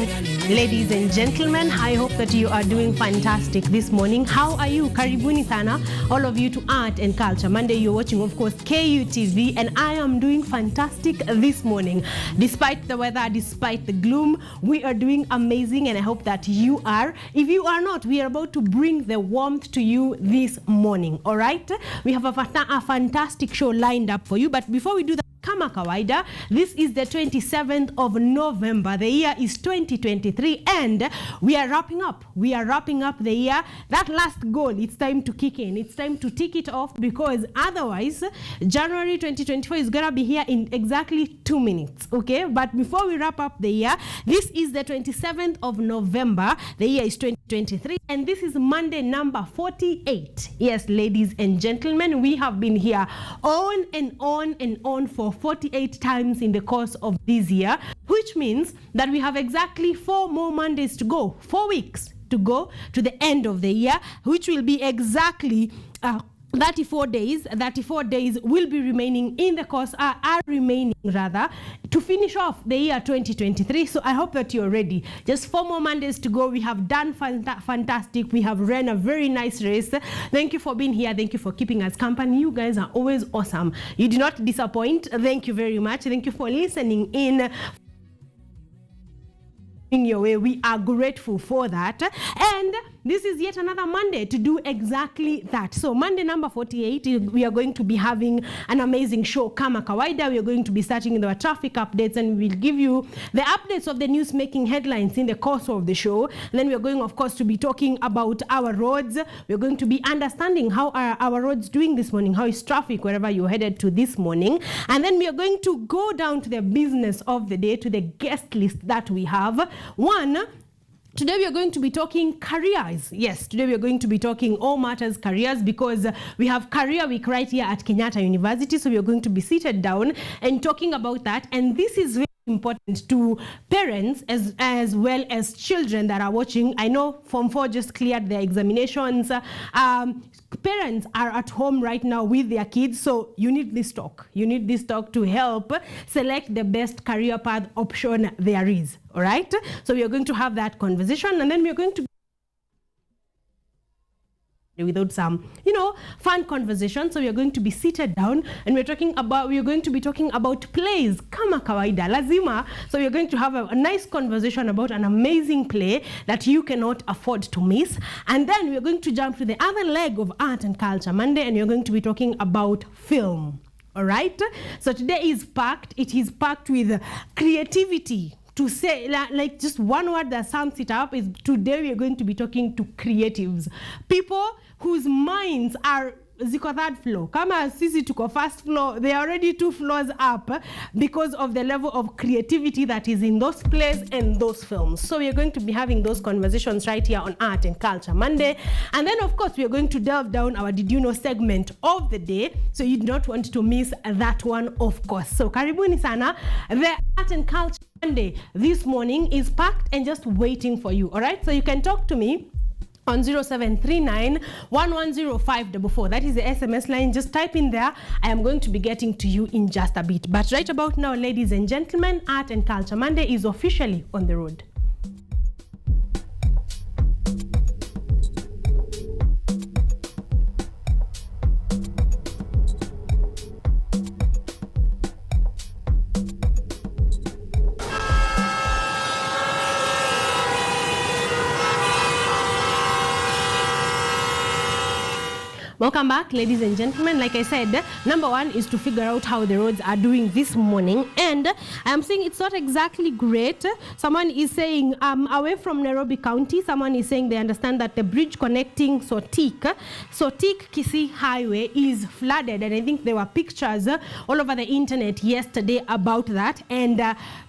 morning, ladies and gentlemen. I hope that you are doing fantastic this morning. How are you? Karibuni sana, all of you, to Art and Culture Monday. You're watching, of course, KUTV, and I am doing fantastic this morning. Despite the weather, despite the gloom, we are doing amazing, and I hope that you are. If you are not, we are about to bring the warmth to you this morning, all right? We have a fantastic show lined up for you, but before we do that, kama kawaida, this is the 27th of November. The year is 2023, and we are wrapping up. We are wrapping up the year. That last goal, it's time to kick in. It's time to tick it off, because otherwise, January 2024 is gonna be here in exactly 2 minutes, okay? But before we wrap up the year, this is the 27th of November. The year is 2023, and this is Monday number 48. Yes, ladies and gentlemen, we have been here on and on and on for 48 times in the course of this year, which means that we have exactly 4 more Mondays to go, 4 weeks to go to the end of the year, which will be exactly 34 days. 34 days will be remaining in the course, are remaining rather, to finish off the year 2023. So I hope that you're ready. Just 4 more Mondays to go. We have done fantastic. We have ran a very nice race. Thank you for being here. Thank you for keeping us company. You guys are always awesome. You do not disappoint. Thank you very much. Thank you for listening in your way. We are grateful for that, and this is yet another Monday to do exactly that. So Monday number 48, we are going to be having an amazing show. Kama kawaida, we are going to be starting with our traffic updates, and we will give you the updates of the news making headlines in the course of the show. And then we are going, of course, to be talking about our roads. We are going to be understanding how are our roads doing this morning, how is traffic wherever you're headed to this morning. And then we are going to go down to the business of the day, to the guest list that we have. Today we are going to be talking careers. Yes, today we are going to be talking all matters careers, because we have Career Week right here at Kenyatta University. So we are going to be seated down and talking about that. And this is very important to parents as well as children that are watching. I know Form 4 just cleared their examinations. Parents are at home right now with their kids, so you need this talk. You need this talk to help select the best career path option there is. All right? So we are going to have that conversation, and then we are going to without some, fun conversation. So we are going to be seated down, and we are going to be talking about plays. Kama kawaida, lazima. So we are going to have a nice conversation about an amazing play that you cannot afford to miss. And then we are going to jump to the other leg of Art and Culture Monday, and we are going to be talking about film. All right? So today is packed. It is packed with creativity. To say, like just one word that sums it up is, today we are going to be talking to creatives. People whose minds are ziko third floor. Kama sisi tuko first floor, they are already 2 floors up because of the level of creativity that is in those plays and those films. So we are going to be having those conversations right here on Art and Culture Monday. And then, of course, we are going to delve down our Did You Know segment of the day. So you do not want to miss that one, of course. So karibuni sana. The Art and Culture Monday this morning is packed and just waiting for you. All right? So you can talk to me on 0739 110544. That is the SMS line. Just type in there. I am going to be getting to you in just a bit. But right about now, ladies and gentlemen, Art and Culture Monday is officially on the road. Welcome back, ladies and gentlemen. Like I said, number 1 is to figure out how the roads are doing this morning. And I'm saying it's not exactly great. Someone is saying away from Nairobi County, someone is saying they understand that the bridge connecting Sotik Kisii Highway is flooded. And I think there were pictures all over the internet yesterday about that. And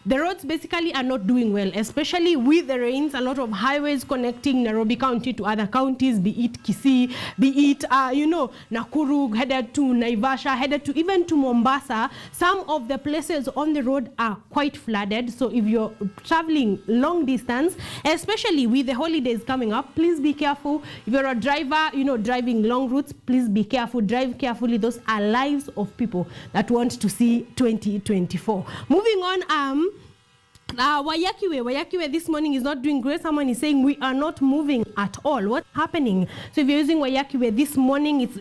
the roads basically are not doing well, especially with the rains. A lot of highways connecting Nairobi County to other counties, be it Kisii, be it Nakuru, headed to Naivasha, headed to even to Mombasa. Some of the places on the road are quite flooded. So if you're traveling long distance, especially with the holidays coming up, please be careful. If you're a driver, driving long routes, please be careful. Drive carefully. Those are lives of people that want to see 2024. Moving on, Wayakiwe this morning is not doing great. Someone is saying we are not moving at all. What's happening? So if you're using Wayakiwe this morning, it's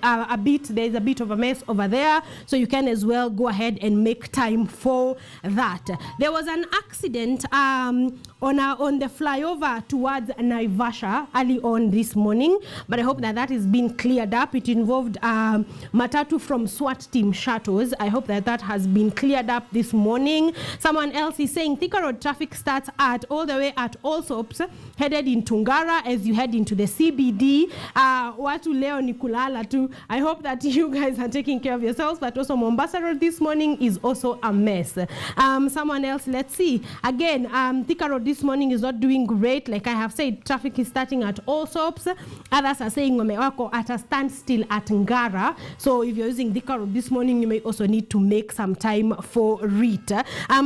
there's a bit of a mess over there. So you can as well go ahead and make time for that. There was an accident on the flyover towards Naivasha early on this morning, but I hope that is being cleared up. It involved Matatu from SWAT team shuttles. I hope that has been cleared up this morning. Someone else is saying Thika Road traffic starts all the way at Allsops, headed in Tungara as you head into the CBD. Watu leo ni kulala tu. I hope that you guys are taking care of yourselves, but also Mombasa Road this morning is also a mess. Someone else, let's see. Again, Thika Road this morning is not doing great. Like I have said, traffic is starting at Allsops. Others are saying wako at a standstill at Ngara. So if you're using Thika Road this morning, you may also need to make some time for it.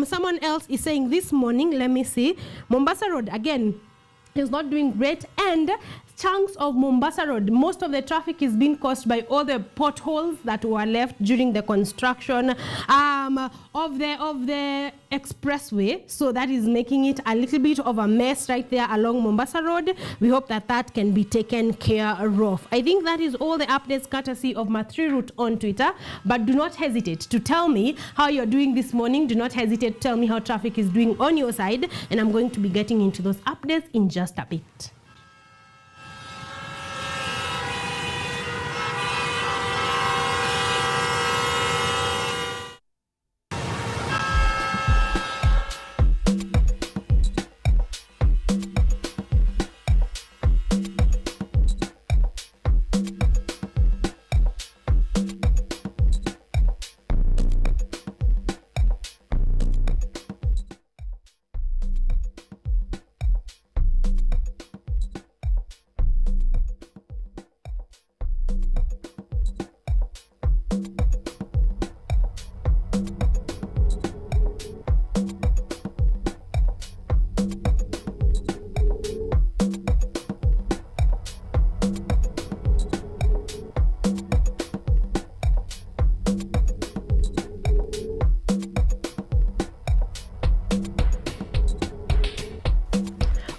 Someone else is saying this morning, let me see, Mombasa Road again is not doing great, and chunks of Mombasa Road, most of the traffic is being caused by all the potholes that were left during the construction of the expressway. So that is making it a little bit of a mess right there along Mombasa Road. We hope that can be taken care of. I think that is all the updates courtesy of Mathri Route on Twitter, but do not hesitate to tell me how you're doing this morning. Do not hesitate to tell me how traffic is doing on your side, and I'm going to be getting into those updates in just a bit.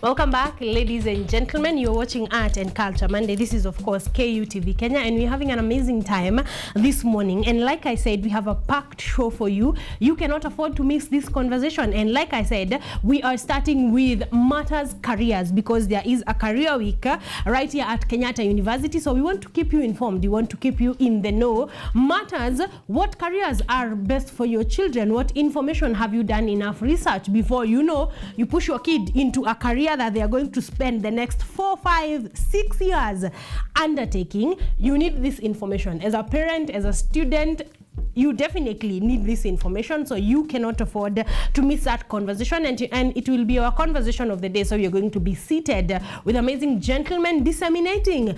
Welcome back, ladies and gentlemen. You're watching Art and Culture Monday. This is, of course, KUTV Kenya, and we're having an amazing time this morning. And like I said, we have a packed show for you. You cannot afford to miss this conversation. And like I said, we are starting with Matters Careers, because there is a career week right here at Kenyatta University. So we want to keep you informed. We want to keep you in the know. Matters, what careers are best for your children? What information have you done enough research before you push your kid into a career that they are going to spend the next 4, 5, 6 years undertaking? You need this information. As a parent, as a student, you definitely need this information, so you cannot afford to miss that conversation, and it will be our conversation of the day. So you're going to be seated with amazing gentlemen disseminating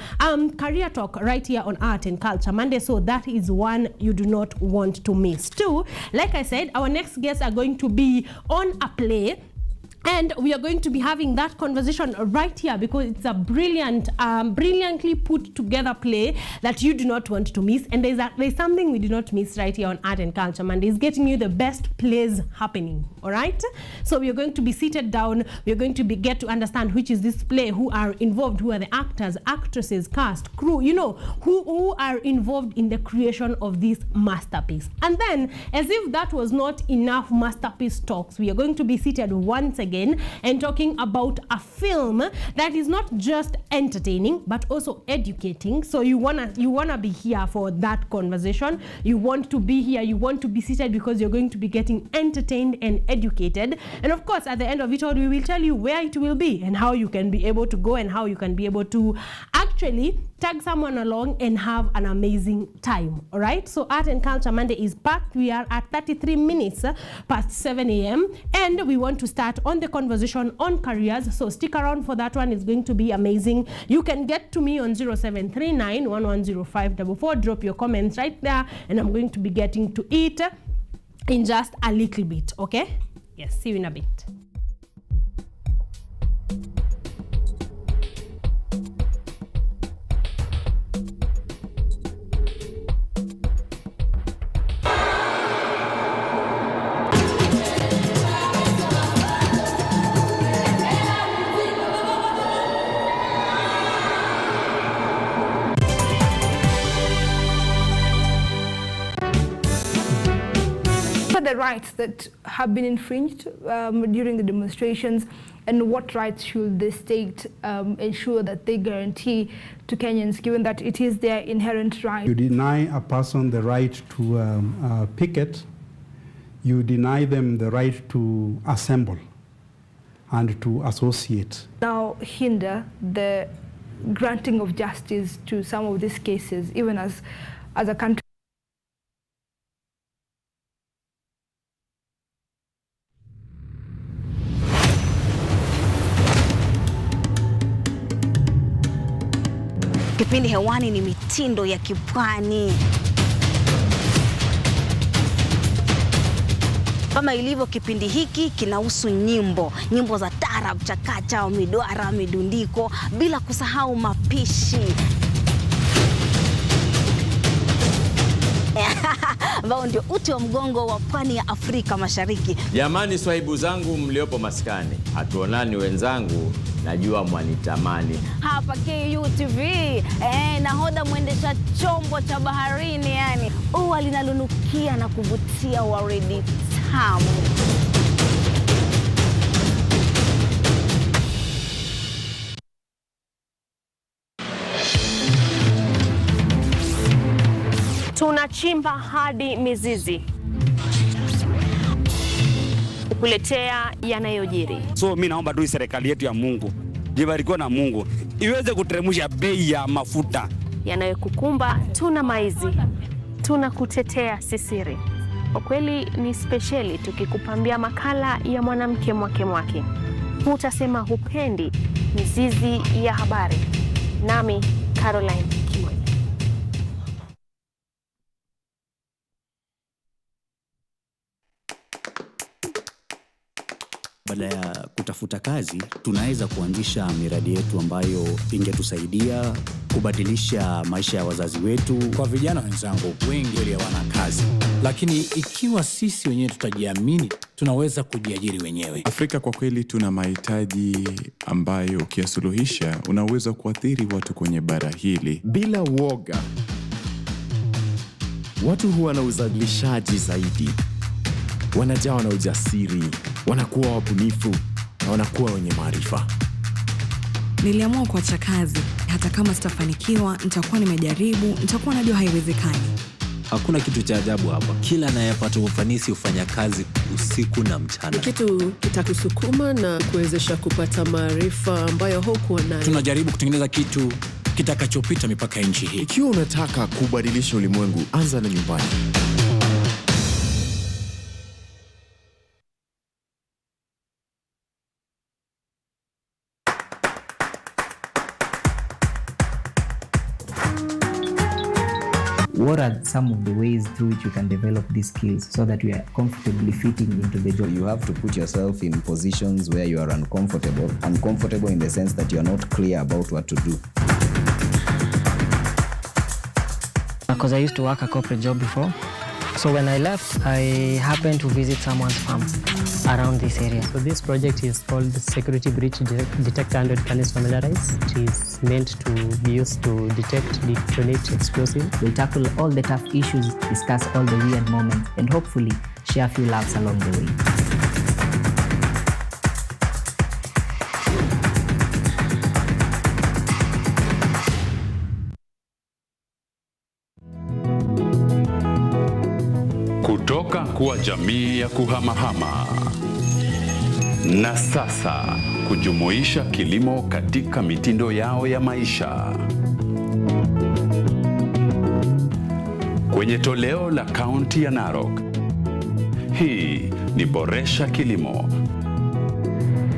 career talk right here on Art and Culture Monday. So that is one you do not want to miss. Two, like I said, our next guests are going to be on a play, and we are going to be having that conversation right here, because it's a brilliantly put together play that you do not want to miss. And there's something we do not miss right here on Art and Culture Monday, is getting you the best plays happening. All right. So we are going to be seated down. We are going to get to understand which is this play, who are involved, who are the actors, actresses, cast, crew, who are involved in the creation of this masterpiece. And then, as if that was not enough masterpiece talks, we are going to be seated once again and talking about a film that is not just entertaining but also educating. So you wanna be here for that conversation. You want to be here, you want to be seated, because you're going to be getting entertained and educated. And of course, at the end of it all, we will tell you where it will be and how you can be able to go, and how you can be able to actually tag someone along and have an amazing time. All right. So Art and Culture Monday is packed. We are at 33 minutes past 7 a.m. and we want to start on the conversation on careers. So stick around for that one. It's going to be amazing. You can get to me on 0739 110544. Drop your comments right there, and I'm going to be getting to it in just a little bit. Okay. Yes. See you in a bit. are the rights that have been infringed during the demonstrations, and what rights should the state ensure that they guarantee to Kenyans, given that it is their inherent right? You deny a person the right to picket, you deny them the right to assemble and to associate. Now hinder the granting of justice to some of these cases, even as a country. Kipindi hewani ni mitindo ya kipwani. Kama ilivyo kipindi hiki kinahusu nyimbo za taarab, chakacha, midwara, midundiko, bila kusahau mapishi. Ambao ndio uti wa mgongo wa pwani ya Afrika Mashariki. Jamani swahibu zangu mliopo maskani, hatuonani wenzangu, najua mwanitamani. Hapa KUTV, nahodha mwendesha chombo cha baharini, yani ua linalonukia na kuvutia waridi tamu. Tunachimba hadi mizizi kukuletea yanayojiri. So mimi naomba tu serikali yetu ya Mungu, jibarikiwe na Mungu, iweze kuteremsha bei ya mafuta. Yanayokukumba tuna maizi, tunakutetea sisiri. Kwa kweli ni speciali tukikupambia makala ya mwanamke mwake. Utasema hupendi mizizi ya habari. Nami Caroline. Baada ya kutafuta kazi, tunaweza kuanzisha miradi yetu ambayo ingetusaidia kubadilisha maisha ya wazazi wetu. Kwa vijana wenzangu, wengi hawana kazi, lakini ikiwa sisi wenyewe tutajiamini, tunaweza kujiajiri wenyewe. Afrika kwa kweli tuna mahitaji ambayo ukiyasuluhisha unaweza kuathiri watu kwenye bara hili. Bila woga, watu huwa na uzalishaji zaidi, wanajawa na ujasiri, wanakuwa wabunifu na wanakuwa wenye maarifa. Niliamua kuacha kazi. Hata kama sitafanikiwa, nitakuwa nimejaribu, nitakuwa najua haiwezekani. Hakuna kitu cha ajabu hapa. Kila anayepata ufanisi hufanya kazi usiku na mchana. Kitu kitakusukuma na kuwezesha kupata maarifa ambayo hukuwa nayo. Tunajaribu kutengeneza kitu kitakachopita mipaka nchi hii. Ikiwa unataka kubadilisha ulimwengu, anza na nyumbani. What are some of the ways through which you can develop these skills so that you are comfortably fitting into the job? You have to put yourself in positions where you are uncomfortable. Uncomfortable in the sense that you are not clear about what to do. Because I used to work a corporate job before. So when I left, I happened to visit someone's farm around this area. So this project is called Security Breach Detector and Can Familiarize. It is meant to be used to detect, detonate explosives. We'll tackle all the tough issues, discuss all the weird moments, and hopefully share a few laughs along the way. Kutoka kuwa jamii ya kuhamahama na sasa kujumuisha kilimo katika mitindo yao ya maisha. Kwenye toleo la kaunti ya Narok, hii ni Boresha Kilimo,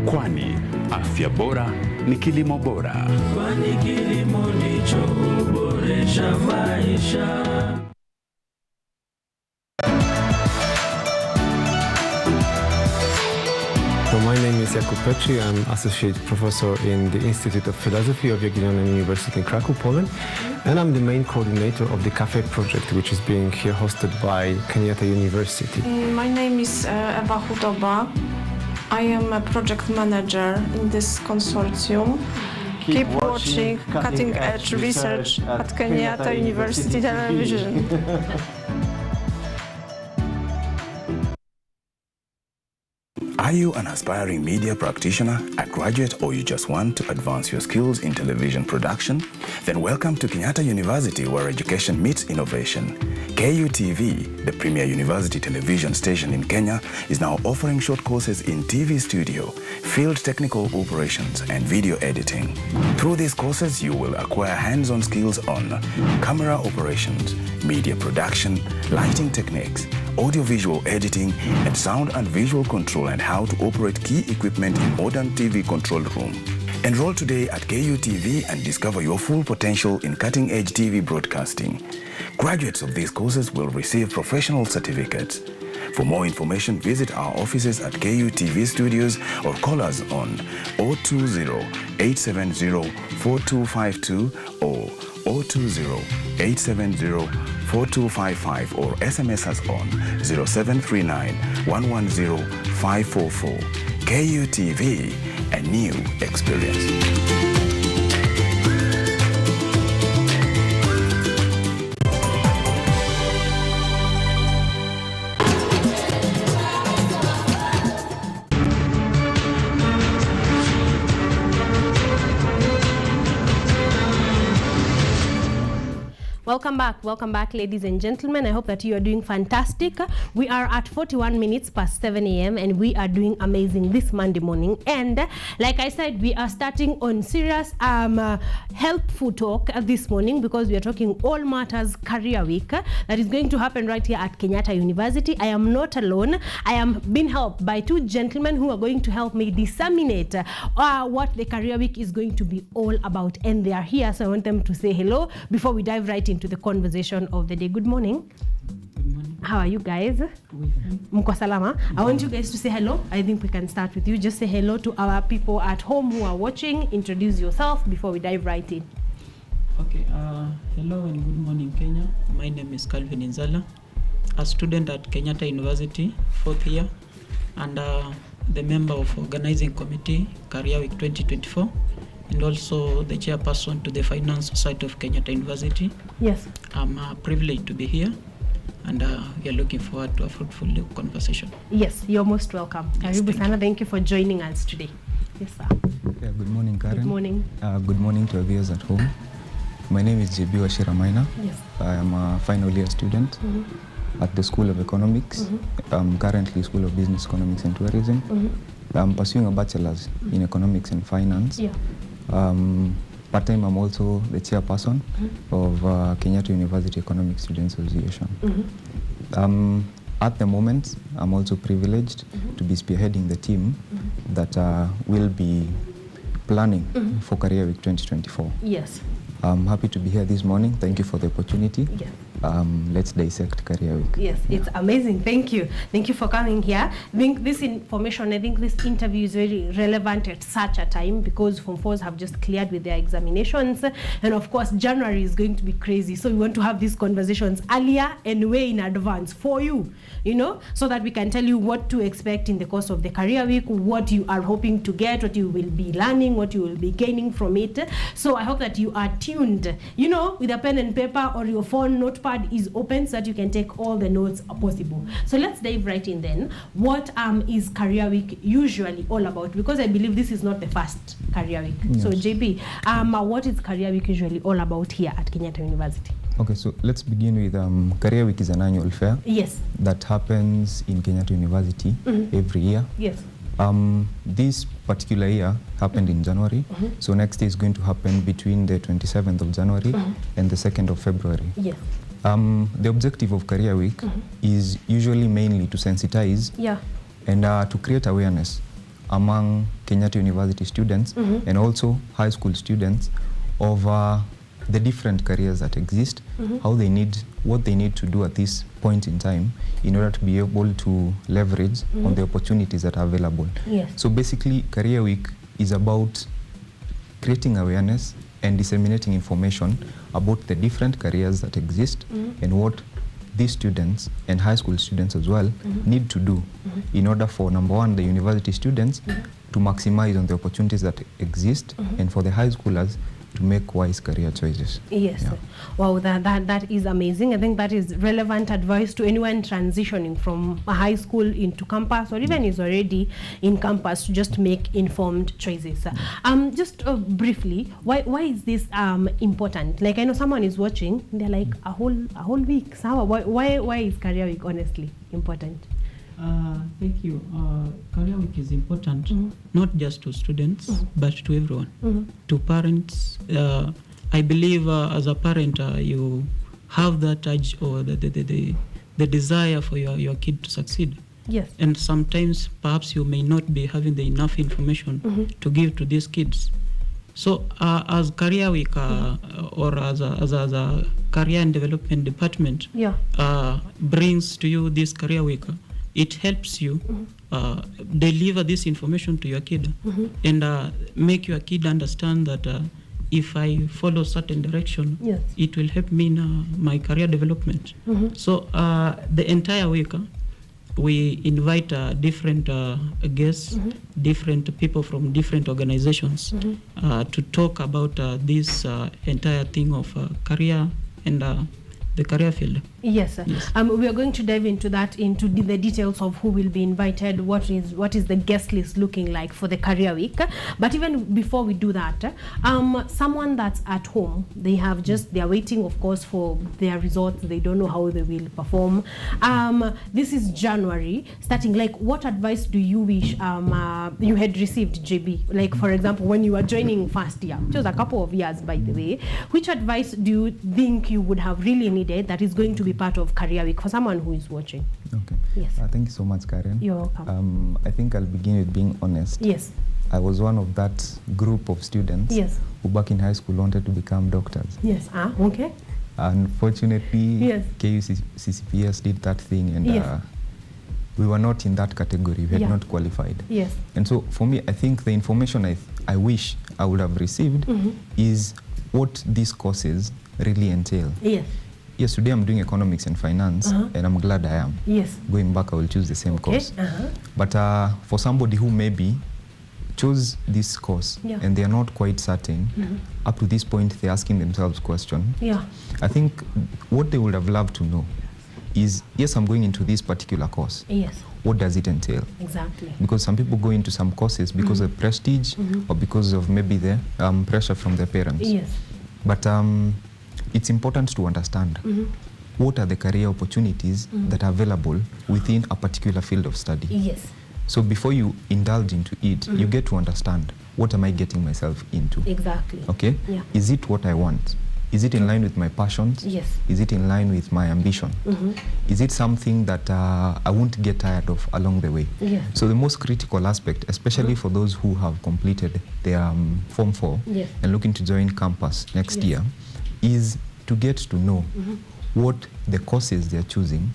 kwani afya bora ni kilimo bora. Kwani kilimo ndicho huboresha maisha. So my name is Jakub Petri. I'm Associate Professor in the Institute of Philosophy of Jagiellonian University in Krakow, Poland. And I'm the main coordinator of the CAFE project, which is being here hosted by Kenyatta University. My name is Ewa Hudoba. I am a project manager in this consortium. Keep watching cutting-edge research at Kenyatta University Television. Are you an aspiring media practitioner, a graduate, or you just want to advance your skills in television production? Then welcome to Kenyatta University, where education meets innovation. KUTV, the premier university television station in Kenya, is now offering short courses in TV studio, field technical operations, and video editing. Through these courses, you will acquire hands-on skills on camera operations, media production, lighting techniques, audiovisual editing, and sound and visual control, and how to operate key equipment in modern TV control room. Enroll today at KUTV and discover your full potential in cutting-edge TV broadcasting. Graduates of these courses will receive professional certificates. For more information, visit our offices at KUTV Studios or call us on 020-870-4252 or 020-870-4255 or SMS us on 0739-110-544. KUTV, a new experience. Welcome back, ladies and gentlemen. I hope that you are doing fantastic. We are at 41 minutes past 7 a.m. and we are doing amazing this Monday morning. And like I said, we are starting on serious helpful talk this morning, because we are talking all matters career week that is going to happen right here at Kenyatta University. I am not alone. I am being helped by two gentlemen who are going to help me disseminate what the career week is going to be all about. And they are here, so I want them to say hello before we dive right into the conversation of the day. Good morning. Good morning. How are you guys? Mko salama? I want you guys to say hello. I think we can start with you. Just say hello to our people at home who are watching. Introduce yourself before we dive right in. Okay. Hello and good morning, Kenya. My name is Calvin Inzala, a student at Kenyatta University, 4th year, and the member of organizing committee Career Week 2024. And also the chairperson to the Finance Society of Kenyatta University. Yes. I'm privileged to be here, and we are looking forward to a fruitful conversation. Yes, you're most welcome. Yes, thank you for joining us today. Yes, sir. Yeah, good morning, Karen. Good morning. Good morning to our viewers at home. My name is JB Washira Maina. Yes. I am a final year student at the School of Economics. I'm currently School of Business, Economics and Tourism. I'm pursuing a bachelor's in Economics and Finance. Yeah. Part-time, I'm also the chairperson of Kenyatta University Economic Students Association. At the moment, I'm also privileged to be spearheading the team that will be planning for Career Week 2024. Yes. I'm happy to be here this morning. Thank you for the opportunity. Yes. Let's dissect Career Week. Yes, it's amazing. Thank you. Thank you for coming here. I think this information, I think this interview is very relevant at such a time, because Form 4s have just cleared with their examinations. And of course, January is going to be crazy. So we want to have these conversations earlier and way in advance for you, you know, so that we can tell you what to expect in the course of the Career Week, what you are hoping to get, what you will be learning, what you will be gaining from it. So I hope that you are tuned, you know, with a pen and paper or your phone notepad is open so that you can take all the notes possible. So let's dive right in then. What is Career Week usually all about? Because I believe this is not the first Career Week. Yes. So JB, what is Career Week usually all about here at Kenyatta University? Okay, so let's begin with Career Week is an annual fair. Yes. That happens in Kenyatta University every year. Yes. This particular year happened in January. So next year is going to happen between the 27th of January and the 2nd of February. Yes. The objective of Career Week is usually mainly to sensitize and to create awareness among Kenyatta University students and also high school students of the different careers that exist, what they need to do at this point in time in order to be able to leverage on the opportunities that are available. Yes. So basically, Career Week is about creating awareness and disseminating information about the different careers that exist and what these students and high school students as well need to do in order for, number one, the university students to maximize on the opportunities that exist and for the high schoolers to make wise career choices. Yes. Yeah. Wow, that is amazing. I think that is relevant advice to anyone transitioning from a high school into campus or even is already in campus to just make informed choices. Just briefly, why is this important? Like I know someone is watching, they're like a whole week. So why is Career Week honestly important? Thank you. Career Week is important, not just to students, but to everyone. To parents, I believe as a parent, you have that urge or the desire for your kid to succeed. Yes. And sometimes perhaps you may not be having the enough information to give to these kids. So as Career Week or as a career and development department brings to you this Career Week, it helps you deliver this information to your kid and make your kid understand that if I follow certain direction, it will help me in my career development. So the entire week, we invite different guests, different people from different organizations to talk about this entire thing of career and the career field. Yes. We are going to dive into that, into the details of who will be invited, what is the guest list looking like for the Career Week. But even before we do that, someone that's at home, they are waiting, of course, for their results. They don't know how they will perform. This is January starting. Like, what advice do you wish you had received, JB? Like, for example, when you were joining first year, which was a couple of years, by the way, which advice do you think you would have really needed that is going to be part of Career Week for someone who is watching? Okay. Yes. Thank you so much, Karen. You're welcome. I think I'll begin with being honest. Yes. I was one of that group of students who back in high school wanted to become doctors. Yes. Okay. Unfortunately, KU-CCPS did that thing and we were not in that category. We had not qualified. Yes. And so for me, I think the information I wish I would have received is what these courses really entail. Yes. Yes, today I'm doing economics and finance, and I'm glad I am. Yes. Going back, I will choose the same course. But for somebody who maybe chose this course and they are not quite certain, up to this point they're asking themselves question. I think what they would have loved to know is, yes, I'm going into this particular course. Yes. What does it entail? Exactly. Because some people go into some courses because of prestige or because of maybe the pressure from their parents. Yes. But it's important to understand what are the career opportunities that are available within a particular field of study. Yes. So before you indulge into it, you get to understand, what am I getting myself into? Exactly. Okay? Yeah. Is it what I want? Is it in line with my passions? Yes. Is it in line with my ambition? Is it something that I won't get tired of along the way? Yes. So the most critical aspect, especially for those who have completed their Form 4 and looking to join campus next year, is to get to know what the courses they're choosing,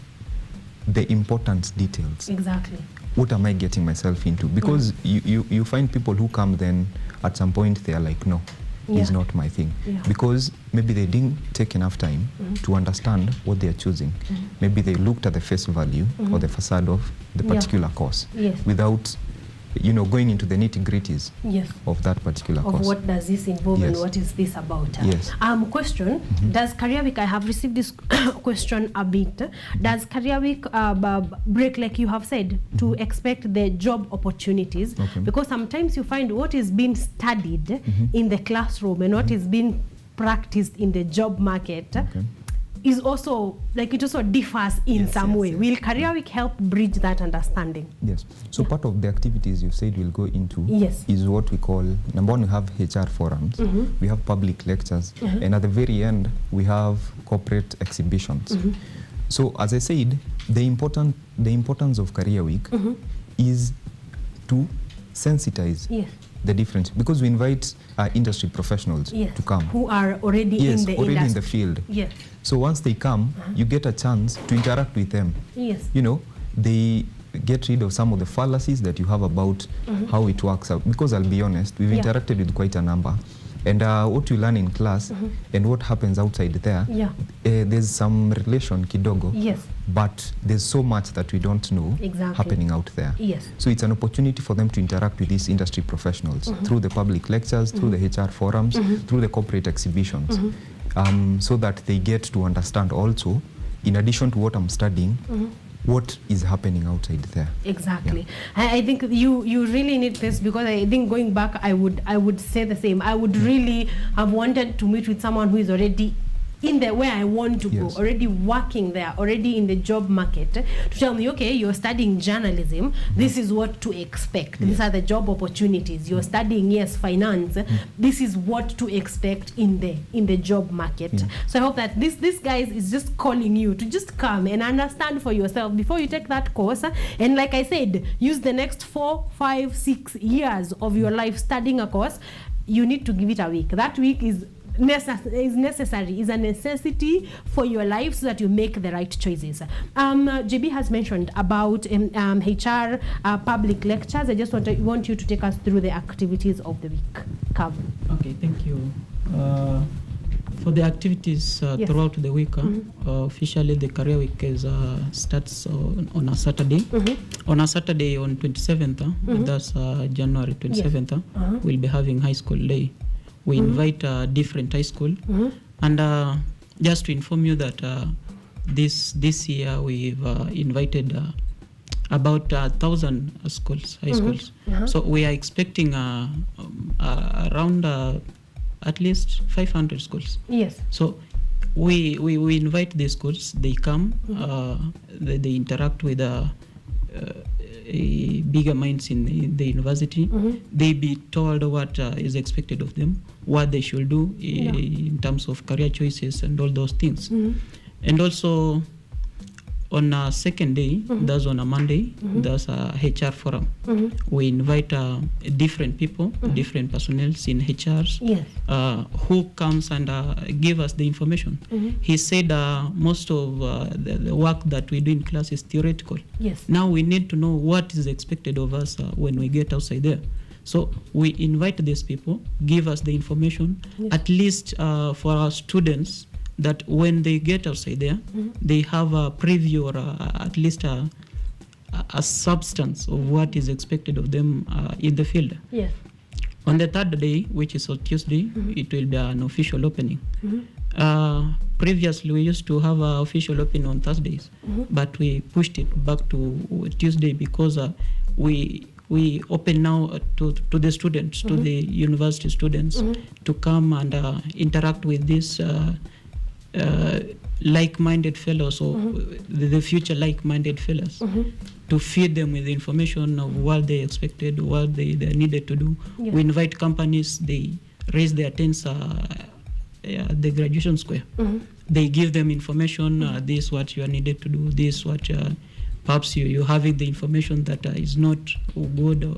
the important details. Exactly. What am I getting myself into? Because you find people who come then at some point they are like, no, it's not my thing. Because maybe they didn't take enough time to understand what they are choosing. Maybe they looked at the face value or the facade of the particular course without going into the nitty-gritties of that particular course. What does this involve and what is this about? Question, does Career Week, I have received this question a bit, does Career Week break, like you have said, to expect the job opportunities? Because sometimes you find what is being studied in the classroom and what is being practiced in the job market is also, like, it also differs in some way. Will Career Week help bridge that understanding? Yes. So part of the activities you said we'll go into is what we call, number one, we have HR forums, we have public lectures, and at the very end, we have corporate exhibitions. So as I said, the importance of Career Week is to sensitize the difference, because we invite industry professionals to come. Who are already in the industry. In the field. Yes. So once they come, you get a chance to interact with them. Yes. They get rid of some of the fallacies that you have about how it works out. Because I'll be honest, we've interacted with quite a number. And what you learn in class and what happens outside there, there's some relation kidogo, but there's so much that we don't know happening out there. So it's an opportunity for them to interact with these industry professionals through the public lectures, through the HR forums, through the corporate exhibitions, so that they get to understand also, in addition to what I'm studying, what is happening outside there. Exactly. I think you really need this, because I think going back, I would say the same. I would really have wanted to meet with someone who is already in there where I want to go, already working there, already in the job market, to tell me, okay, you're studying journalism, this is what to expect. These are the job opportunities. You're studying, finance, this is what to expect in the job market. So I hope that this guys is just calling you to just come and understand for yourself before you take that course. And like I said, use the next 4, 5, 6 years of your life studying a course. You need to give it a week. That week is necessary, is a necessity for your life, so that you make the right choices. JB has mentioned about HR public lectures. I just want you to take us through the activities of the week. Okay, thank you. For the activities throughout the week, officially the career week starts on a Saturday. On a Saturday on 27th, that's January 27th, we'll be having high school day. We invite different high school, and just to inform you that this year we've invited about 1,000 schools, high schools. So we are expecting around at least 500 schools. So we invite these schools. They come, they interact with bigger minds in the university. They be told what is expected of them, what they should do in terms of career choices and all those things. And also on a second day, that's on a Monday, there's a HR forum. We invite different people, different personnel in HRs, who comes and give us the information. He said most of the work that we do in class is theoretical. Now we need to know what is expected of us when we get outside there. So we invite these people, give us the information, at least for our students, that when they get outside there, they have a preview or at least a substance of what is expected of them in the field. On the third day, which is on Tuesday, it will be an official opening. Previously, we used to have an official opening on Thursdays, but we pushed it back to Tuesday because we open now to the students, to the university students, to come and interact with this like-minded fellows, or the future like-minded fellows, to feed them with the information of what they expected, what they needed to do. We invite companies, they raise their tents the graduation square. They give them information, this is what you are needed to do, this is what perhaps you having the information that is not good. Or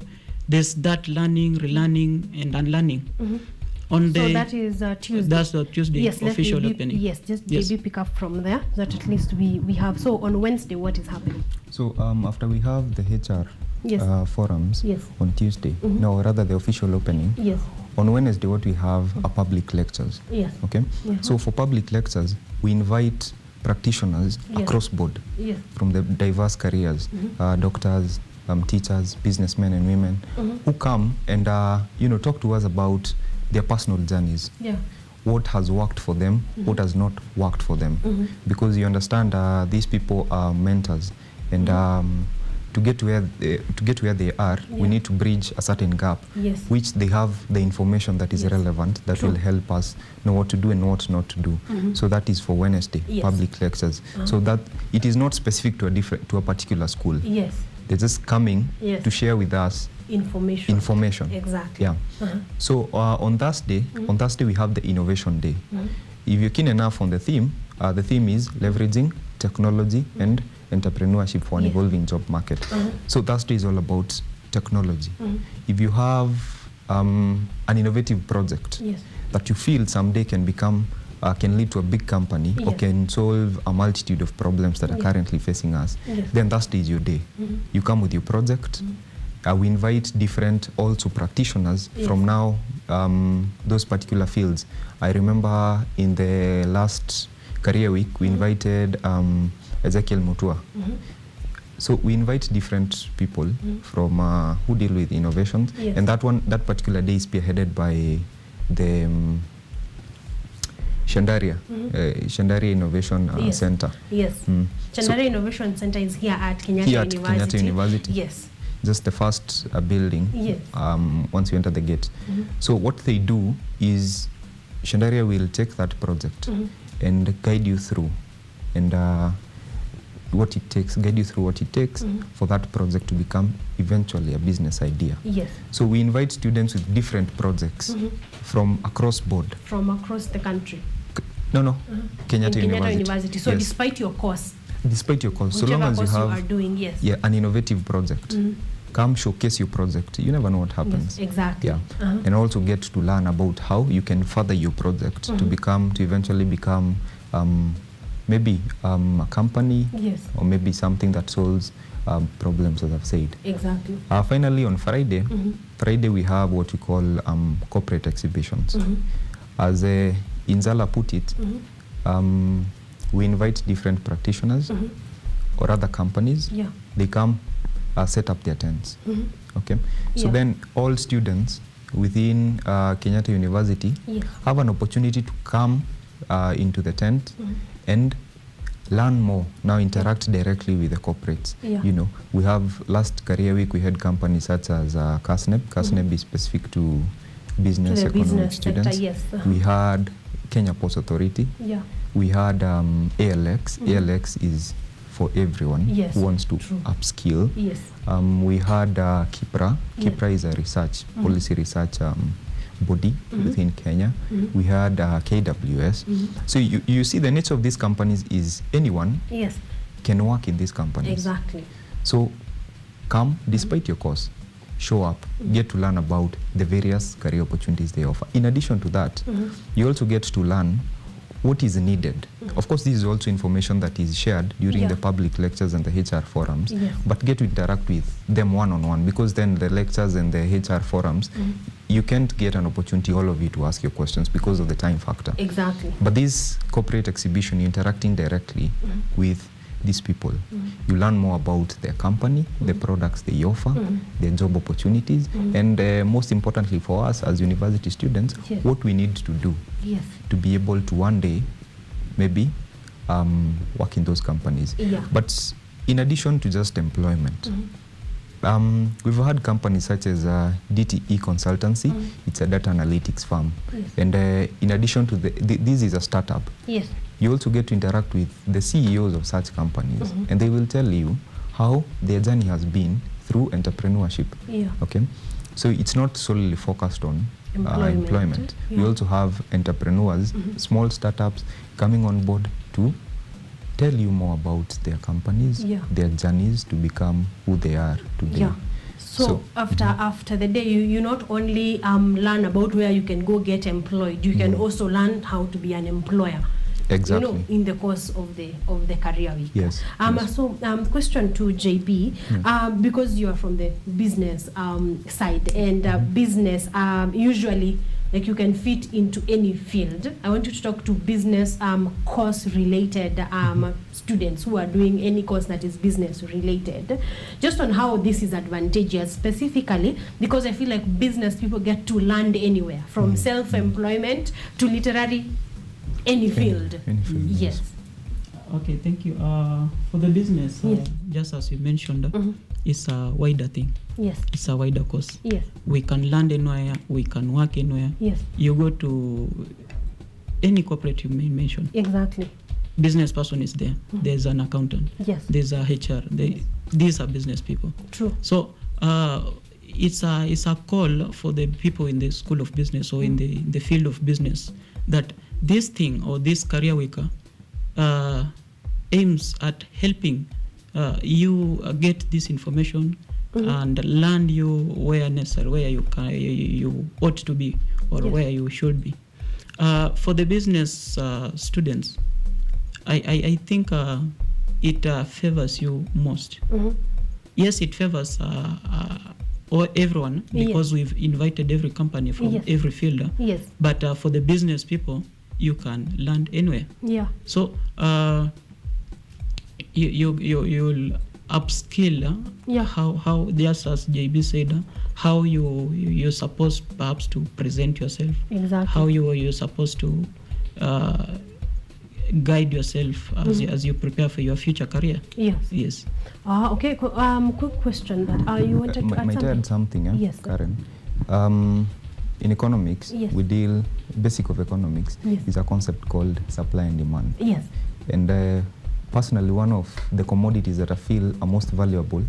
there's that learning, relearning, and unlearning. So that is Tuesday. That's the Tuesday official opening. Yes, just maybe pick up from there, that at least we have. So on Wednesday, what is happening? So after we have the HR forums on Tuesday, no, rather the official opening. On Wednesday, what we have are public lectures. Okay. So for public lectures, we invite practitioners across board from the diverse careers, doctors, teachers, businessmen and women, who come and talk to us about their personal journeys. What has worked for them, what has not worked for them. Because you understand, these people are mentors, and to get to where they are, we need to bridge a certain gap, which they have the information that is relevant, that will help us know what to do and what not to do. So that is for Wednesday, public lectures. So that it is not specific to a particular school. They're just coming to share with us information. Exactly. So on Thursday, we have the Innovation Day. If you're keen enough on the theme is leveraging technology and entrepreneurship for an evolving job market. So Thursday is all about technology. If you have an innovative project that you feel someday can lead to a big company or can solve a multitude of problems that are currently facing us, then Thursday is your day. You come with your project, we invite different also practitioners from now those particular fields. I remember in the last career week we invited Ezekiel Mutua. So we invite different people from who deal with innovations, and that particular day is spearheaded by the Shandaria Innovation Center. Yes. Shandaria Innovation Center is here at Kenyatta University. Yes. Just the first building. Yes. Once you enter the gate. So what they do is Shandaria will take that project and guide you through, and guide you through what it takes for that project to become eventually a business idea. Yes. So we invite students with different projects from across board. From across the country. Kenyatta University. So despite your course. So long as you have doing, an innovative project, come showcase your project. You never know what happens. Yes, exactly. Yeah. And also get to learn about how you can further your project to eventually become maybe a company, or maybe something that solves problems, as I've said. Exactly. Finally, on Friday, we have what we call corporate exhibitions. As Inzala put it, we invite different practitioners or other companies. They come set up their tents. Okay. So then all students within Kenyatta University have an opportunity to come into the tent and learn more, now interact directly with the corporates. You know, we have last career week we had companies such as CASNEB. CASNEB is specific to business economic students. Sector, we had Kenya Post Authority. We had ALX. ALX is for everyone who wants to upskill. We had KIPRA. KIPRA is a research, policy research body within Kenya. We had KWS. So you see the nature of these companies is anyone can work in these companies. Exactly. So come, despite your course, show up, get to learn about the various career opportunities they offer. In addition to that, you also get to learn what is needed. Of course, this is also information that is shared during the public lectures and the HR forums, but get to interact with them one-on-one, because then the lectures and the HR forums, you can't get an opportunity, all of you, to ask your questions because of the time factor. Exactly. But this corporate exhibition, you're interacting directly with these people. You learn more about their company, the products they offer, their job opportunities, and most importantly for us as university students, what we need to do to be able to one day maybe work in those companies. But in addition to just employment, we've had companies such as DTE Consultancy. It's a data analytics firm. And in addition to this is a startup. You also get to interact with the CEOs of such companies, and they will tell you how their journey has been through entrepreneurship. Okay, so it's not solely focused on employment. We also have entrepreneurs, small startups coming on board to tell you more about their companies, their journeys to become who they are today. So after the day, you not only learn about where you can go get employed, you can also learn how to be an employer. Exactly. You know, in the course of the career week. Yes. So question to JP, because you are from the business side, and business usually, like, you can fit into any field. I want you to talk to business course related students who are doing any course that is business related, just on how this is advantageous specifically, because I feel like business people get to land anywhere, from self-employment to literary any field. Yes. Okay, thank you. For the business, just as you mentioned, it's a wider thing. Yes. It's a wider course. Yes. We can learn anywhere, we can work anywhere. Yes. You go to any corporate you may mention. Exactly. Business person is there. There's an accountant. Yes. There's a HR. These are business people. True. So it's a call for the people in the school of business or in the field of business that this thing or this career week aims at helping you get this information and land you where necessary, where you ought to be, or where you should be. For the business students, I think it favors you most. Yes, it favors everyone, because we've invited every company from every field. Yes. But for the business people, you can land anywhere. Yeah. So you'll upskill. How just as JB said, how you're supposed perhaps to present yourself. Exactly. How you're supposed to guide yourself as you prepare for your future career. Yes. Yes. Okay. Quick question, but you wanted to add might something? add something, Yes. Karen. In economics, we deal, basic of economics is a concept called supply and demand. Yes. And personally, one of the commodities that I feel are most valuable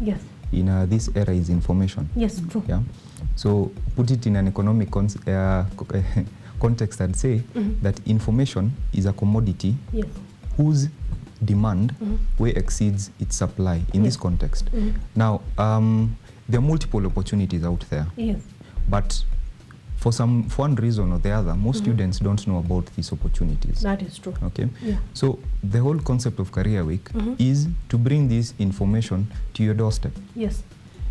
in this era is information. Yes, true. Yeah. So put it in an economic context, I'd say that information is a commodity whose demand way exceeds its supply in this context. Now, there are multiple opportunities out there. Yes. But for one reason or the other, most students don't know about these opportunities. That is true. Okay. Yeah. So the whole concept of Career Week is to bring this information to your doorstep. Yes.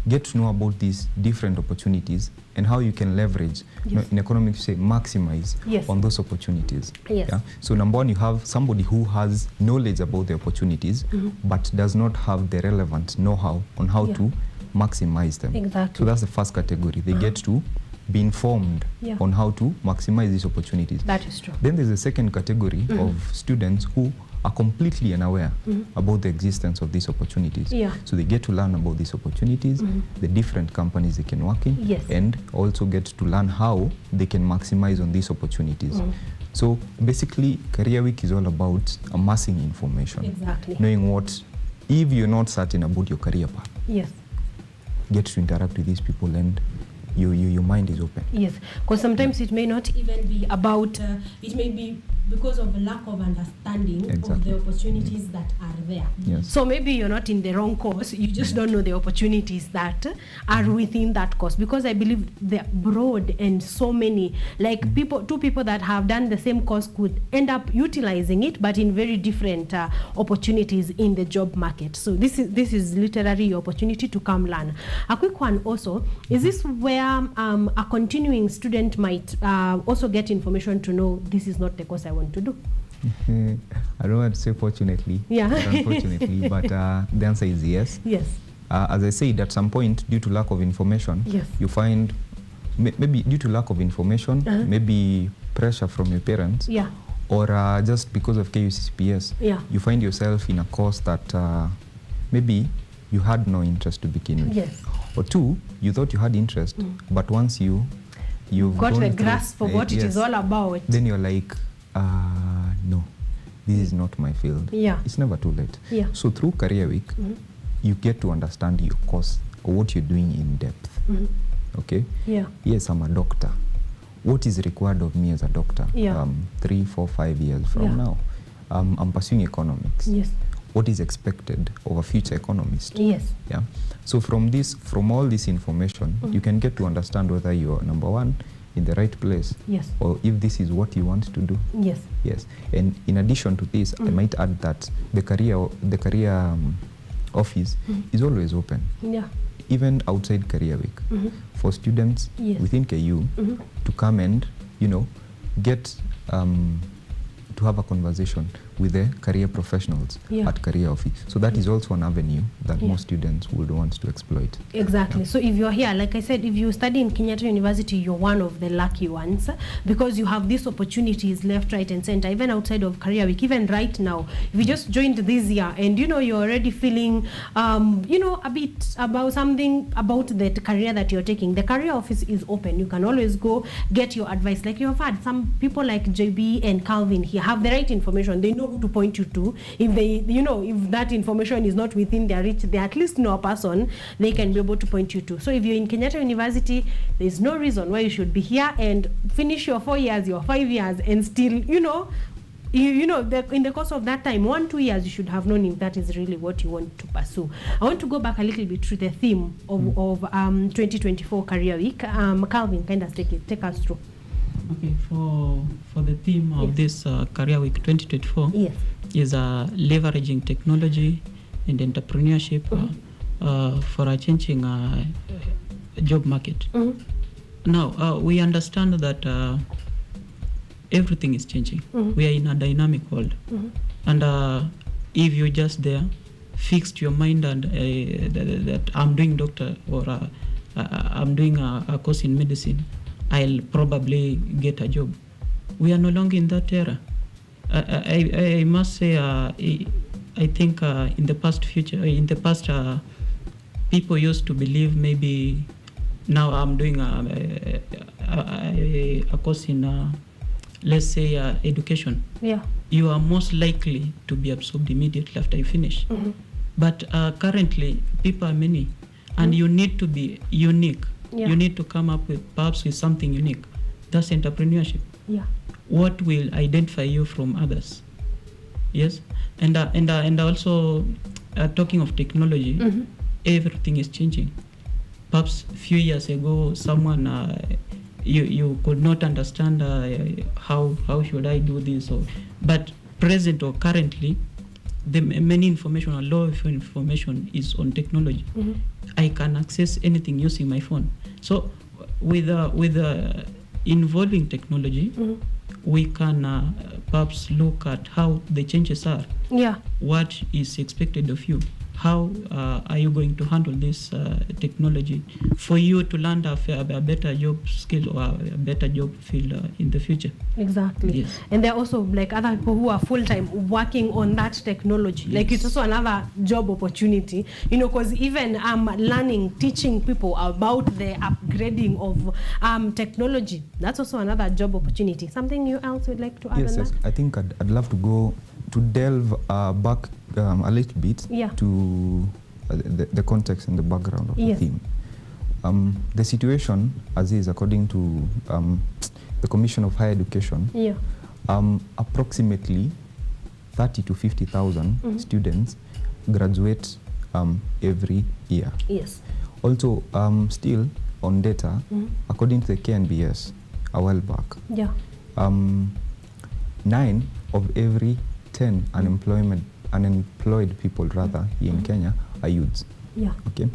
Get to know about these different opportunities and how you can leverage, in economics, say maximize on those opportunities. Yes. Yeah? So number one, you have somebody who has knowledge about the opportunities, but does not have the relevant know-how on how to maximize them. Exactly. So that's the first category. They get to be informed on how to maximize these opportunities. That is true. Then there's a second category of students who are completely unaware about the existence of these opportunities. Yeah. So they get to learn about these opportunities, the different companies they can work in, and also get to learn how they can maximize on these opportunities. So basically, Career Week is all about amassing information. Exactly. Knowing what, if you're not certain about your career path, get to interact with these people and your mind is open. Yes, because sometimes it may not even be about, it may be because of a lack of understanding of the opportunities that are there. Yes. So maybe you're not in the wrong course, you just don't know the opportunities that are within that course, because I believe they're broad and so many, like two people that have done the same course could end up utilizing it, but in very different opportunities in the job market. So this is literally your opportunity to come learn. A quick one also, is this where a continuing student might also get information to know this is not the course I want to do? I don't want to say fortunately, or unfortunately, but the answer is yes. Yes. As I said, at some point, due to lack of information, you find, maybe due to lack of information, maybe pressure from your parents, or just because of KUCCPS, you find yourself in a course that maybe you had no interest to begin with. Yes. Or two, you thought you had interest, but once you've got the grasp of what it is all about, then you're like, no, this is not my field. It's never too late. So through Career Week, you get to understand your course or what you're doing in depth. Okay? Yes, I'm a doctor. What is required of me as a doctor? 3, 4, 5 years from now? I'm pursuing economics. What is expected of a future economist? Yeah. So from all this information, you can get to understand whether you're, number one, in the right place, or if this is what you want to do. Yes. And in addition to this, I might add that the career office is always open. Even outside Career Week, for students within KU to come and get to have a conversation with the career professionals at Career Office. So that is also an avenue that most students would want to exploit. Exactly. So if you're here, like I said, if you study in Kenyatta University, you're one of the lucky ones, because you have these opportunities left, right, and center, even outside of Career Week. Even right now, if you just joined this year and you're already feeling a bit about something about the career that you're taking, the Career Office is open. You can always go get your advice. Like you've had some people like JB and Calvin here have the right information. They know who to point you to. If they, if that information is not within their reach, they at least know a person they can be able to point you to. So if you're in Kenyatta University, there's no reason why you should be here and finish your 4 years, your 5 years, and still, in the course of that time, 1-2 years, you should have known if that is really what you want to pursue. I want to go back a little bit to the theme of 2024 Career Week. Calvin, kind of take us through. Okay, for the theme of this Career Week 2024 is leveraging technology and entrepreneurship for a changing job market. Now, we understand that everything is changing. We are in a dynamic world. And if you're just there, fixed your mind and that I'm doing doctor or I'm doing a course in medicine, I'll probably get a job. We are no longer in that era. I must say, I think in the past people used to believe maybe now I'm doing a course in, let's say, education. Yeah. You are most likely to be absorbed immediately after you finish. But currently, people are many, and you need to be unique. Yeah. You need to come up with perhaps with something unique. That's entrepreneurship. Yeah. What will identify you from others? Yes, and also talking of technology, everything is changing. Perhaps a few years ago, someone you could not understand how should I do this, but present or currently, the many information, a lot of information is on technology. I can access anything using my phone. So with involving technology, we can perhaps look at how the changes are. Yeah. What is expected of you? How are you going to handle this technology for you to land a better job skill or a better job field in the future? Exactly. Yes. And there are also like other people who are full-time working on that technology. Yes. Like it's also another job opportunity, because even learning, teaching people about the upgrading of technology, that's also another job opportunity. Something you else would like to add on that? I think I'd love to go to delve back a little bit to the context and the background of the theme. The situation as is, according to the Commission of Higher Education, approximately 30 to 50,000 students graduate every year. Yes. Also, still on data, according to the KNBS, a while back, 9 of every 10 unemployed people rather here in Kenya are youths. Yeah. Okay.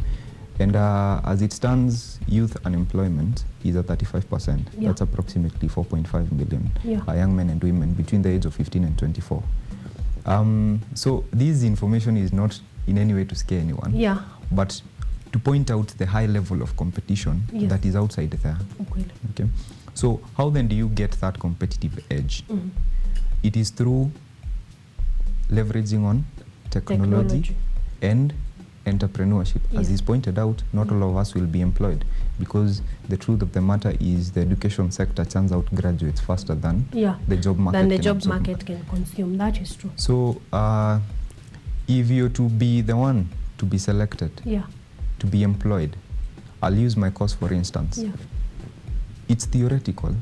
And as it stands, youth unemployment is at 35%. Yeah. That's approximately 4.5 million Yeah. young men and women between the age of 15 and 24. So this information is not in any way to scare anyone, Yeah. but to point out the high level of competition Yes. that is outside there. Okay. So how then do you get that competitive edge? It is through leveraging on technology and entrepreneurship. As is pointed out, not all of us will be employed because the truth of the matter is the education sector churns out graduates faster than the job market Than the can job absorb. market can consume. That is true. So if you're to be the one to be selected, to be employed, I'll use my course for instance. It's theoretical,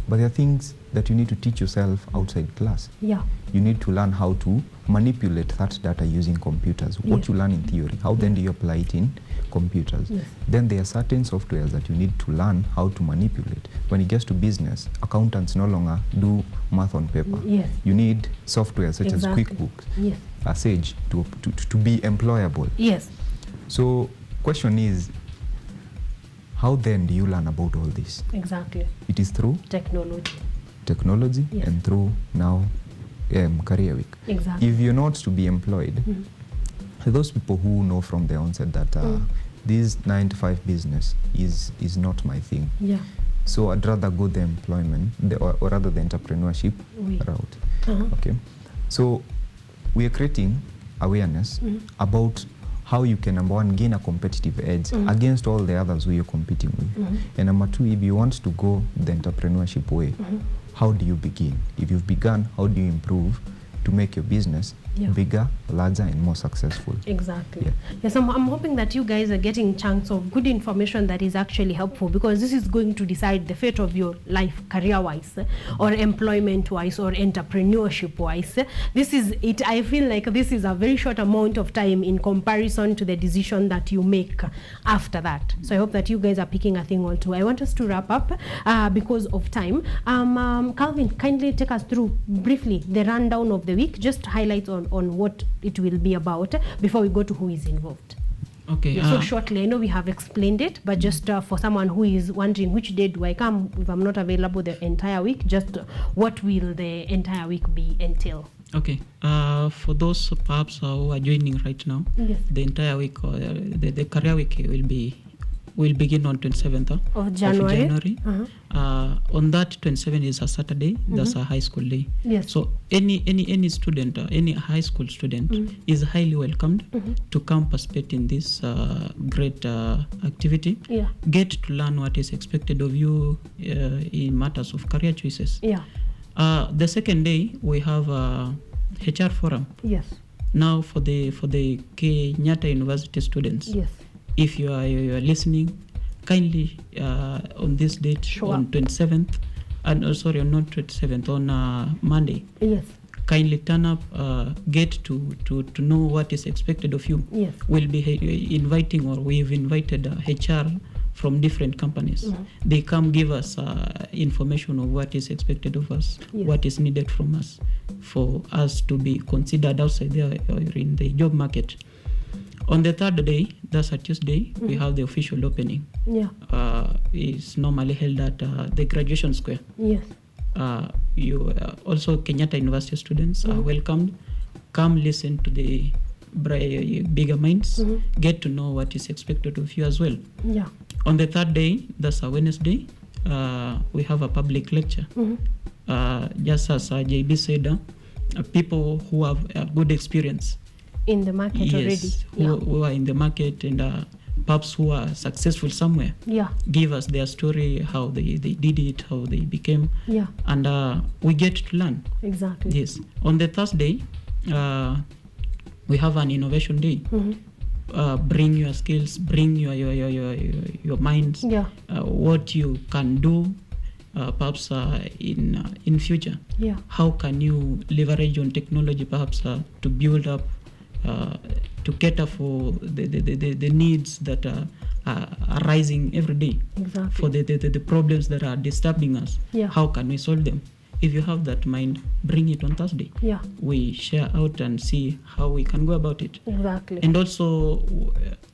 but there are things that you need to teach yourself outside class. You need to learn how to manipulate that data using computers. What you learn in theory, how then do you apply it in computers? Then there are certain softwares that you need to learn how to manipulate. When it gets to business, accountants no longer do math on paper. You need software such as QuickBooks, Sage to be employable. So question is, how then do you learn about all this? Exactly. It is through technology and through now Career Week. Exactly. If you're not to be employed, those people who know from the onset that this 9-to-5 business is not my thing. So I'd rather go the employment or rather the entrepreneurship route. Okay. So we are creating awareness about how you can, number one, gain a competitive edge against all the others who you're competing with. And number two, if you want to go the entrepreneurship way, how do you begin? If you've begun, how do you improve to make your business bigger, larger, and more successful? Exactly. Yes, I'm hoping that you guys are getting chunks of good information that is actually helpful, because this is going to decide the fate of your life, career-wise, or employment-wise, or entrepreneurship-wise. This is it. I feel like this is a very short amount of time in comparison to the decision that you make after that. So I hope that you guys are picking a thing or two. I want us to wrap up because of time. Calvin, kindly take us through briefly the rundown of the week, just highlights on what it will be about before we go to who is involved. Okay. So shortly, I know we have explained it, but just for someone who is wondering which day do I come if I'm not available the entire week, just what will the entire week be entail? Okay. For those perhaps who are joining right now, yes, the entire week, the career week will begin on 27th of January. On that 27th is a Saturday. That's a high school day. Yes. So any student, any high school student is highly welcomed to come participate in this great activity. Yeah. Get to learn what is expected of you in matters of career choices. Yeah. The second day we have a HR forum. Yes. Now for the Kenyatta University students. Yes. If you are listening, kindly on this date on 27th, and sorry, not 27th, on Monday. Yes. Kindly turn up, get to know what is expected of you. Yes. We'll be inviting, or we've invited HR from different companies. They come give us information of what is expected of us, what is needed from us, for us to be considered outside there or in the job market. On the third day, that's a Tuesday, we have the official opening. Yeah. It's normally held at the graduation square. Yes. You also Kenyatta University students are welcomed. Come listen to the bigger minds. Get to know what is expected of you as well. Yeah. On the third day, that's a Wednesday, we have a public lecture. Just as JB said, people who have a good experience in the market already. Who are in the market and perhaps who are successful somewhere. Yeah. Give us their story, how they did it, how they became. Yeah. And we get to learn. Exactly. Yes. On the Thursday, we have an innovation day. Bring your skills, bring your minds, what you can do perhaps in future. Yeah. How can you leverage on technology perhaps to build up, to cater for the needs that are arising every day. Exactly. For the problems that are disturbing us. Yeah. How can we solve them? If you have that mind, bring it on Thursday. Yeah. We share out and see how we can go about it. Exactly. And also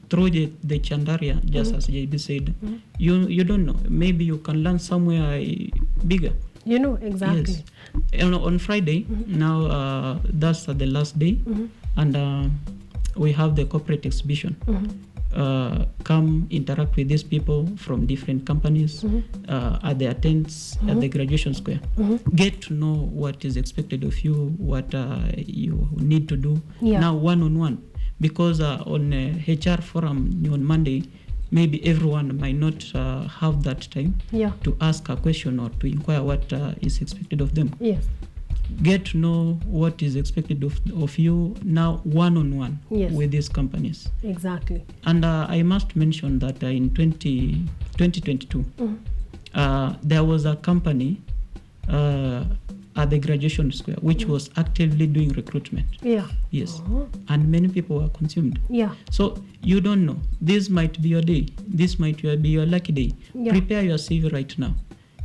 through the Chandaria, just as JB said, you don't know. Maybe you can learn somewhere bigger. You know, exactly. Yes. And on Friday, now that's the last day, and we have the corporate exhibition. Come interact with these people from different companies at the tents at the graduation square. Get to know what is expected of you, what you need to do now one-on-one, because on HR forum on Monday, maybe everyone might not have that time to ask a question or to inquire what is expected of them. Yes. Get to know what is expected of you now one-on-one with these companies. Exactly. And I must mention that in 2022, there was a company at the graduation square which was actively doing recruitment. Yeah. Yes. And many people were consumed. Yeah. So you don't know. This might be your day. This might be your lucky day. Yeah. Prepare your CV right now.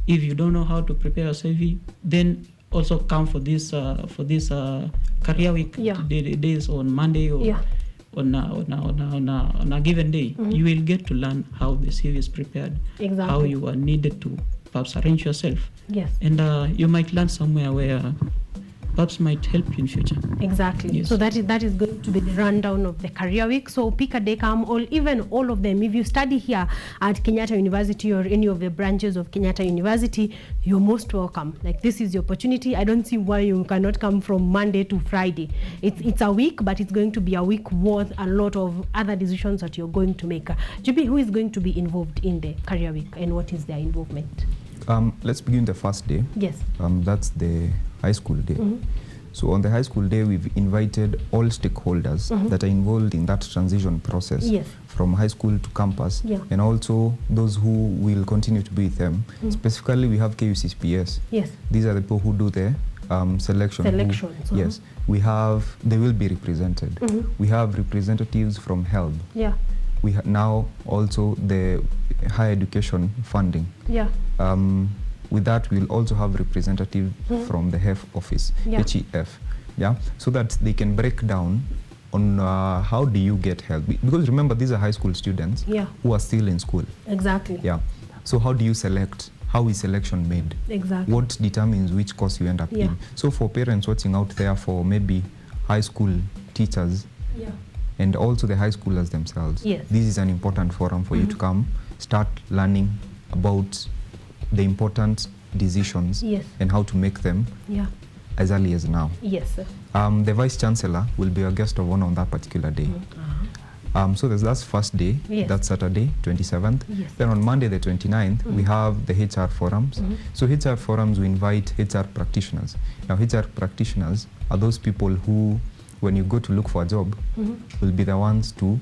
If you don't know how to prepare your CV, then also come for this career week days on Monday or on a given day. You will get to learn how the CV is prepared, how you are needed to perhaps arrange yourself. Yes. And you might learn somewhere where perhaps might help you in future. Exactly. Yes. So that is going to be the rundown of the career week. So pick a day, come, or even all of them. If you study here at Kenyatta University or any of the branches of Kenyatta University, you're most welcome. Like, this is your opportunity. I don't see why you cannot come from Monday to Friday. It's a week, but it's going to be a week worth a lot of other decisions that you're going to make. JB, who is going to be involved in the career week and what is their involvement? Let's begin the first day. Yes. That's the high school day. So on the high school day, we've invited all stakeholders that are involved in that transition process from high school to campus, and also those who will continue to be with them. Specifically, we have KUCPS. Yes. These are the people who do the selection. Yes. We have, they will be represented. We have representatives from health. Yeah. We now also the higher education funding. Yeah. With that, we'll also have representatives from the HEF office, HEF, so that they can break down on how do you get help? Because remember, these are high school students who are still in school. Exactly. Yeah. So how do you select? How is selection made? Exactly. What determines which course you end up in? So for parents watching out there, for maybe high school teachers, and also the high schoolers themselves, this is an important forum for you to come, start learning about the important decisions and how to make them as early as now. Yes, sir. The Vice Chancellor will be a guest of honor on that particular day. So that's first day, that's Saturday, 27th. Then on Monday, the 29th, we have the HR forums. So HR forums, we invite HR practitioners. Now, HR practitioners are those people who, when you go to look for a job, will be the ones to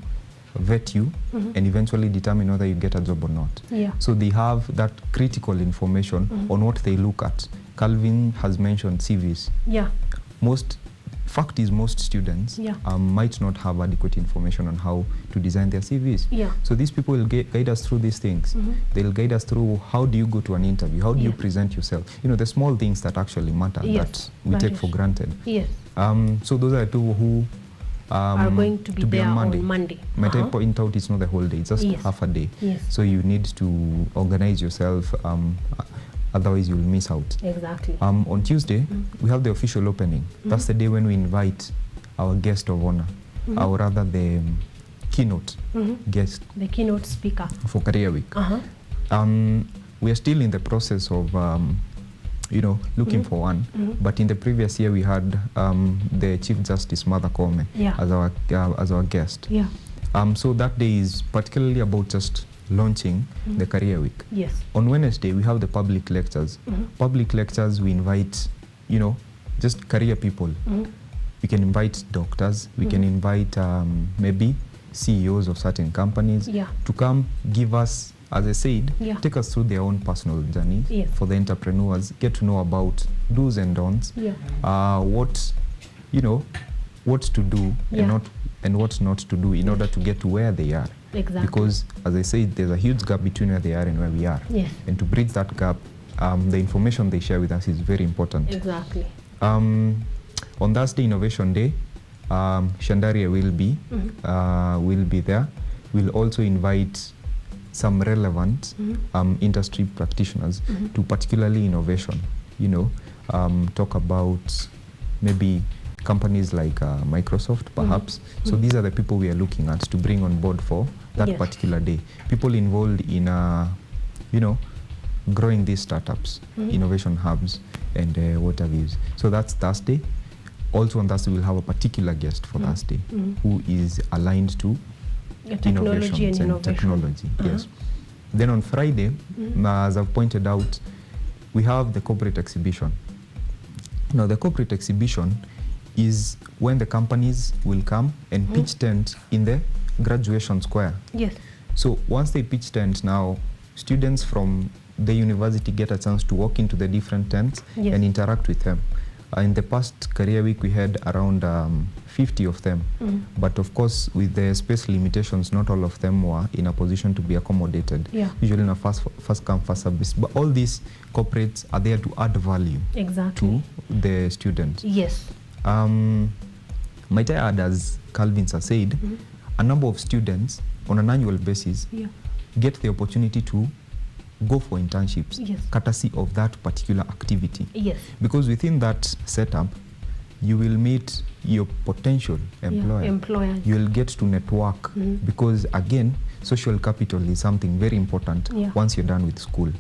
vet you and eventually determine whether you get a job or not. So they have that critical information on what they look at. Calvin has mentioned CVs. Fact is, most students might not have adequate information on how to design their CVs. So these people will guide us through these things. They'll guide us through how do you go to an interview, how do you present yourself. You know, the small things that actually matter that we take for granted. So those are the two who are going to be there on Monday. Might I point out, it's not the whole day, it's just half a day. So you need to organize yourself, otherwise you'll miss out. Exactly. On Tuesday, we have the official opening. That's the day when we invite our guest of honor, or rather the keynote guest. The keynote speaker. For Career Week. We are still in the process of looking for one. But in the previous year, we had the Chief Justice, Mother Koome, as our guest. So that day is particularly about just launching the Career Week. On Wednesday, we have the public lectures. Public lectures, we invite, just career people. We can invite doctors. We can invite maybe CEOs of certain companies to come give us, as I said, take us through their own personal journey. For the entrepreneurs, get to know about do's and don'ts, what to do and what not to do in order to get to where they are. Because, as I said, there's a huge gap between where they are and where we are. And to bridge that gap, the information they share with us is very important. Exactly. On Thursday, Innovation Day, Shandaria will be there. We'll also invite some relevant industry practitioners to particularly innovation, talk about maybe companies like Microsoft, perhaps. So these are the people we are looking at to bring on board for that particular day. People involved in, growing these startups, innovation hubs, and what have you. So that's Thursday. Also on Thursday, we'll have a particular guest for Thursday who is aligned to innovations and technology. Then on Friday, as I've pointed out, we have the corporate exhibition. Now, the corporate exhibition is when the companies will come and pitch tent in the graduation square. So once they pitch tent, now students from the university get a chance to walk into the different tents and interact with them. In the past Career Week, we had around 50 of them. But of course, with the space limitations, not all of them were in a position to be accommodated. Usually in a first come, first service. But all these corporates are there to add value to the students. Might I add, as Calvin has said, a number of students on an annual basis get the opportunity to go for internships, courtesy of that particular activity. Because within that setup, you will meet your potential employer. You will get to network because, again, social capital is something very important once you're done with school.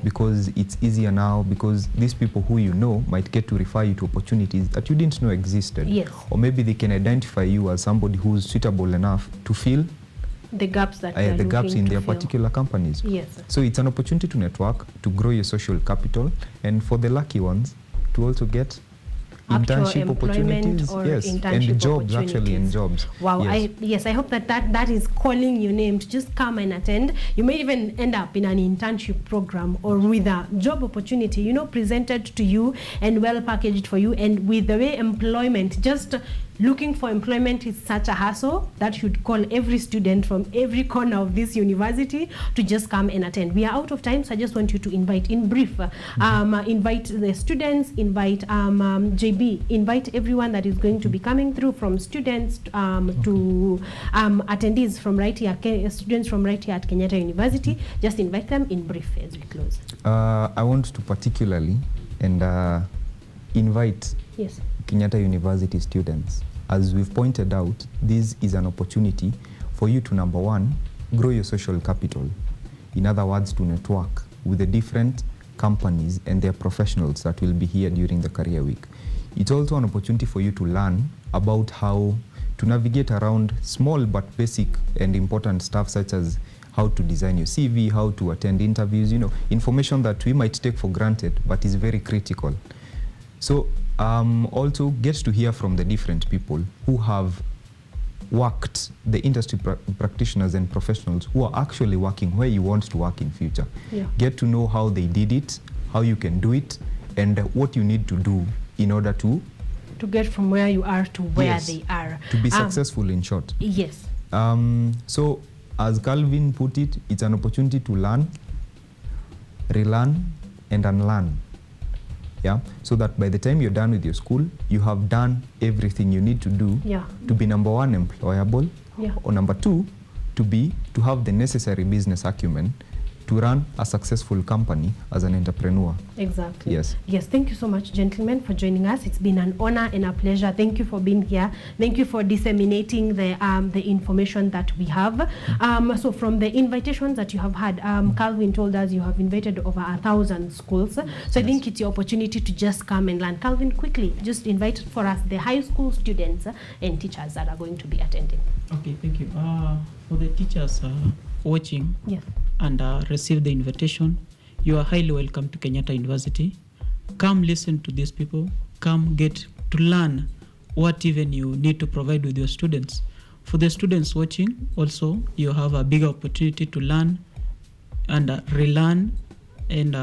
Because it's easier now, because these people who you know might get to refer you to opportunities that you didn't know existed. Or maybe they can identify you as somebody who's suitable enough to fill the gaps that the gaps in their particular companies. So it's an opportunity to network, to grow your social capital, and for the lucky ones to also get internship opportunities, and jobs, actually, and jobs. Wow, I hope that is calling your name to just come and attend. You may even end up in an internship program or with a job opportunity, presented to you and well packaged for you, and with the way employment just looking for employment is such a hassle that should call every student from every corner of this university to just come and attend. We are out of time, so I just want you to invite, in brief, invite the students, invite JB, invite everyone that is going to be coming through, from students to attendees from right here, students from right here at Kenyatta University. Just invite them in brief as we close. I want to particularly invite Kenyatta University students. As we've pointed out, this is an opportunity for you to, number one, grow your social capital. In other words, to network with the different companies and their professionals that will be here during the career week. It's also an opportunity for you to learn about how to navigate around small but basic and important stuff, such as how to design your CV, how to attend interviews, you know, information that we might take for granted but is very critical. So also get to hear from the different people who have worked, the industry practitioners and professionals who are actually working where you want to work in future. Get to know how they did it, how you can do it, and what you need to do in order to get from where you are to where they are. To be successful, in short. Yes. So, as Calvin put it, it's an opportunity to learn, relearn, and unlearn. Yeah, so that by the time you're done with your school, you have done everything you need to do to be, number one, employable, or number two, to have the necessary business acumen to run a successful company as an entrepreneur. Exactly. Yes. Yes, thank you so much, gentlemen, for joining us. It's been an honor and a pleasure. Thank you for being here. Thank you for disseminating the information that we have. So from the invitations that you have had, Calvin told us you have invited over 1,000 schools. So I think it's your opportunity to just come and learn. Calvin, quickly, just invite for us the high school students and teachers that are going to be attending. Okay, thank you. For the teachers watching and receive the invitation, you are highly welcome to Kenyatta University. Come listen to these people. Come get to learn what even you need to provide with your students. For the students watching, also, you have a bigger opportunity to learn and relearn and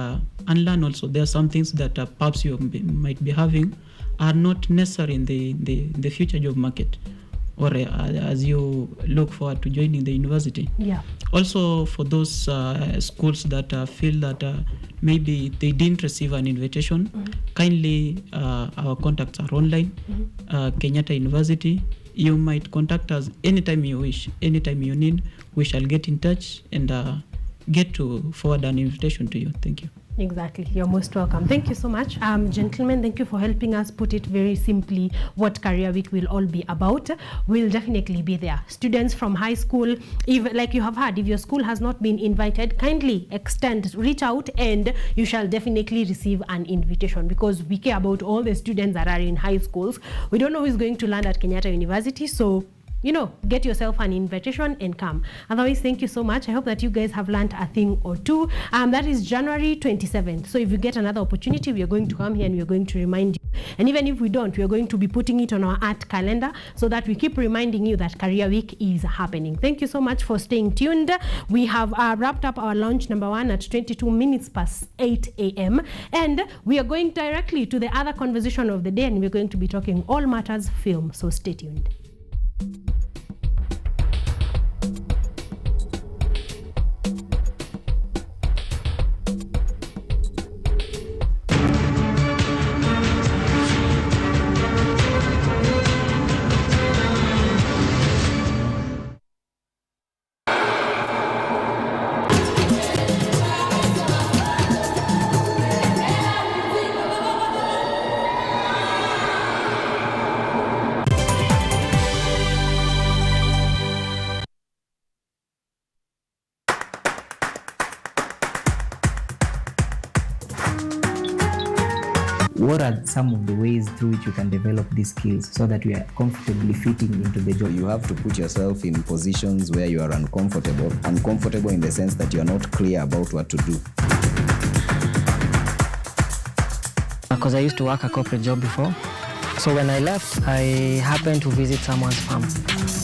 unlearn also. There are some things that perhaps you might be having are not necessary in the future job market, or as you look forward to joining the university. Also, for those schools that feel that maybe they didn't receive an invitation, kindly, our contacts are online. Kenyatta University, you might contact us anytime you wish, anytime you need. We shall get in touch and get to forward an invitation to you. Thank you. Exactly. You're most welcome. Thank you so much. Gentlemen, thank you for helping us put it very simply what Career Week will all be about. We'll definitely be there. Students from high school, if, like you have heard, if your school has not been invited, kindly reach out, and you shall definitely receive an invitation, because we care about all the students that are in high schools. We don't know who is going to land at Kenyatta University, so get yourself an invitation and come. Otherwise, thank you so much. I hope that you guys have learned a thing or two. That is January 27th. So if you get another opportunity, we are going to come here and we are going to remind you. And even if we don't, we are going to be putting it on our art calendar so that we keep reminding you that Career Week is happening. Thank you so much for staying tuned. We have wrapped up our launch number 1 at 22 minutes past 8 a.m. And we are going directly to the other conversation of the day, and we're going to be talking all matters film. So stay tuned. What are some of the ways through which you can develop these skills so that you are comfortably fitting into the job? You have to put yourself in positions where you are uncomfortable in the sense that you are not clear about what to do. Because I used to work a corporate job before. So when I left, I happened to visit someone's farm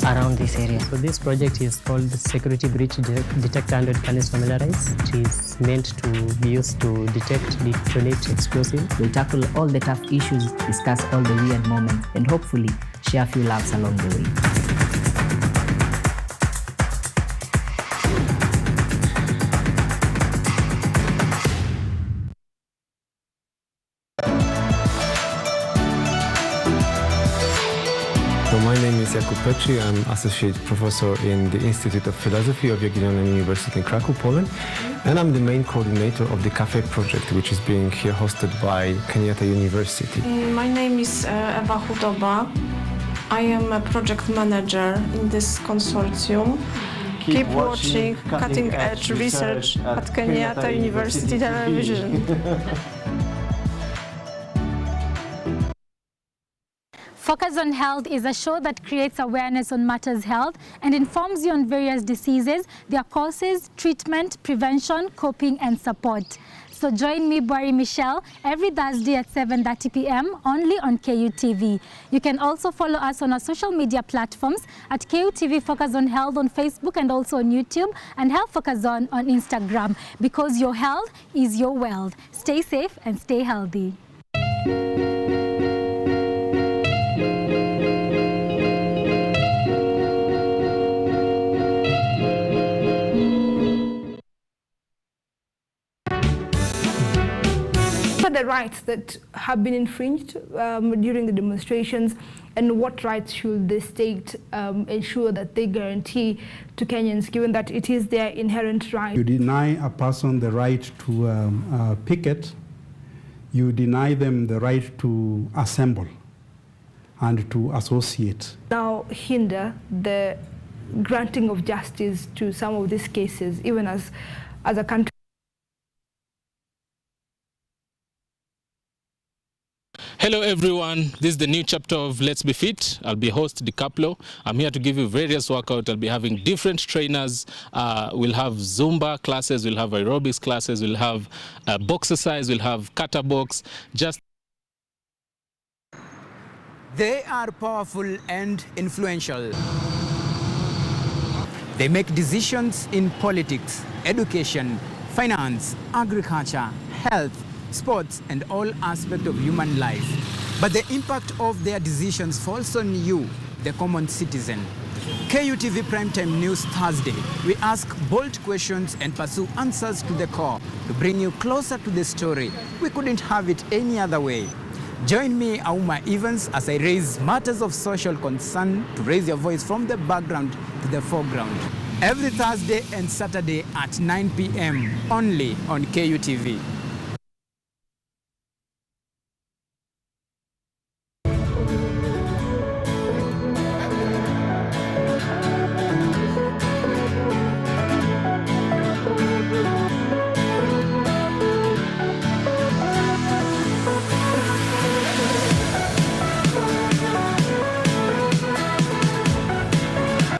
around this area. So this project is called Security Breach Detect and Can is Familiarize. It is meant to be used to detect, detonate explosives. We'll tackle all the tough issues, discuss all the weird moments, and hopefully share a few laughs along the way. So my name is Jakub Petri. I'm Associate Professor in the Institute of Philosophy of Jagiellonian University in Krakow, Poland. And I'm the main coordinator of the CAFE project, which is being here hosted by Kenyatta University. My name is Ewa Hudoba. I am a project manager in this consortium. Keep watching cutting-edge research at Kenyatta University Television. Focus on Health is a show that creates awareness on matters health and informs you on various diseases, their causes, treatment, prevention, coping, and support. So join me, Bwari Michelle, every Thursday at 7:30 p.m. only on KUTV. You can also follow us on our social media platforms at KUTV Focus on Health on Facebook and also on YouTube, and Health Focus on Instagram, because your health is your wealth. Stay safe and stay healthy. The rights that have been infringed during the demonstrations, and what rights should the state ensure that they guarantee to Kenyans, given that it is their inherent right? You deny a person the right to picket, you deny them the right to assemble and to associate. Now hinder the granting of justice to some of these cases, even as a country. Hello everyone, this is the new chapter of Let's Be Fit. I'll be host DiCaplo. I'm here to give you various workouts. I'll be having different trainers. We'll have Zumba classes, we'll have aerobics classes, we'll have box exercise, we'll have kata box. They are powerful and influential. They make decisions in politics, education, finance, agriculture, health, sports, and all aspects of human life. But the impact of their decisions falls on you, the common citizen. KUTV Primetime News Thursday. We ask bold questions and pursue answers to the core to bring you closer to the story. We couldn't have it any other way. Join me, Auma Evans, as I raise matters of social concern to raise your voice from the background to the foreground. Every Thursday and Saturday at 9 p.m. only on KUTV.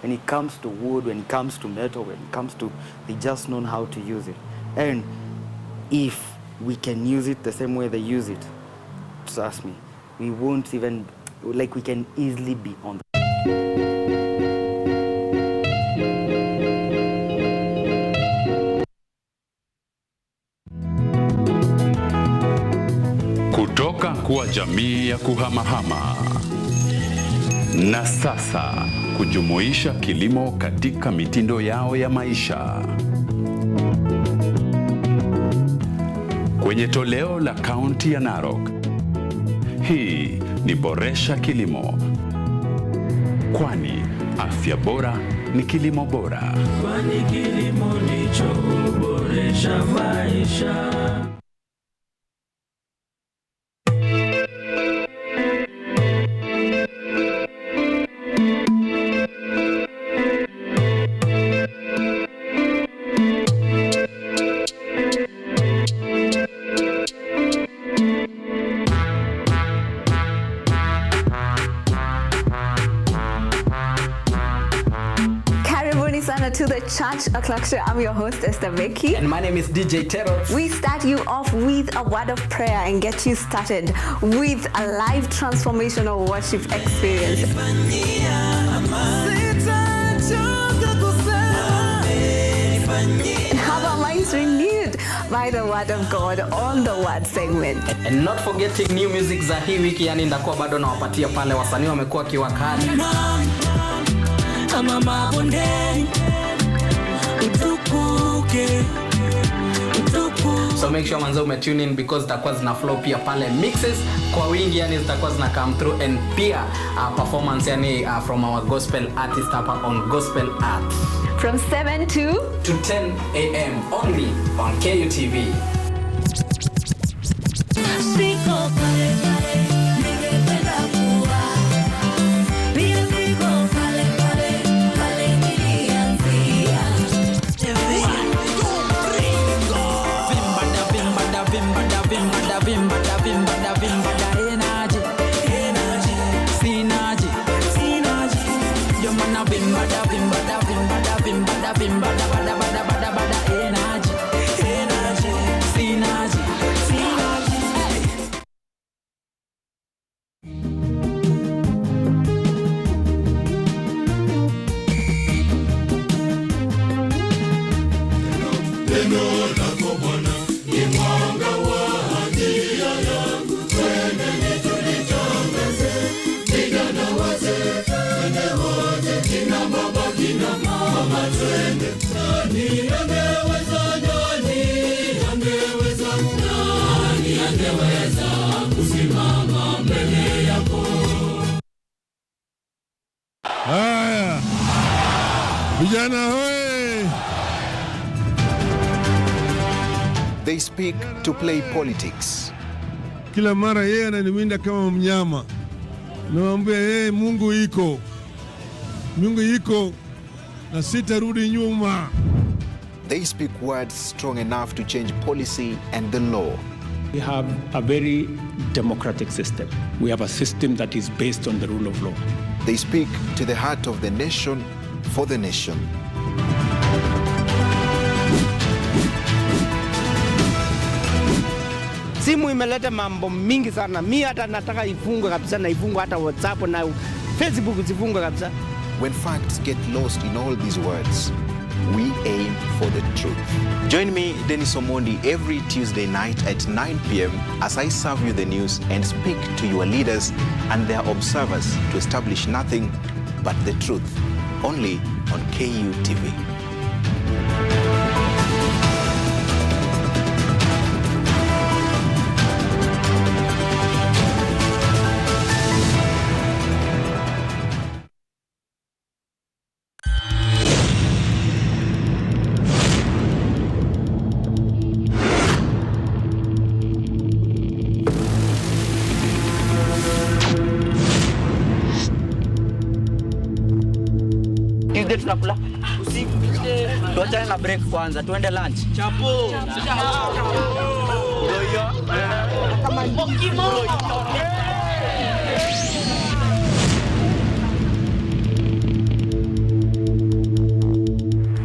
When it comes to wood, when it comes to metal, when it comes to, they just know how to use it. And if we can use it the same way they use it, trust me, we won't even, like, we can easily be on the kutoka kuwa jamii ya kuhamahama na sasa kujumuisha kilimo katika mitindo yao ya maisha. Kwenye toleo la kaunti ya Narok, hii ni Boresha Kilimo, kwani afya bora ni kilimo bora. Kwani kilimo ndicho huboresha maisha. To the Church O'Clock. I'm your host, Esther Becky. And my name is DJ Tero. We start you off with a word of prayer and get you started with a live transformational worship experience. And have our minds is renewed by the word of God on the word segment. And not forgetting new music za hii wiki, yani ndakuwa bado nawapatia pale wasanii wamekuwa kiwakali. So make sure manzo umetune in because zitakuwa zina flow pia pale mixes kwa wingi, yani zitakuwa zina come through, and pia performance yani from our gospel artist hapa on Gospel Art. From 7 to 10 a.m. only on KUTV. Haya, vijana hoye! They speak to play politics. Kila mara yeye ananiwinda kama mnyama. Naambia yeye Mungu iko. Mungu iko na sitarudi nyuma. They speak words strong enough to change policy and the law. We have a very democratic system. We have a system that is based on the rule of law. They speak to the heart of the nation for the nation. Simu imeleta mambo mingi sana. Mimi hata nataka ifungwe kabisa, na ifungwe hata WhatsApp na Facebook zifungwe kabisa. When facts get lost in all these words, we aim for the truth. Join me, Dennis Omondi, every Tuesday night at 9 p.m. as I serve you the news and speak to your leaders and their observers to establish nothing but the truth, only on KUTV. Tunakula usiku, tuachane na break kwanza, tuende lunch. Chapo.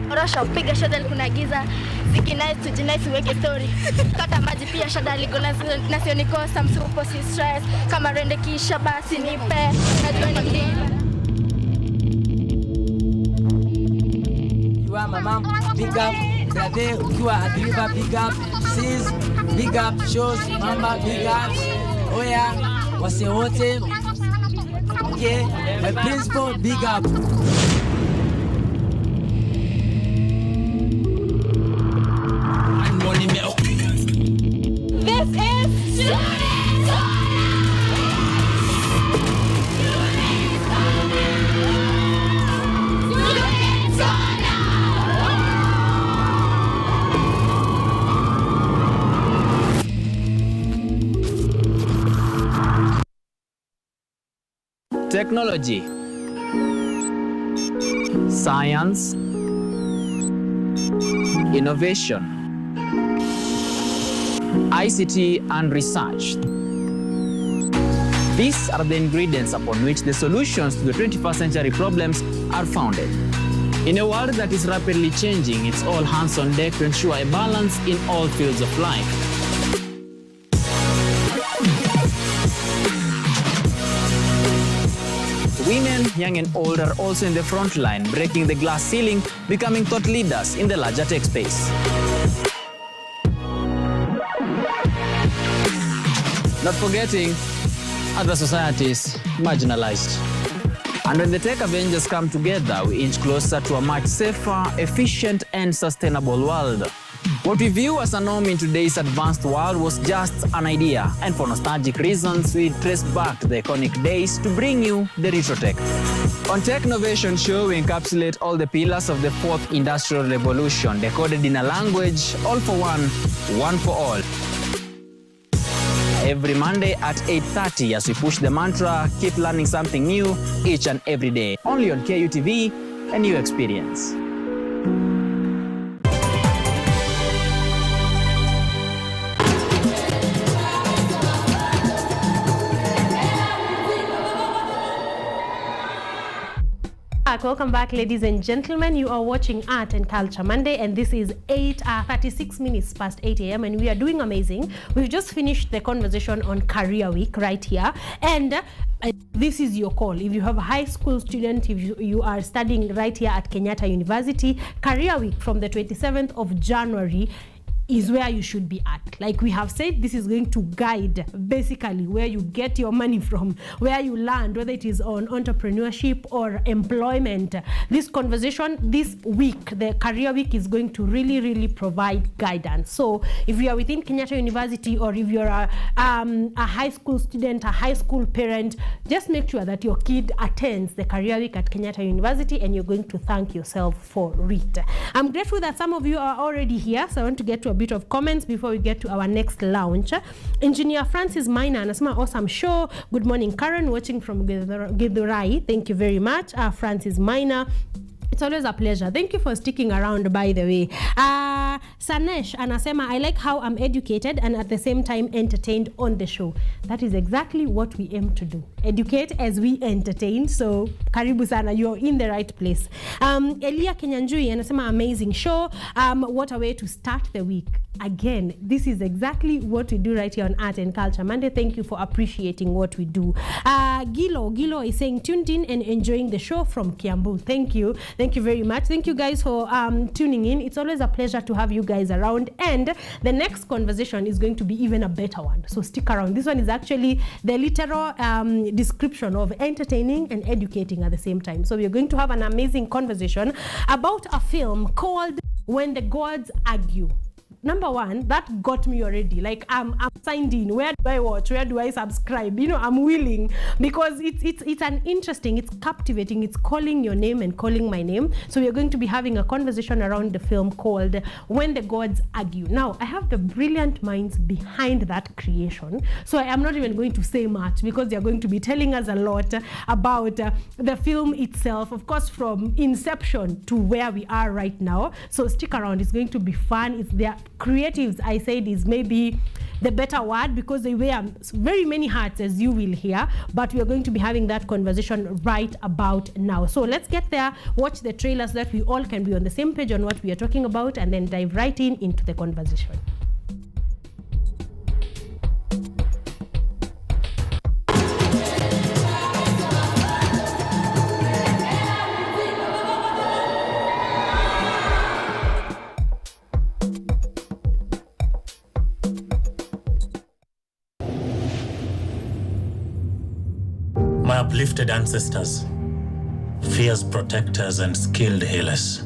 Rasha upiga shada kuna giza zikinai tujinai siweke story kata maji pia shada liko nasio nikosa msupo si stress kama rende kisha basi nipe najua ni my mom, big up, brother, ukiwa Adriva, big up, sis, big up, shows, mama, big ups, oya, wase wote, okay, my principal, big up. This is Technology, science, innovation, ICT and research. These are the ingredients upon which the solutions to the 21st century problems are founded. In a world that is rapidly changing, it's all hands on deck to ensure a balance in all fields of life. Women, young and old, are also in the front line, breaking the glass ceiling, becoming thought leaders in the larger tech space. not forgetting other societies marginalized. And when the tech Avengers come together, we inch closer to a much safer, efficient, and sustainable world. What we view as a norm in today's advanced world was just an idea, and for nostalgic reasons, we trace back to the iconic days to bring you the retro tech. On Tech Innovation Show, we encapsulate all the pillars of the fourth industrial revolution, decoded in a language, all for one for all. Every Monday at 8:30 as we push the mantra, keep learning something new each and every day. Only on KUTV, a new experience. Welcome back, ladies and gentlemen. You are watching Art and Culture Monday, and this is 36 minutes past 8 a.m. and we are doing amazing. We've just finished the conversation on Career Week right here, and this is your call. If you have a high school student, if you are studying right here at Kenyatta University, Career Week from the 27th of January is where you should be at. Like we have said, this is going to guide basically where you get your money from, where you land, whether it is on entrepreneurship or employment. This conversation this week, the Career Week, is going to really provide guidance. So if you are within Kenyatta University, or if you're a high school student, a high school parent, just make sure that your kid attends the Career Week at Kenyatta University, and you're going to thank yourself for it. I'm grateful that some of you are already here, so I want to get to a bit of comments before we get to our next launch. Engineer Francis Minor anasema awesome show. Good morning, Karen, watching from Githurai. Thank you very much, Francis Minor. It's always a pleasure. Thank you for sticking around, by the way. Sanesh anasema, I like how I'm educated and at the same time entertained on the show. That is exactly what we aim to do. Educate as we entertain. So, karibu sana, you're in the right place. Elia Kenyanjui anasema, amazing show. What a way to start the week. Again, this is exactly what we do right here on Art and Culture Monday. Thank you for appreciating what we do. Gilo is saying, tuned in and enjoying the show from Kiambu. Thank you. Thank you very much. Thank you guys for tuning in. It's always a pleasure to have you guys around. And the next conversation is going to be even a better one. So stick around. This one is actually the literal description of entertaining and educating at the same time. So we're going to have an amazing conversation about a film called When the Gods Argue. Number one, that got me already. Like I'm signed in. Where do I watch? Where do I subscribe? You know, I'm willing, because it's an interesting, it's captivating, it's calling your name and calling my name. So we're going to be having a conversation around the film called When the Gods Argue. Now, I have the brilliant minds behind that creation, so I am not even going to say much, because they're going to be telling us a lot about the film itself, of course, from inception to where we are right now. So stick around. It's going to be fun. It's their creatives, I said, is maybe the better word, because they wear very many hats, as you will hear, but we are going to be having that conversation right about now. So let's get there, watch the trailers so that we all can be on the same page on what we are talking about, and then dive right into the conversation. My uplifted ancestors, fierce protectors and skilled healers,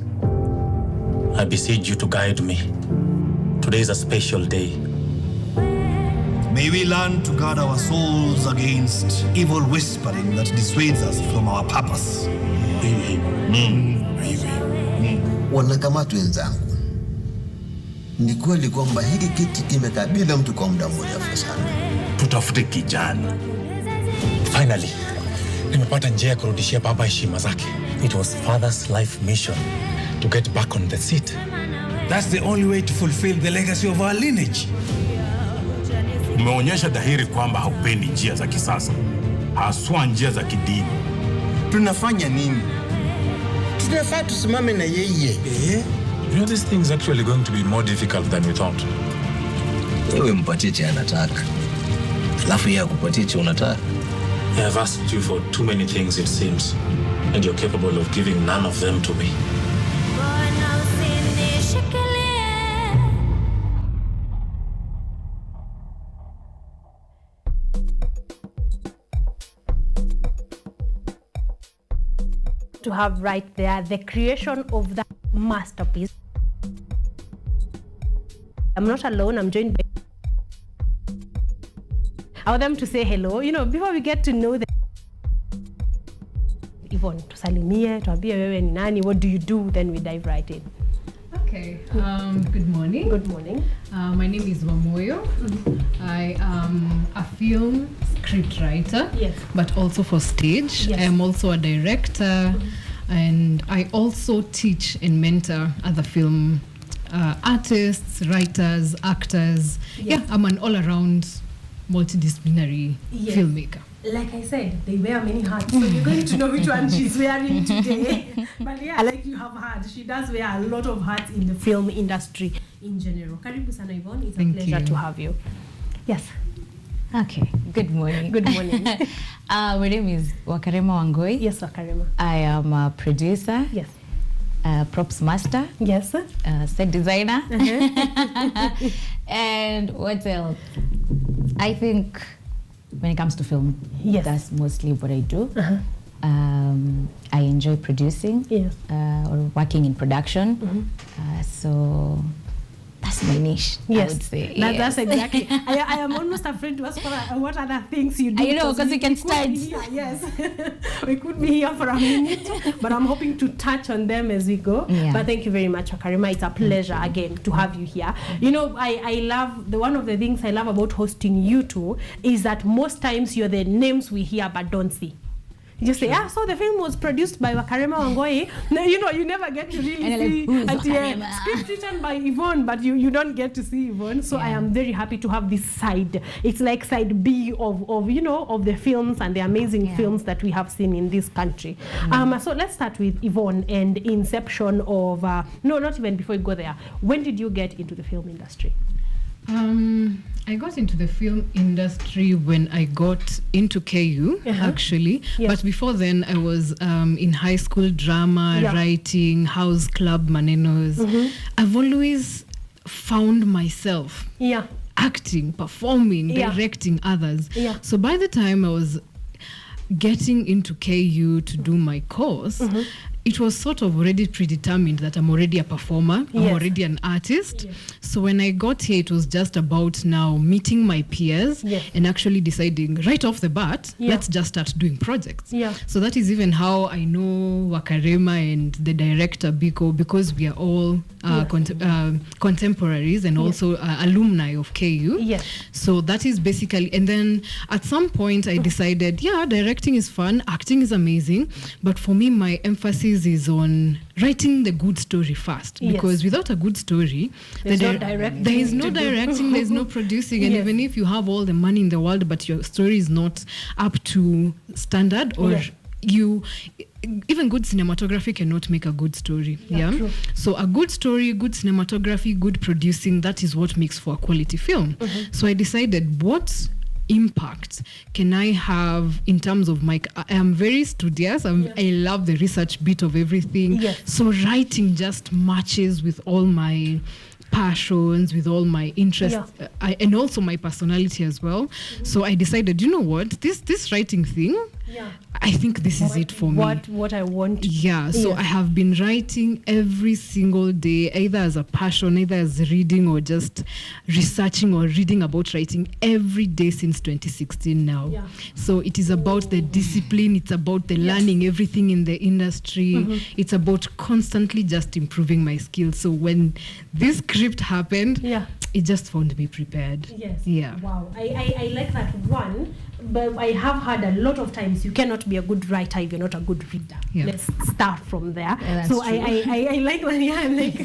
I beseech you to guide me. Today is a special day. May we learn to guard our souls against evil whispering that dissuades us from our purpose. Wanakamati wenzangu, ni kweli kwamba hiki kiti kimekabila mtu kwa muda mrefu sana. Tutafute kijana. Finally, nimepata njia ya kurudishia baba heshima zake. It was father's life mission to get back on the seat. That's the only way to fulfill the legacy of our lineage. Umeonyesha dhahiri kwamba haupendi njia za kisasa, haswa njia za kidini. Tunafanya nini? Tunafaa tusimame na yeye. You know, this thing is actually going to be more difficult than we thought. Wewe mpatie cha anataka, alafu yeye akupatie cha unataka. I have asked you for too many things, it seems, and you're capable of giving none of them to me. to have right there the creation of that masterpiece. I'm not alone, I'm joined by... I want them to say hello, before we get to know them. Yvonne, tusalimie, tuambie wewe ni nani, what do you do, then we dive right in. Okay, good morning. Good morning. My name is Wamoyo. I am a film script writer, yes, but also for stage. Yes. I am also a director, and I also teach and mentor other film artists, writers, actors. Yes. Yeah, I'm an all-around multidisciplinary Yes. filmmaker. Like I said, they wear many hats, so you're going to know which one she's wearing today. But yeah, like you have heard, she does wear a lot of hats in the film industry in general. Karibu sana Yvonne, it's Thank a pleasure you. to have you. Yes. Okay, good morning. Good morning. My name is Wakarema Wangoi. Yes, Wakarema. I am a producer. Yes. Props master. Yes. Set designer. Uh-huh. And what else? I think when it comes to film, yes, that's mostly what I do. Uh-huh. I enjoy producing, yes, or working in production. Mm-hmm. So that's my niche, yes, I would say. That's exactly. I am almost afraid to ask what other things you do. I know, because we can start. Yes, we could be here for a minute, but I'm hoping to touch on them as we go. Yeah. But thank you very much, Wakarema. It's a pleasure again to have you here. I love, one of the things I love about hosting you two is that most times you're the names we hear but don't see. You just say, so the film was produced by Wakarema Wangoi. No, you never get to really see. Script written by Yvonne, but you don't get to see Yvonne. So I am very happy to have this side. It's like side B of the films and the amazing films that we have seen in this country. So let's start with Yvonne and inception of, no, not even before you go there. When did you get into the film industry? I got into the film industry when I got into KU, actually. Yes. But before then, I was in high school drama, writing, house club, manenos. Mm-hmm. I've always found myself acting, performing, directing others. Yeah. So by the time I was getting into KU to do my course, it was sort of already predetermined that I'm already a performer, I'm already an artist. Yes. So when I got here, it was just about now meeting my peers and actually deciding right off the bat, let's just start doing projects. Yeah. So that is even how I know Wakarema and the director Biko, because we are all contemporaries and also alumni of KU. Yes. So that is basically, and then at some point I decided, directing is fun, acting is amazing, but for me, my emphasis is on writing the good story first, because without a good story, there is no directing, there's no producing, and even if you have all the money in the world, but your story is not up to standard, or even good cinematography cannot make a good story. True. So a good story, good cinematography, good producing, that is what makes for a quality film. So I decided, what impact can I have in terms of I am very studious. I love the research bit of everything. So writing just matches with all my passions, with all my interests, and also my personality as well. So I decided, you know what, this writing thing, I think this is it for me. What I want. So I have been writing every single day, either as a passion, either as reading, or just researching or reading about writing every day since 2016 now. So it is about the discipline, it's about the learning everything in the industry. It's about constantly just improving my skills. So when this script happened, it just found me prepared. Wow. I like that one. But I have heard a lot of times you cannot be a good writer if you're not a good reader. Let's start from there. So I like that. I'm like,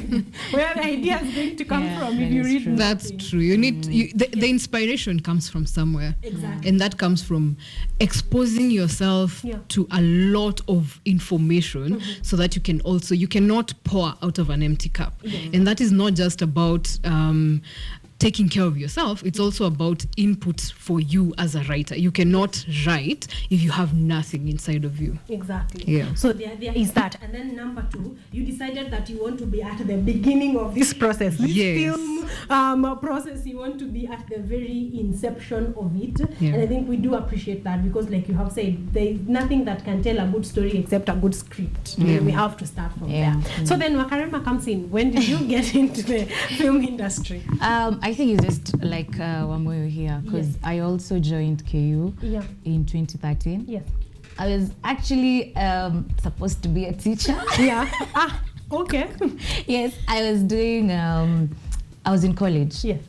where the idea is going to come from if you read. That's true. You need the inspiration comes from somewhere. Exactly. And that comes from exposing yourself to a lot of information, so that you cannot pour out of an empty cup. And that is not just about taking care of yourself, it's also about input for you as a writer. You cannot write if you have nothing inside of you. Exactly. Yeah. So there is that. And then number 2, you decided that you want to be at the beginning of this process. This film process, you want to be at the very inception of it. Yeah. And I think we do appreciate that, because like you have said, there is nothing that can tell a good story except a good script. Yeah. We have to start from Yeah. there. So then Wakarema comes in. When did you get into the film industry? I think it's just like Wamoyo here, because Yes. I also joined KU Yeah. in 2013. Yes. I was actually supposed to be a teacher. Yeah. Okay. Yes, I was doing. I was in college. Yes.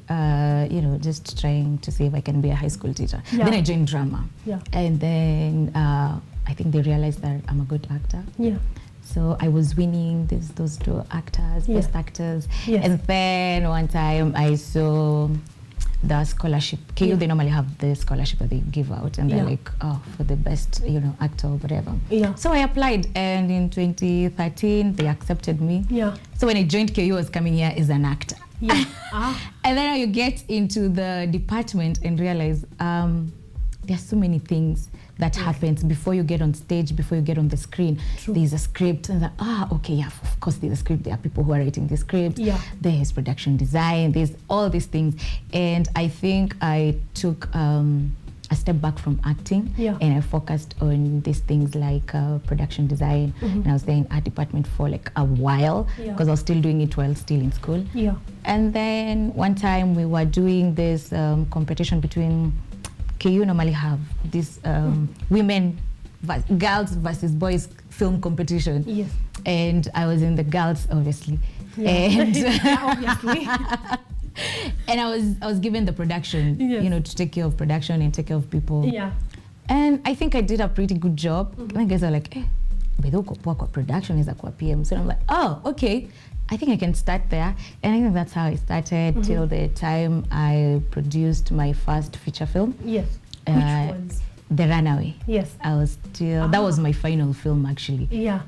Just trying to see if I can be a high school teacher. Yeah. Then I joined drama. Yeah. And then I think they realized that I'm a good actor. Yeah. So I was winning those 2 actors, Yeah. best actors. Yes. And then one time I saw the scholarship. KU, Yeah. they normally have the scholarship that they give out, and they're Yeah. like, for the best, actor or whatever. Yeah. So I applied, and in 2013 they accepted me. Yeah. So when I joined KU, I was coming here as an actor. Yeah. And then you get into the department and realize there's so many things that happens before you get on stage, before you get on the screen. True. There's a script, and okay, yeah, of course there's a script. There are people who are writing the script. Yeah. There's production design. There's all these things, and I think I took a step back from acting, Yeah. and I focused on these things like production design. And I was there in art department for like a while, Yeah. because I was still doing it while still in school. Yeah. And then one time we were doing this competition between KU normally have this girls versus boys film competition. Yes. And I was in the girls, obviously. Yeah. And Obviously. and I was given the production, Yes. to take care of production and take care of people. Yeah. And I think I did a pretty good job. And I guys are like, bedho uko poa kwa production is kwa PM. So I'm like, oh, okay. I think I can start there. And I think that's how I started till the time I produced my first feature film. Yes. Which was? The Runaway. Yes. I was still, that was my final film actually. Yeah.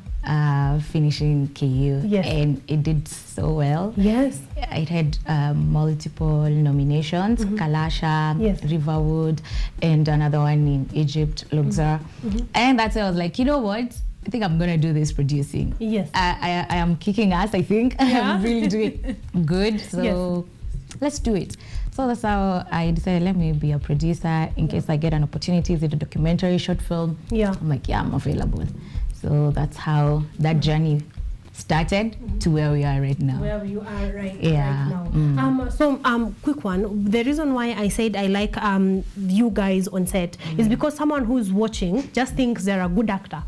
Finishing KU. Yes. And it did so well. Yes. It had multiple nominations, Kalasha, Yes. Riverwood, and another one in Egypt, Luxor. And that's why I was like, you know what? I think I'm gonna do this producing. Yes. I am kicking ass, I think. Yeah. I'm really doing good. So let's do it. So that's how I decided, let me be a producer in case I get an opportunity. Is it a documentary, short film? Yeah. I'm like, yeah, I'm available. So that's how that journey started to where we are right now. Where you are right Yeah. now. Quick one. The reason why I said I like you guys on set is because someone who's watching just thinks they're a good actor.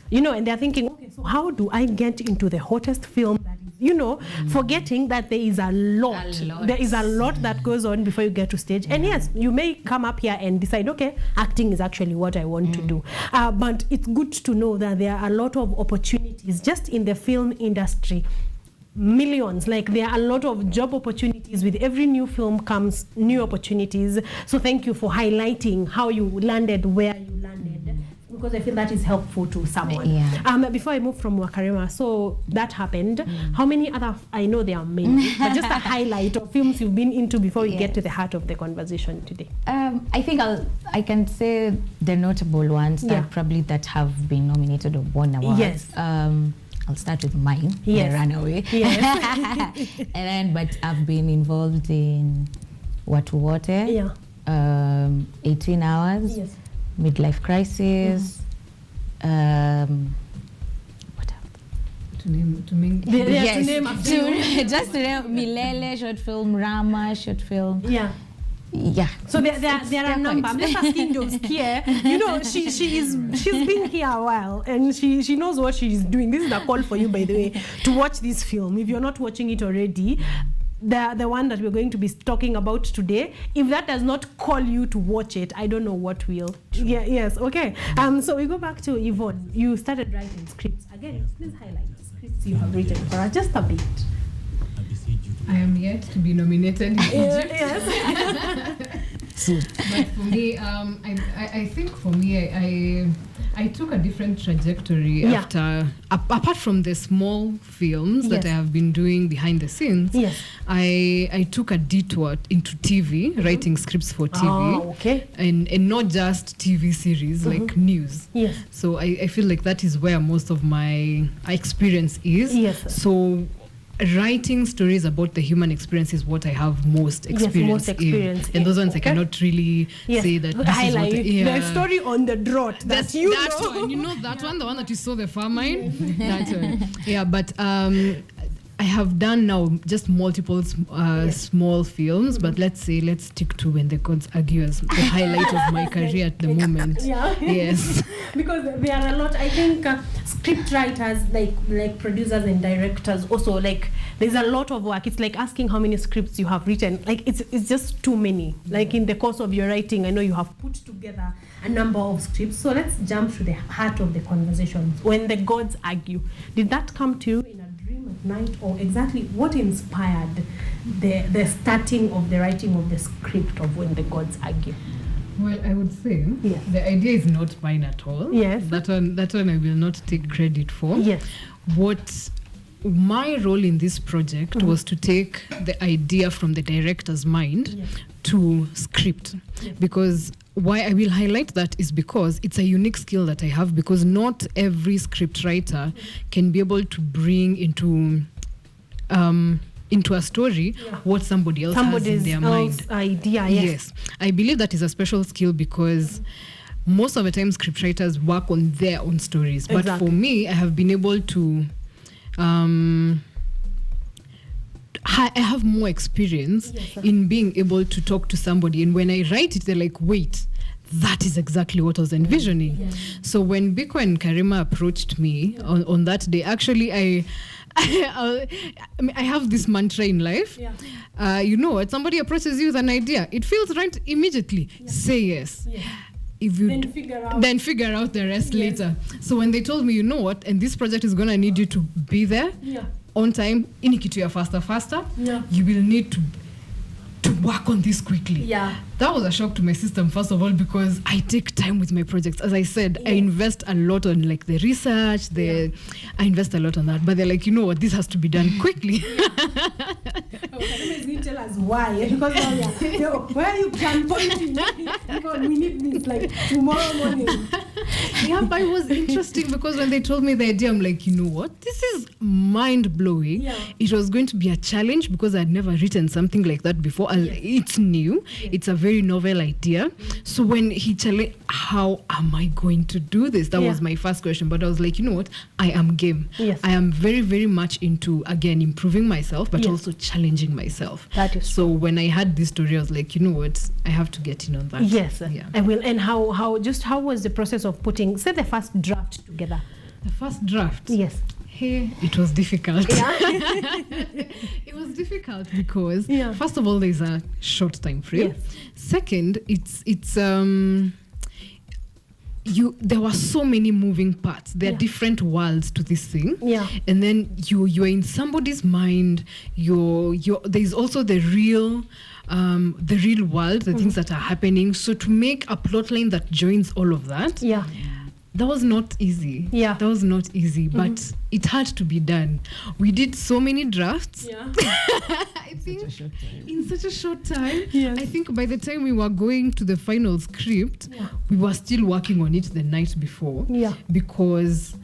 And they're thinking, okay, so how do I get into the hottest film that is, forgetting that there is a lot. There is a lot that goes on before you get to stage. And yes, you may come up here and decide, okay, acting is actually what I want to do. But it's good to know that there are a lot of opportunities just in the film industry. Millions, like there are a lot of job opportunities. With every new film comes new opportunities. So thank you for highlighting how you landed where you landed, because I feel that is helpful to someone. Yeah. Before I move from Wakarema, so that happened. How many other, I know there are many, but just a highlight of films you've been into before we get to the heart of the conversation today. I think I can say the notable ones that probably that have been nominated or won awards. Yes. I'll start with mine, Yes. The Runaway. Yes. But I've been involved in Watu Wote, 18 Hours, Yes. Midlife Crisis, what else? To name to name a few. Just to name Milele, short film, Rama, short film. Yeah. Yeah. So there are a number. I'm just asking those here. She's been here a while and she knows what she's doing. This is a call for you, by the way, to watch this film. If you're not watching it already, the one that we're going to be talking about today, if that does not call you to watch it, I don't know what will. Yeah. Yes. Okay. So we go back to Yvonne. You started writing scripts. Again, please highlight the scripts you have written for us just a bit. I am yet to be nominated in Egypt. Yes. soup. But for me, I think for me, I took a different trajectory after, apart from the small films that I have been doing behind the scenes, I took a detour into TV, writing scripts for TV, and not just TV series, like news. Yes. So I feel like that is where most of my experience is. Yes. So writing stories about the human experience is what I have most experience in. And those ones I cannot really say that this highlight is what... the story on the drought. That's one. You know that one, the one that you saw, the famine? That one. Yeah, but... I have done now just multiple small films, but let's stick to When the Gods Argue as the highlight of my career at the moment. Yes. Because there are a lot, I think, script writers, like producers and directors also, like, there's a lot of work. It's like asking how many scripts you have written. Like, it's just too many. Like, in the course of your writing, I know you have put together a number of scripts. So let's jump to the heart of the conversation. When the Gods Argue. Did that come to you in a dream at night, or exactly what inspired the starting of the writing of the script of When the Gods Argue? Well, I would say the idea is not mine at all. Yes. That one I will not take credit for. Yes. What my role in this project was to take the idea from the director's mind to script. Because why I will highlight that is because it's a unique skill that I have, because not every script writer can be able to bring into a story what somebody else has in their mind. Idea, yes. I believe that is a special skill because most of the time script writers work on their own stories. But for me, I have been able to I have more experience in being able to talk to somebody, and when I write it, they're like, wait, that is exactly what I was envisioning. So when Biko and Karima approached me on that day, actually I have this mantra in life. You know what? Somebody approaches you with an idea, it feels right immediately. Say yes. If you then figure out the rest later. So when they told me, you know what, and this project is gonna need you to be there on time, inikitu faster, you will need to work on this quickly. That was a shock to my system, first of all, because I take time with my projects. As I said, I invest a lot on like the research, I invest a lot on that. But they're like, you know what, this has to be done quickly. Can you tell us why? Because where you can point because we need this like tomorrow morning. But it was interesting because when they told me the idea, I'm like, you know what, this is mind-blowing. It was going to be a challenge because I'd never written something like that before. It's new. It's a very novel idea. So when he challenged, how am I going to do this? That was my first question. But I was like, you know what, I am game. I am very, very much into, again, improving myself, but also challenging myself. That is so when I had this story, I was like, you know what, I have to get in on that. Yes, I will. And how was the process of putting, say, the first draft together? The first draft? Yes. Hey, it was difficult. It was difficult because first of all, there's a short time frame. Second, there were so many moving parts. There are different worlds to this thing. And then you're in somebody's mind. There's also the real world, the things that are happening. So to make a plotline that joins all of that, that was not easy. That was not easy, but it had to be done. We did so many drafts. I think in such a short time. I think by the time we were going to the final script, we were still working on it the night before. Because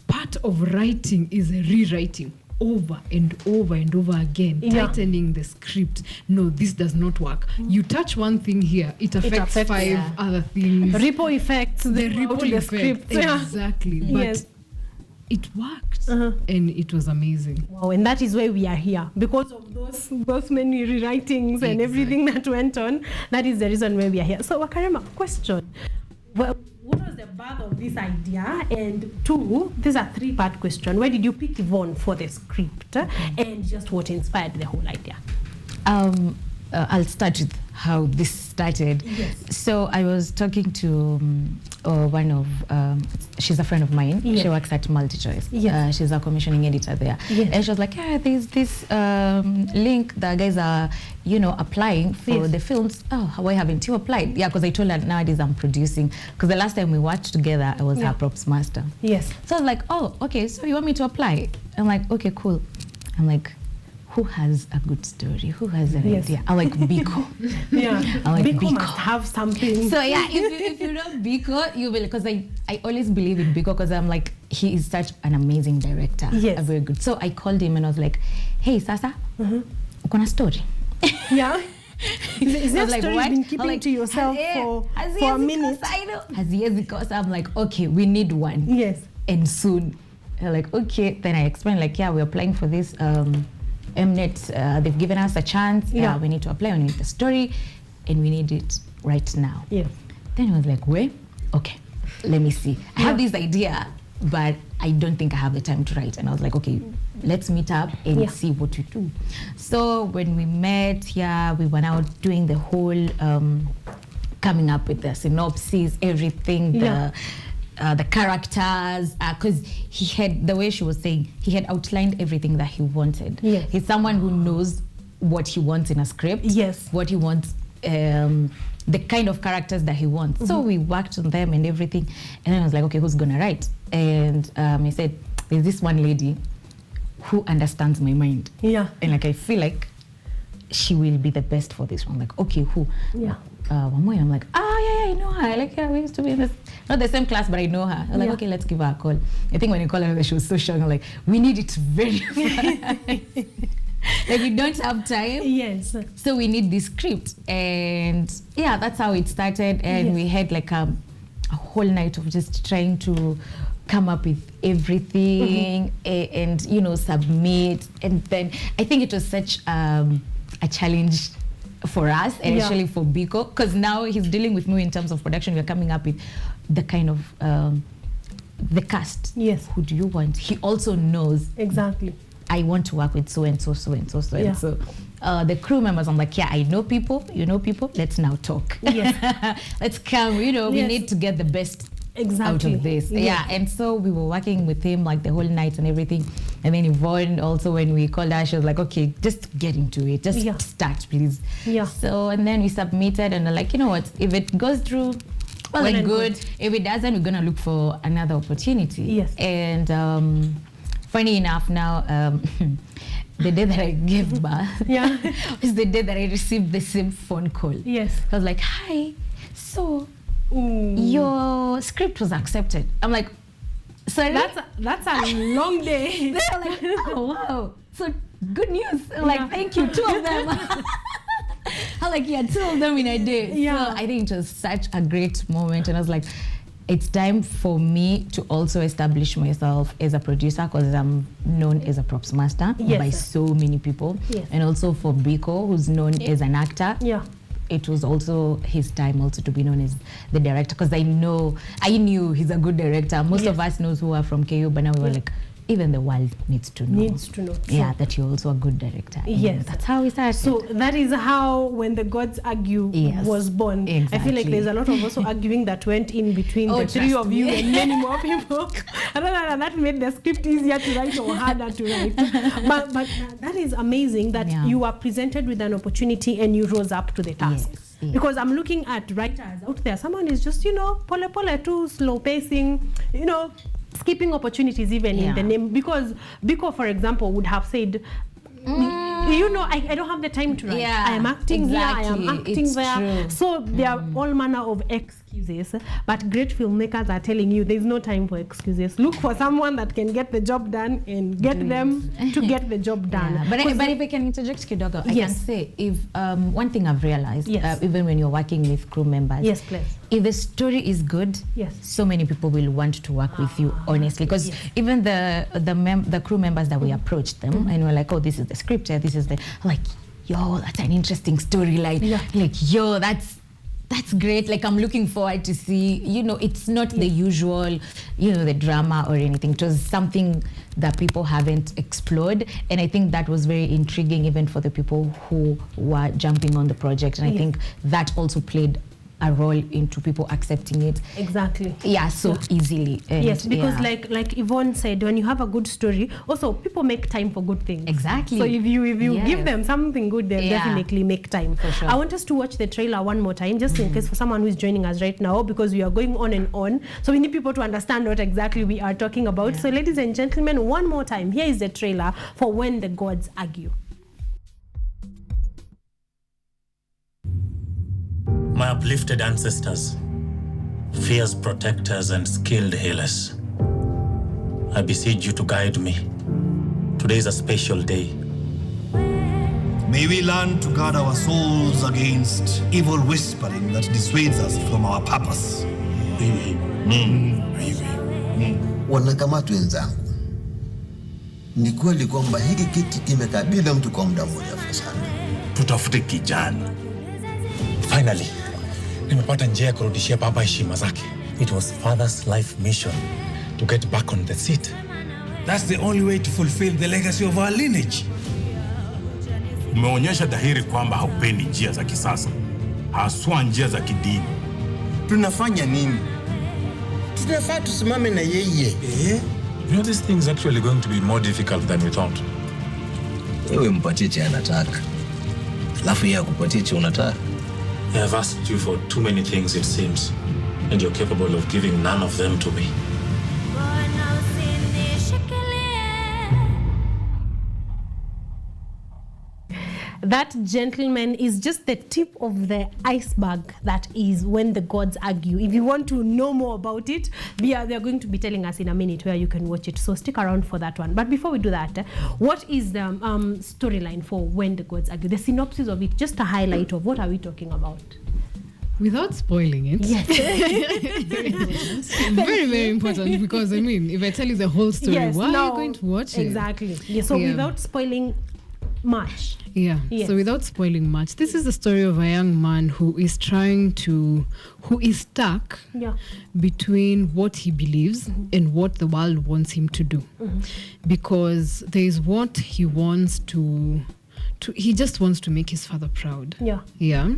part of writing is rewriting over and over and over again, tightening the script. No, this does not work. You touch one thing here, it affects 5 other things. Ripple effects. The ripple effect. Exactly. But it worked, and it was amazing. Wow, and that is why we are here, because of those many rewritings and everything that went on. That is the reason why we are here. So, Wakarema, question. Well, what was the birth of this idea? And 2, this is a 3-part question. Why did you pick Yvonne for the script? And just what inspired the whole idea? I'll start with how this started. Yes. So I was talking to one of, she's a friend of mine. Yes. She works at MultiChoice. Yes. She's a commissioning editor there. Yes. And she was like, yeah, there's this link that guys are, you know, applying for Yes. the films. Oh, why haven't you applied? Yeah, because I told her nowadays I'm producing. Because the last time we worked together, I was her props master. Yes. So I was like, oh, okay, so you want me to apply? I'm like, okay, cool. I'm like, who has a good story? Who has an idea? I'm like, Biko. Yeah. I'm like, Biko must have something. So yeah, if you know Biko, you will, because I always believe in Biko because I'm like, he is such an amazing director. Yes. A very good. So I called him and I was like, hey, Sasa, uko na story? Yeah. Is I that was like, story what? you've been keeping I'm like, to yourself for a minute? I know. As years because I'm like, okay, we need one. Yes. And soon. I'm like, okay. Then I explained, like, yeah, we're applying for this Mnet. They've given us a chance. Yeah. We need to apply. We need the story, and we need it right now. Yeah. Then I was like, wait, okay, let me see. I have this idea, but I don't think I have the time to write. And I was like, okay, let's meet up and see what we do. So when we met, we were now doing the whole coming up with the synopsis, everything, the characters, because he had, the way she was saying, he had outlined everything that he wanted. Yes. He's someone who knows what he wants in a script. Yes. What he wants, the kind of characters that he wants. So we worked on them and everything. And then I was like, okay, who's gonna write? And he said, there's this one lady who understands my mind. Yeah. And like, I feel like she will be the best for this one. I'm like, okay, who? Yeah. One more, I'm like, yeah, I know her. Like, yeah, we used to be in this, not the same class, but I know her. I'm like, okay, let's give her a call. I think when you call her, she was so shocked. I'm like, we need it very fast. Like, we don't have time. Yes. So we need this script. And yeah, that's how it started. And we had like a whole night of just trying to come up with everything and, you know, submit. And then I think it was such a challenge for us, and actually for Biko, because now he's dealing with me in terms of production. We're coming up with the kind of the cast. Yes. Who do you want? He also knows exactly. I want to work with so and so, so and so, so and so. The crew members, I'm like, yeah, I know people, you know people. Let's now talk. Yes. Let's come. You know, we need to get the best out of this. Yeah. And so we were working with him like the whole night and everything. And then Yvonne also, when we called her, she was like, okay, just get into it. Just start, please. Yeah. So, and then we submitted and like, you know what, if it goes through, well and good. If it doesn't, we're gonna look for another opportunity. Yes. And funny enough now, the day that I gave birth is the day that I received the same phone call. Yes. I was like, hi, so your script was accepted. I'm like, sorry? That's a long day. They're like, oh, wow. So good news. I'm like, thank you, 2 of them. I'm like, yeah, 2 of them in a day. Yeah. So I think it was such a great moment. And I was like, it's time for me to also establish myself as a producer, because I'm known as a props master by so many people. Yes. And also for Biko, who's known as an actor. Yeah. It was also his time also to be known as the director, because I knew he's a good director. Most of us knows who are from KU, but now we were like, even the world needs to know. Yeah, that you're also a good director. Yes. That's how we started. So that is how When the Gods Argue was born. Exactly. I feel like there's a lot of also arguing that went in between the 3 of you and many more people. And that made the script easier to write or harder to write. But that is amazing that you were presented with an opportunity and you rose up to the task. Yes. Because I'm looking at writers out there. Someone is just, pole too slow pacing, skipping opportunities even in the name, because Biko, for example, would have said, I don't have the time to write. I am acting here, I am acting there. True. So there are all manner of excuses, but great filmmakers are telling you there's no time for excuses. Look for someone that can get the job done and get them to get the job done. But if I can interject, Kidogo, I can say, if one thing I've realized, even when you're working with crew members, yes, please. If the story is good, so many people will want to work with you, honestly. Because even the crew members that we approached them, and we're like, oh, this is the script, this is the, like, yo, that's an interesting storyline. Like, yo, that's that's great. Like, I'm looking forward to see, you know, it's not the usual, you know, the drama or anything. It was something that people haven't explored. And I think that was very intriguing even for the people who were jumping on the project. And I think that also played a role into people accepting it. Exactly. Yeah, so easily. And yes, because like Yvonne said, when you have a good story, also people make time for good things. Exactly. So if you give them something good, they'll definitely make time. For sure. I want us to watch the trailer one more time, just in case for someone who is joining us right now, because we are going on and on. So we need people to understand what exactly we are talking about. So ladies and gentlemen, one more time, here is the trailer for When the Gods Argue. My uplifted ancestors, fierce protectors and skilled healers, I beseech you to guide me. Today is a special day. May we learn to guard our souls against evil whispering that dissuades us from our purpose. Wanakamati wenzangu, ni kweli kwamba hiki kiti kimekabila mtu kwa muda mrefu sana. Tutafute kijana. Finally, nimepata njia ya kurudishia baba heshima zake. It was father's life mission to get back on the seat. That's the only way to fulfill the legacy of our lineage. Umeonyesha dhahiri kwamba haupendi njia za kisasa, haswa njia za kidini. Tunafanya nini? Tunafaa tusimame na yeye. You know, this thing's actually going to be more difficult than we thought. Wewe mpatie cha anataka, alafu yeye akupatie cha unataka. I have asked you for too many things, it seems, and you're capable of giving none of them to me. That, gentleman, is just the tip of the iceberg that is When the Gods Argue. If you want to know more about it, they're going to be telling us in a minute where you can watch it. So stick around for that one. But before we do that, what is the storyline for When the Gods Argue? The synopsis of it, just a highlight of what are we talking about? Without spoiling it. Yes. Very important. Very, very important, because, I mean, if I tell you the whole story, why are you going to watch it? Exactly. Yeah, so without spoiling much. Yeah. Yes. So without spoiling much, this is the story of a young man who is stuck between what he believes and what the world wants him to do. Because there is what he wants to he just wants to make his father proud. Yeah. Yeah.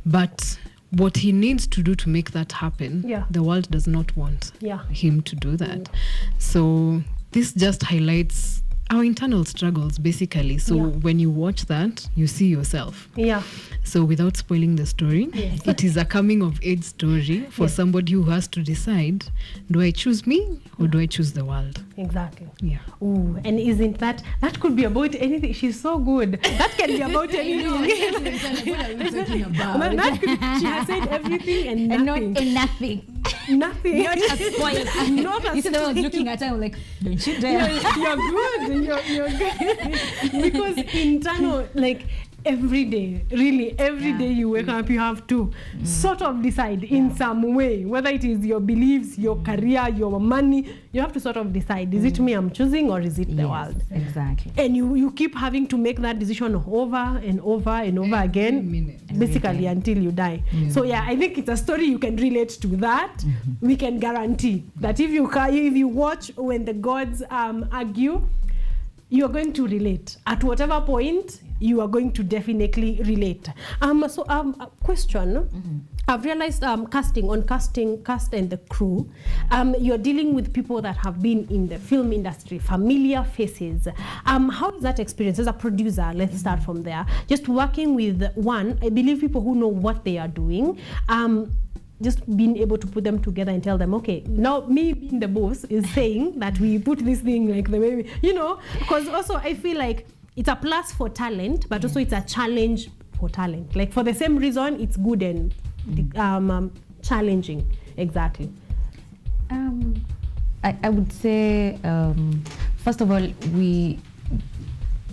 But what he needs to do to make that happen, the world does not want him to do that. So this just highlights our internal struggles, basically. So when you watch that, you see yourself. Yeah. So without spoiling the story, it is a coming of age story for somebody who has to decide, do I choose me or do I choose the world? Exactly. Yeah. Ooh, and isn't that could be about anything. She's so good. That can be about anything. She has said everything and nothing. And nothing. Nothing. Not a spoiler. Not a You see, I was looking at her like, don't you dare. You're good. You're good. Because internal, like, every day, really, every day you wake up, you have to sort of decide in some way, whether it is your beliefs, your career, your money, you have to sort of decide, is it me I'm choosing or is it the world? Exactly. And you keep having to make that decision over and over and over again, basically until you die. So yeah, I think it's a story you can relate to that. We can guarantee that if you watch When the Gods Argue, you are going to relate. At whatever point, you are going to definitely relate. A question. I've realized cast and the crew, you're dealing with people that have been in the film industry, familiar faces. How is that experience as a producer? Let's start from there. Just working with I believe people who know what they are doing. Just being able to put them together and tell them, okay, now me being the boss is saying that we put this thing like the way because also I feel like it's a plus for talent, but also it's a challenge for talent. Like for the same reason, it's good and challenging. Exactly. I would say, first of all, we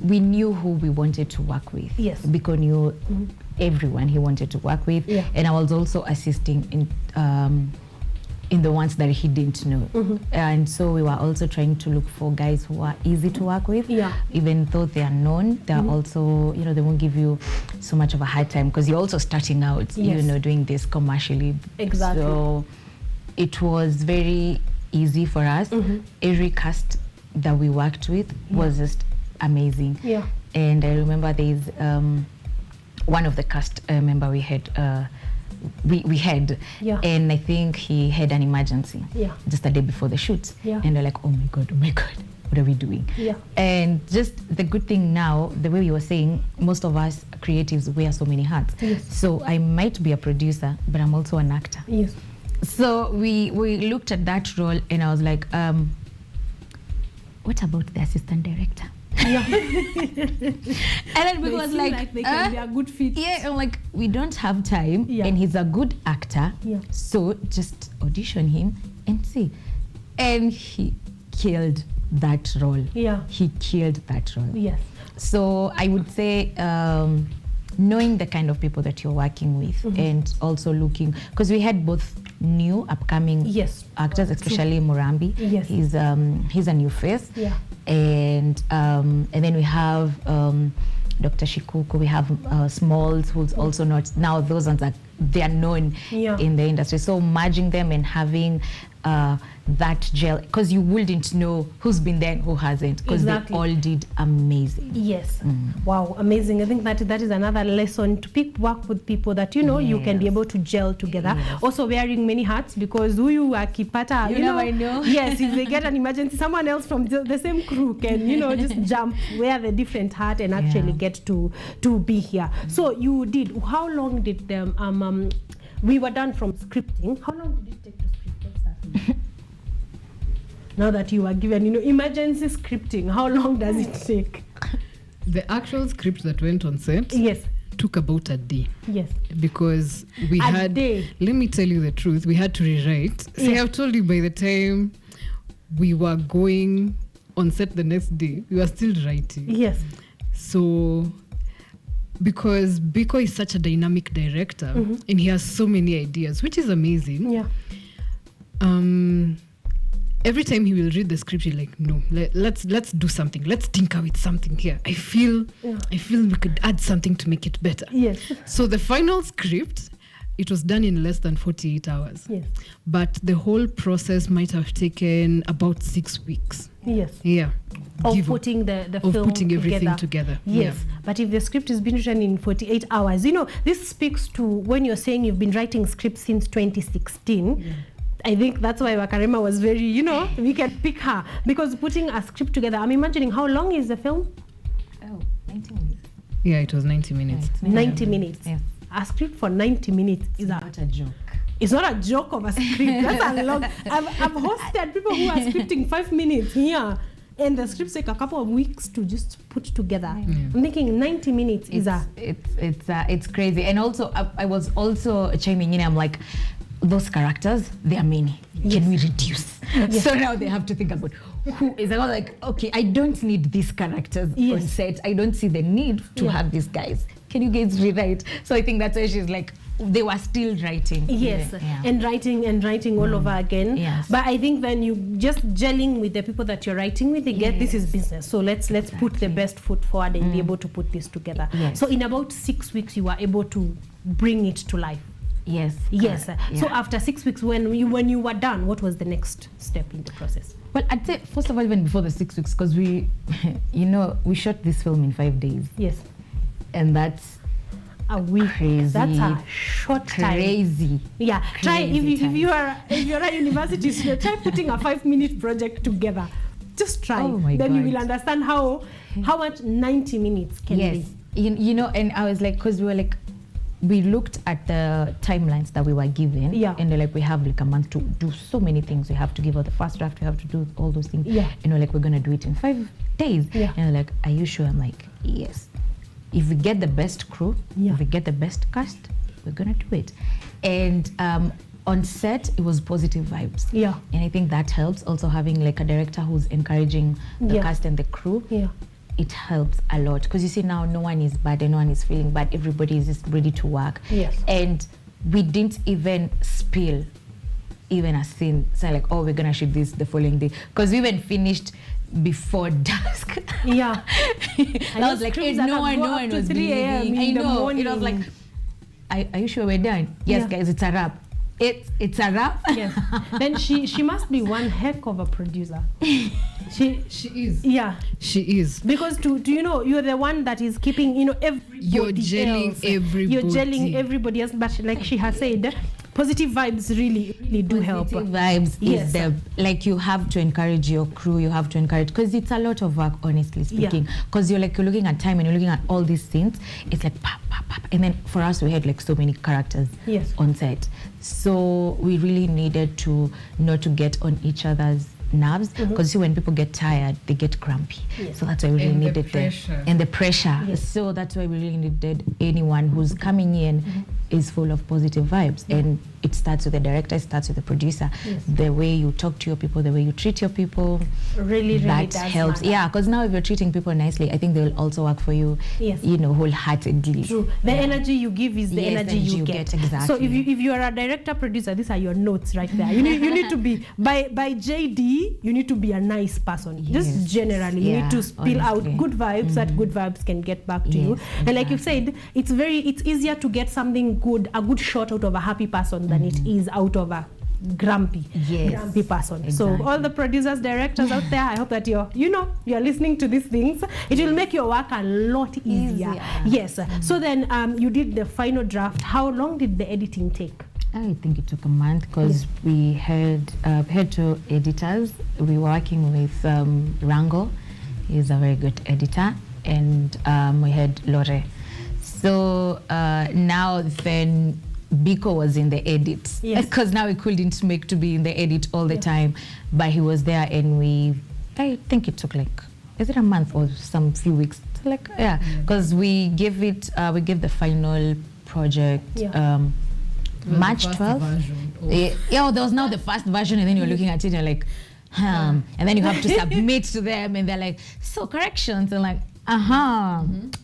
knew who we wanted to work with. Yes. Because knew everyone he wanted to work with. Yeah. And I was also assisting in the ones that he didn't know. And so we were also trying to look for guys who are easy to work with. Even though they are known, they are also, you know, they won't give you so much of a hard time because you're also starting out, you know, doing this commercially. Exactly. So it was very easy for us. Every cast that we worked with was just amazing. And I remember there's one of the cast member we had, and I think he had an emergency just a day before the shoot. And they're like, oh my god, what are we doing? And just the good thing now, the way you were saying, most of us creatives wear so many hats. So I might be a producer, but I'm also an actor. So we looked at that role and I was like, what about the assistant director? And then we was like they can be a good fit. I'm like, we don't have time, and he's a good actor, so just audition him and see. And he killed that role. He killed that role. So I would say knowing the kind of people that you're working with, and also looking, because we had both new upcoming actors, especially Murambi. He's a new face. And then we have Dr. Shikuku, we have Smalls, who's also not, now those ones they are known in the industry. So merging them and having that gel, because you wouldn't know who's been there and who hasn't, because they all did amazing. Wow, amazing. I think that is another lesson, to work with people that, you know, you can be able to gel together. Also wearing many hats, because huyu akipata, you know, if they get an emergency, someone else from the same crew can, you know, just jump, wear the different hat and actually get to be here. So you did, how long did them we were done from scripting, how long did it take to script? Now that you are given, you know, emergency scripting, how long does it take? The actual script that went on set took about a day. Because we had, day. Let me tell you the truth, we had to rewrite. See, I've told you, by the time we were going on set the next day, we were still writing. So, because Biko is such a dynamic director, and he has so many ideas, which is amazing. Every time he will read the script, he's like, no, let's do something. Let's tinker with something here. I feel we could add something to make it better. So the final script, it was done in less than 48 hours. But the whole process might have taken about 6 weeks. Of putting the of film putting everything together. But if the script has been written in 48 hours, you know, this speaks to when you're saying you've been writing scripts since 2016. I think that's why Wakarema was very, you know, we can pick her, because putting a script together, I'm imagining, how long is the film? 90 minutes. Yeah, it was 90 minutes. 90 minutes. A script for 90 minutes is not a joke. It's not a joke of a script. That's a long. I've hosted people who are scripting 5 minutes here, and the scripts take a couple of weeks to just put together. I'm thinking 90 minutes it's crazy. And also, I was also chiming in. I'm like, those characters, they are many. Can we reduce? So now they have to think about who is. I was like, okay, I don't need these characters on set. I don't see the need to have these guys. Can you guys rewrite? So I think that's why she's like, they were still writing. And writing all over again. But I think then you just gelling with the people that you're writing with, they get this is business. So let's put the best foot forward and be able to put this together. So in about 6 weeks, you were able to bring it to life. So after 6 weeks, when you were done, what was the next step in the process? Well, I'd say first of all, even before the 6 weeks, because we, you know, we shot this film in 5 days. And that's a week. Crazy. That's a short time. Crazy. Try if you're a university student, try putting a 5-minute project together. Just try. Then you will understand how much 90 minutes can be. You know, and I was like, because we were like, we looked at the timelines that we were given, and they're like, we have like a month to do so many things. We have to give out the first draft, we have to do all those things. And we're like, we're gonna do it in 5 days. And they're like, are you sure? I'm like, yes. If we get the best crew, if we get the best cast, we're gonna do it. And on set, it was positive vibes. And I think that helps. Also having like a director who's encouraging the cast and the crew. It helps a lot, because you see now no one is bad and no one is feeling bad. Everybody is just ready to work. And we didn't even spill even a scene. So like, oh, we're gonna shoot this the following day, because we even finished before dusk. Yeah. I was like, no one was 3 a.m. believing. I in the know. morning. It was like, are you sure we're done? Yes, guys, it's a wrap. It's a wrap. Yes. Then she must be one heck of a producer. She is. Yeah, she is. Because do you know, you're the one that is keeping, everybody You're gelling else. everybody. You're gelling everybody else. But like she has said, positive vibes really do help. Positive vibes is like, you have to encourage your crew. You have to encourage, because it's a lot of work, honestly speaking. Because you're looking at time and you're looking at all these scenes. It's like pop, pop, pop. And then for us, we had like so many characters on set. So we really needed to not to get on each other's nerves, because see, when people get tired, they get grumpy. So that's why we really needed the pressure. So that's why we really needed anyone who's coming in is full of positive vibes. And it starts with the director, it starts with the producer. The way you talk to your people, the way you treat your people, really that does helps. matter. Yeah, because now if you're treating people nicely, I think they will also work for you, wholeheartedly. True. The energy you give is the energy you get. Exactly. So if you are a director producer, these are your notes right there. You need to be by JD. You need to be a nice person. Just generally, you need to spill out good vibes that good vibes can get back to you. And like you said, it's easier to get something good, a good shot out of a happy person than it is out of a grumpy person. Exactly. So all the producers, directors out there, I hope that you're listening to these things. It will make your work a lot easier. Yes. So then you did the final draft. How long did the editing take? I think it took a month, because we had 2 editors. We were working with Rango. He's a very good editor. And we had Lore. So now then Biko was in the edit, because now we couldn't make to be in the edit all the time, but he was there, and I think it took is it a month or some few weeks? Because we gave the final project March 12th. There was now the first version, and then you're looking at it and you're like, and then you have to submit to them, and they're like, so corrections, and like,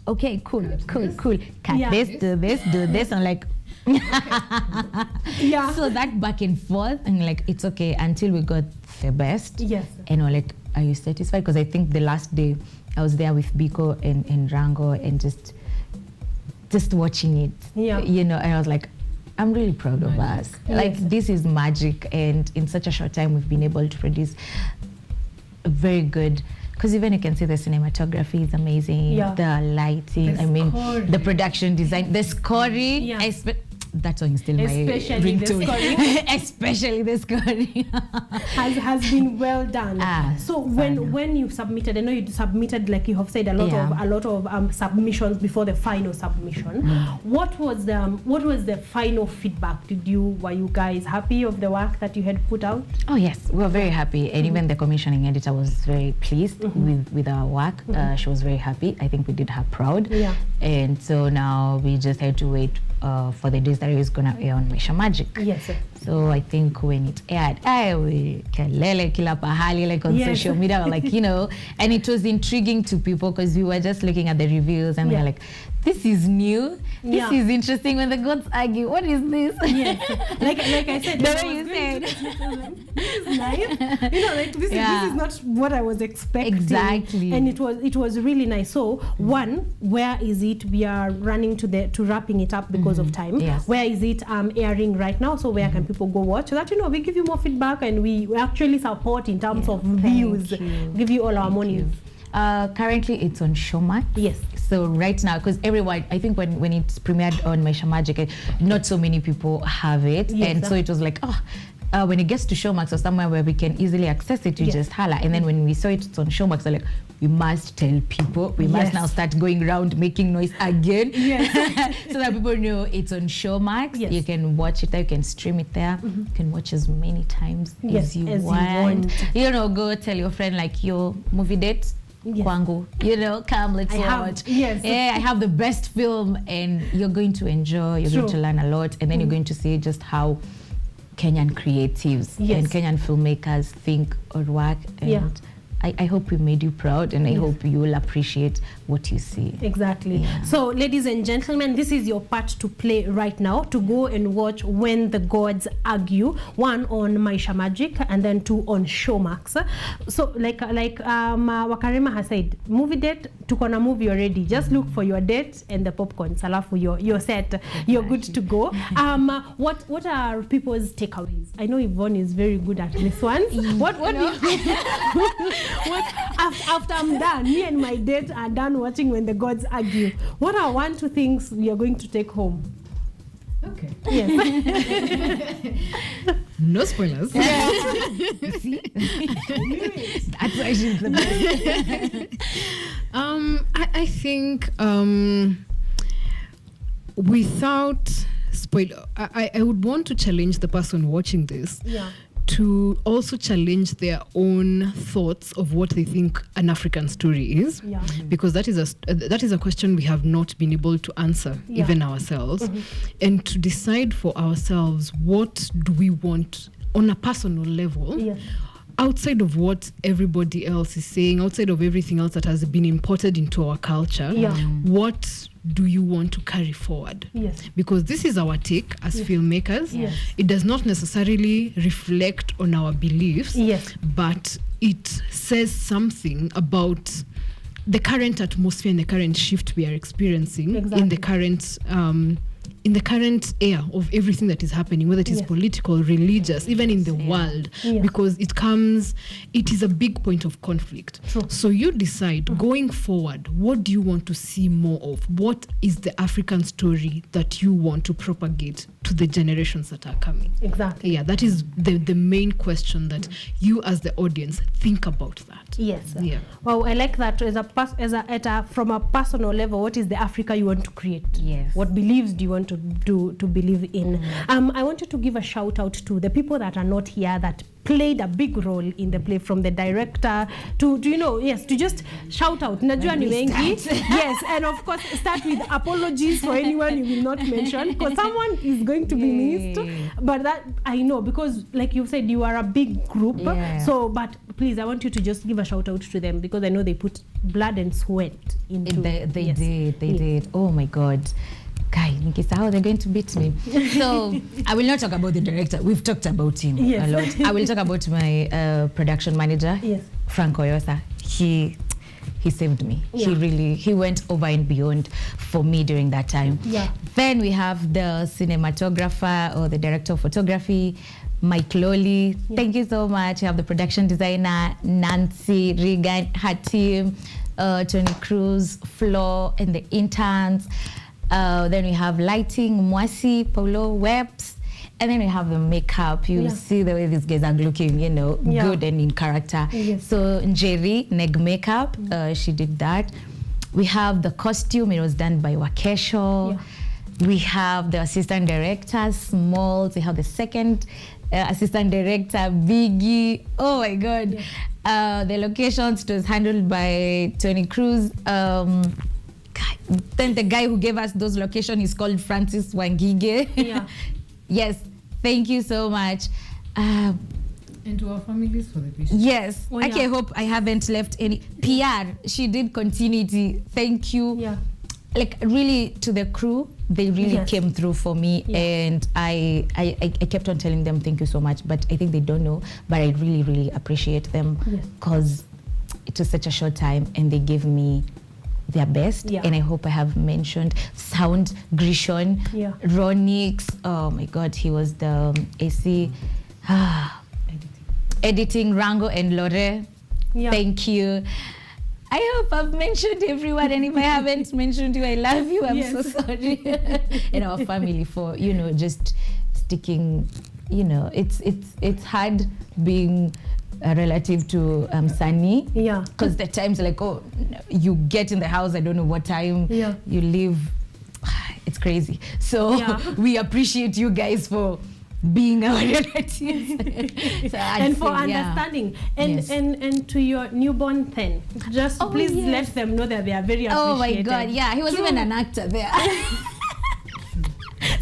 okay, cool. Cut this, do this, and like, so that back and forth, and like, it's okay until we got the best. And we're like, are you satisfied? Because I think the last day I was there with Biko and Rango, and just watching it, and I was like, I'm really proud of us. Like, this is magic, and in such a short time we've been able to produce a very good, because even you can see the cinematography is amazing, the lighting, the production design, the scoring. That song is still my ringtone. Especially the scoring. has been well done. So when you submitted, I know you submitted, like you have said, a lot of submissions before the final submission. What was the final feedback? Were you guys happy of the work that you had put out? Oh yes, we were very happy, and even the commissioning editor was very pleased with our work. She was very happy. I think we did her proud. And so now we just had to wait for the days that it was gonna air on Maisha Magic. So I think when it aired, kelele kila pahali, like on social media, like, and it was intriguing to people, because we were just looking at the reviews, and they're like, this is new, this is interesting. When the gods argue, what is this? Like I said, the way you said, this is nice. This is not what I was expecting. Exactly. And it was really nice. So one, where is it? We are running to wrapping it up because of time. Where is it airing right now? So where can people go watch? So that we give you more feedback, and we actually support in terms of views. Give you all our money. Currently it's on Showmax. So right now, because everyone, I think when it's premiered on Maisha Magic, not so many people have it, and so it was like, when it gets to Showmax or somewhere where we can easily access it, you just holla. And then when we saw it's on Showmax, we're like, we must tell people. We must now start going around making noise again, so that people know it's on Showmax. You can watch it there, you can stream it there, you can watch as many times as you want. Go tell your friend, like, your movie date. Kwangu, come, let's watch. I have the best film, and you're going to enjoy, you're going to learn a lot, and then you're going to see just how Kenyan creatives and Kenyan filmmakers think or work, and I hope we made you proud, and I hope you will appreciate what you see. Exactly. Yeah. So, ladies and gentlemen, this is your part to play right now, to go and watch When the Gods Argue, 1 on Maisha Magic and then 2 on Showmax. So, like Wakarema has said, movie date, tuko na movie already. Just look for your date and the popcorn. Salafu, you're set. You're good to go. What are people's takeaways? I know Yvonne is very good at this one. What do you what after I'm done, me and my date are done watching When the Gods Argue, what are 1, 2 things we are going to take home? Okay. Yes. No spoilers. See? That's why she's the best. I think without spoiler, I would want to challenge the person watching this to also challenge their own thoughts of what they think an African story is, because that is a question we have not been able to answer even ourselves, and to decide for ourselves what do we want on a personal level. Outside of what everybody else is saying, outside of everything else that has been imported into our culture, what do you want to carry forward? Because this is our take as filmmakers. It does not necessarily reflect on our beliefs, but it says something about the current atmosphere and the current shift we are experiencing in the current era of everything that is happening, whether it is political, religious, even in the world, because it is a big point of conflict. So you decide going forward, what do you want to see more of? What is the African story that you want to propagate to the generations that are coming? Exactly. Yeah, that is the main question that you as the audience think about that. Yes. Yeah. Well, I like that from a personal level. What is the Africa you want to create? Yes. What beliefs do you want to believe in? I wanted to give a shout out to the people that are not here that played a big role in the play, from the director to just shout out. Najua ni wengi. Yes, and of course start with apologies for anyone you will not mention, because someone is going to be missed. But that I know, because like you said, you are a big group. So, but please, I want you to just give a shout out to them, because I know they put blood and sweat into it. They did. Oh my God. Guy, Nikisao, they're going to beat me. So I will not talk about the director. We've talked about him a lot. I will talk about my production manager, Frank Oyosa. He saved me. He went over and beyond for me during that time. Then we have the cinematographer or the director of photography, Mike Lolly. Thank you so much. I have the production designer, Nancy Regan, her team, Tony Cruz, Flo, and the interns. Then we have lighting, Mwasi, Paulo, Webbs, and then we have the makeup. You see the way these guys are looking, good and in character. So Njeri, Neg Makeup, she did that. We have the costume, it was done by Wakesho. We have the assistant director, Smalls. We have the second assistant director, Biggie. Oh my God. The locations was handled by Tony Cruz. Then the guy who gave us those locations is called Francis Wangige. Yes, thank you so much. And to our families for the patience. Yes. I hope I haven't left any. PR, she did continuity. Thank you. Like really, to the crew, they really came through for me, and I kept on telling them thank you so much, but I think they don't know, but I really, really appreciate them, because it was such a short time and they gave me their best. And I hope I have mentioned sound, Grishon, Ronix. Oh my God, he was the AC. Editing, Rango and Lore. Thank you. I hope I've mentioned everyone, and if I haven't mentioned you, I love you. I'm so sorry. And our family for, just sticking, it's hard being a relative to Sunny. Because the times like, you get in the house, I don't know what time you leave. It's crazy. So we appreciate you guys for being our relatives. And for understanding. And to your newborn 10, just please let them know that they are very appreciated. Oh my God, he was even an actor there.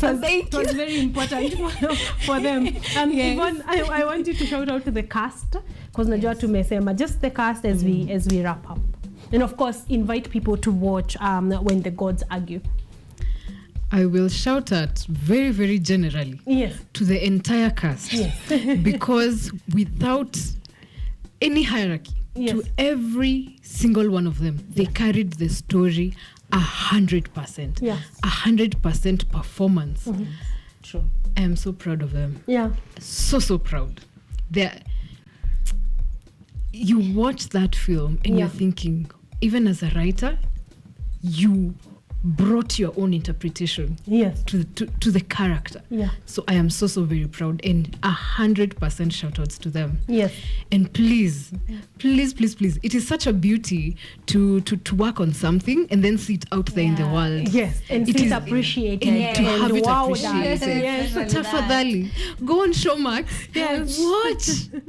It was very important for them. And Yvonne, I want you to shout out to the cast, because najua tumesema just the cast as we wrap up. And of course, invite people to watch When the Gods Argue. I will shout out very, very generally to the entire cast. Because without any hierarchy, to every single one of them, they carried the story 100%. 100% performance. True. I am so proud of them. So proud. You watch that film and you're thinking, even as a writer, you brought your own interpretation to the character. So I am so very proud, and 100% shout outs to them. And please, it is such a beauty to work on something and then see it out there in the world. And it is appreciated. And to have it appreciated. Tafadhali, go on Showmax.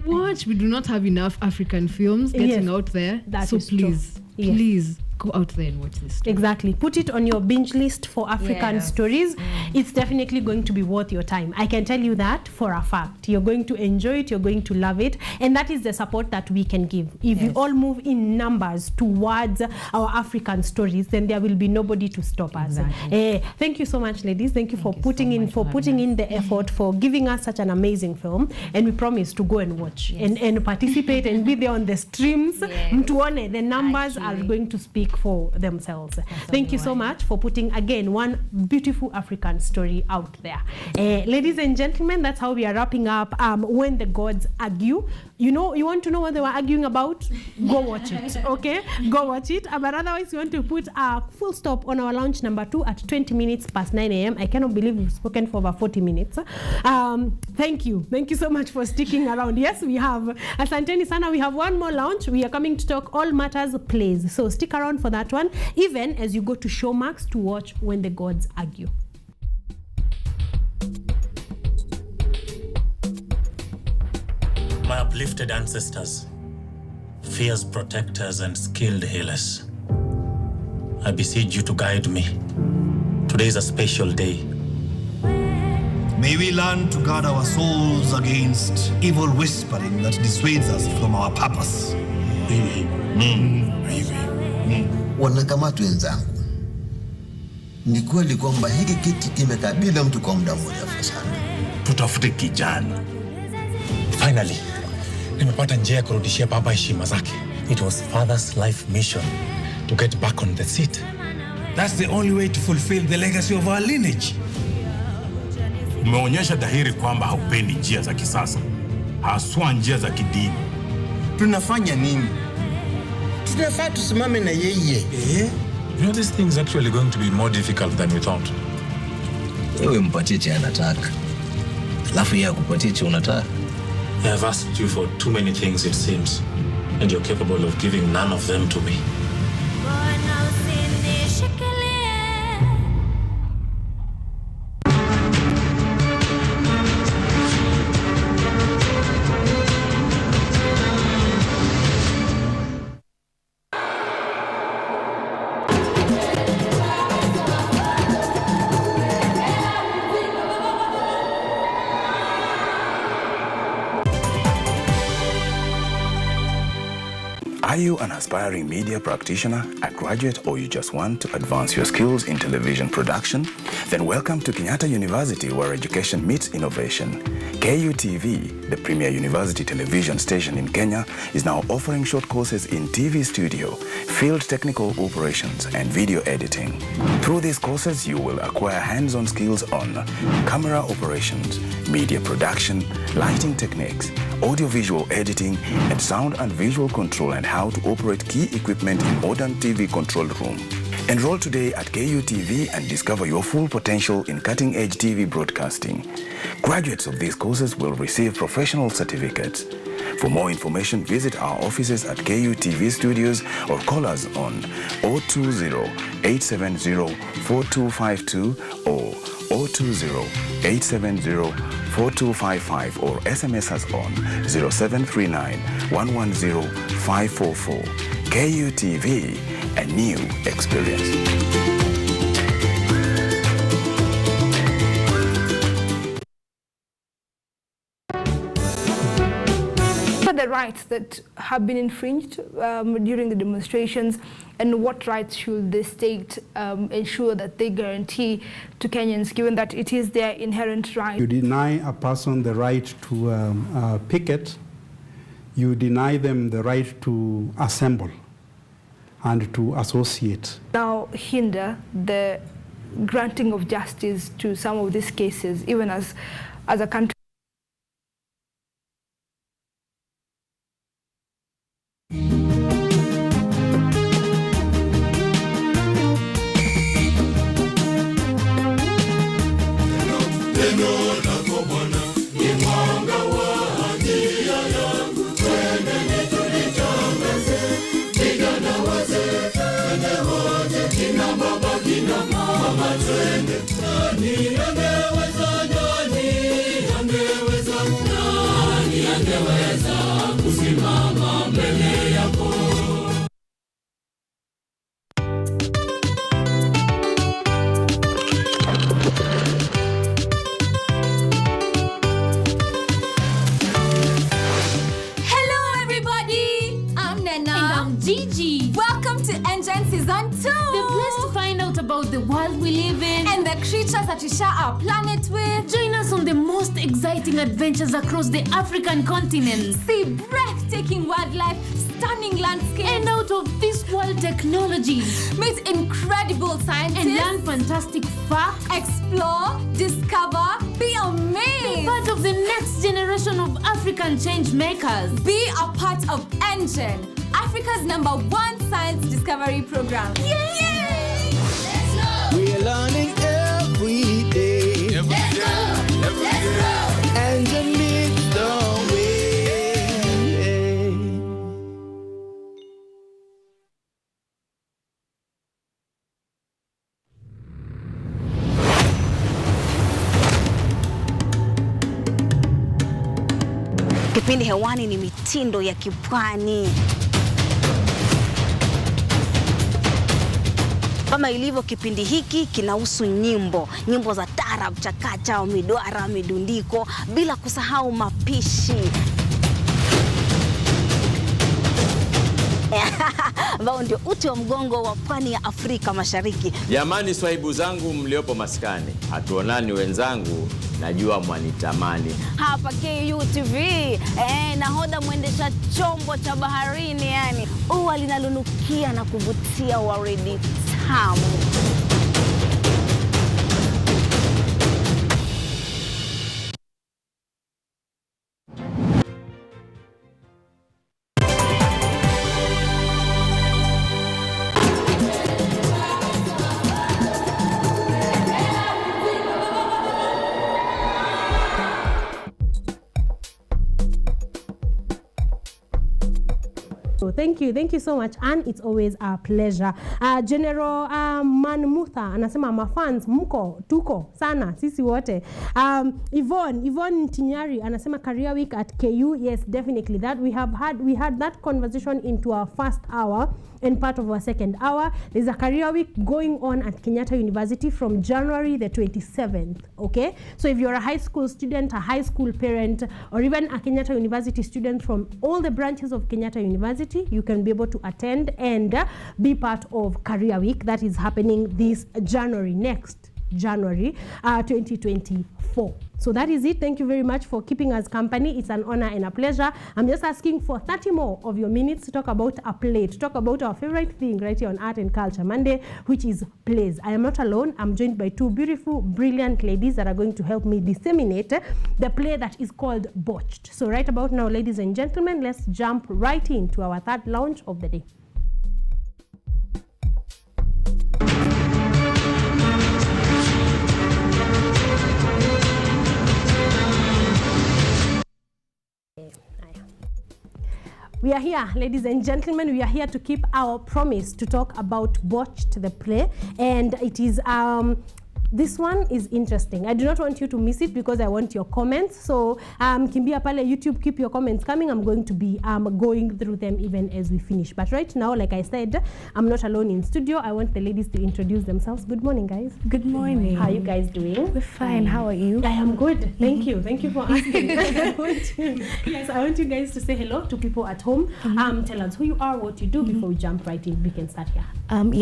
Watch. We do not have enough African films getting out there. So please go out there and watch this story. Exactly. Put it on your binge list for African stories. It's definitely going to be worth your time. I can tell you that for a fact. You're going to enjoy it. You're going to love it. And that is the support that we can give. If you all move in numbers towards our African stories, then there will be nobody to stop us. Thank you so much, ladies. Thank you for putting in the effort, for giving us such an amazing film. And we promise to go and watch and participate and be there on the streams. Mtuone, the numbers are going to speak for themselves. Thank you so much for putting again one beautiful African story out there. Ladies and gentlemen, that's how we are wrapping up When the Gods Argue. You want to know what they were arguing about? Go watch it, okay? Go watch it. But otherwise, we want to put a full stop on our launch number 2 at 20 minutes past 9 a.m. I cannot believe we've spoken for over 40 minutes. Thank you so much for sticking around. Yes, we have Asanteni Sana. We have one more launch. We are coming to talk all matters plays. So stick around for that one, even as you go to Showmax to watch When the Gods Argue. My uplifted ancestors, fierce protectors and skilled healers, I beseech you to guide me. Today is a special day. May we learn to guard our souls against evil whispering that dissuades us from our purpose. Wanakamati wenzangu, ni kweli kwamba hiki kiti kimekabila mtu kwa muda mrefu sana. Tutafute kijana. Finally, nimepata njia ya kurudishia baba heshima zake. It was father's life mission to get back on the seat. That's the only way to fulfill the legacy of our lineage. Umeonyesha dhahiri kwamba haupendi njia za kisasa, haswa njia za kidini. Tunafanya nini? Tunafaa tusimame na yeye. You know, this thing's actually going to be more difficult than we thought. Wewe mpatie cha anataka, alafu yeye akupatie cha unataka. I have asked you for too many things, it seems, and you're capable of giving none of them to me. Are you an aspiring media practitioner, a graduate, or you just want to advance your skills in television production? Then welcome to Kenyatta University, where education meets innovation. KUTV, the premier university television station in Kenya, is now offering short courses in TV studio, field technical operations, and video editing. Through these courses, you will acquire hands-on skills on camera operations, media production, lighting techniques, audiovisual editing, and sound and visual control, and how to operate key equipment in modern TV control room. Enroll today at KUTV and discover your full potential in cutting-edge TV broadcasting. Graduates of these courses will receive professional certificates. For more information, visit our offices at KUTV Studios or call us on 020-870-4252 or 020-870-4255 or SMS us on 0739-110-544. KUTV, a new experience. are the rights that have been infringed during the demonstrations, and what rights should the state ensure that they guarantee to Kenyans, given that it is their inherent right? You deny a person the right to picket, you deny them the right to assemble and to associate. Now hinder the granting of justice to some of these cases, even as a country. Our planet with. Join us on the most exciting adventures across the African continent. See breathtaking wildlife, stunning landscapes, and out of this world technology. Meet incredible scientists and learn fantastic facts. Explore, discover, be amazed. Be part of the next generation of African change makers. Be a part of ENGEN, Africa's #1 science discovery program. Yay! Let's go! We are learning every day. Let's go! And you lead the way. Kipindi hewani ni mitindo ya kipwani. Kama ilivyo kipindi hiki kinahusu nyimbo za tarab, chakacha, midwara, midundiko, bila kusahau mapishi. Ambao ndio uti wa mgongo wa pwani ya Afrika Mashariki. Jamani swahibu zangu mliopo maskani, hatuonani wenzangu, najua mwanitamani. Hapa KUTV, nahodha mwendesha chombo cha baharini, yani ua linalonukia na kuvutia waridi tamu. Thank you so much, and it's always a pleasure. General Manmutha anasema mafans mko tuko sana sisi wote. Yvonne Tinyari anasema career week at KU. Yes, definitely that we had that conversation into our first hour and part of our second hour. There's a career week going on at Kenyatta University from January the 27th. Okay, so if you're a high school student, a high school parent, or even a Kenyatta University student from all the branches of Kenyatta University, you can be able to attend and be part of Career Week that is happening this January, next January 2024. So that is it. Thank you very much for keeping us company. It's an honor and a pleasure. I'm just asking for 30 more of your minutes to talk about a play, to talk about our favorite thing right here on Art and Culture Monday, which is plays. I am not alone. I'm joined by two beautiful, brilliant ladies that are going to help me disseminate the play that is called Botched. So right about now, ladies and gentlemen, let's jump right into our third lounge of the day. We are here, ladies and gentlemen, we are here to keep our promise to talk about Botched, the play, and it is This one is interesting. I do not want you to miss it because I want your comments. So kimbia pale YouTube, keep your comments coming. I'm going to be going through them even as we finish. But right now, like I said, I'm not alone in studio. I want the ladies to introduce themselves. Good morning, guys. Good morning. How are you guys doing? We're fine. How are you? I am good. Thank you. Thank you for asking. I want you guys to say hello to people at home. Tell us who you are, what you do before we jump right in. We can start here.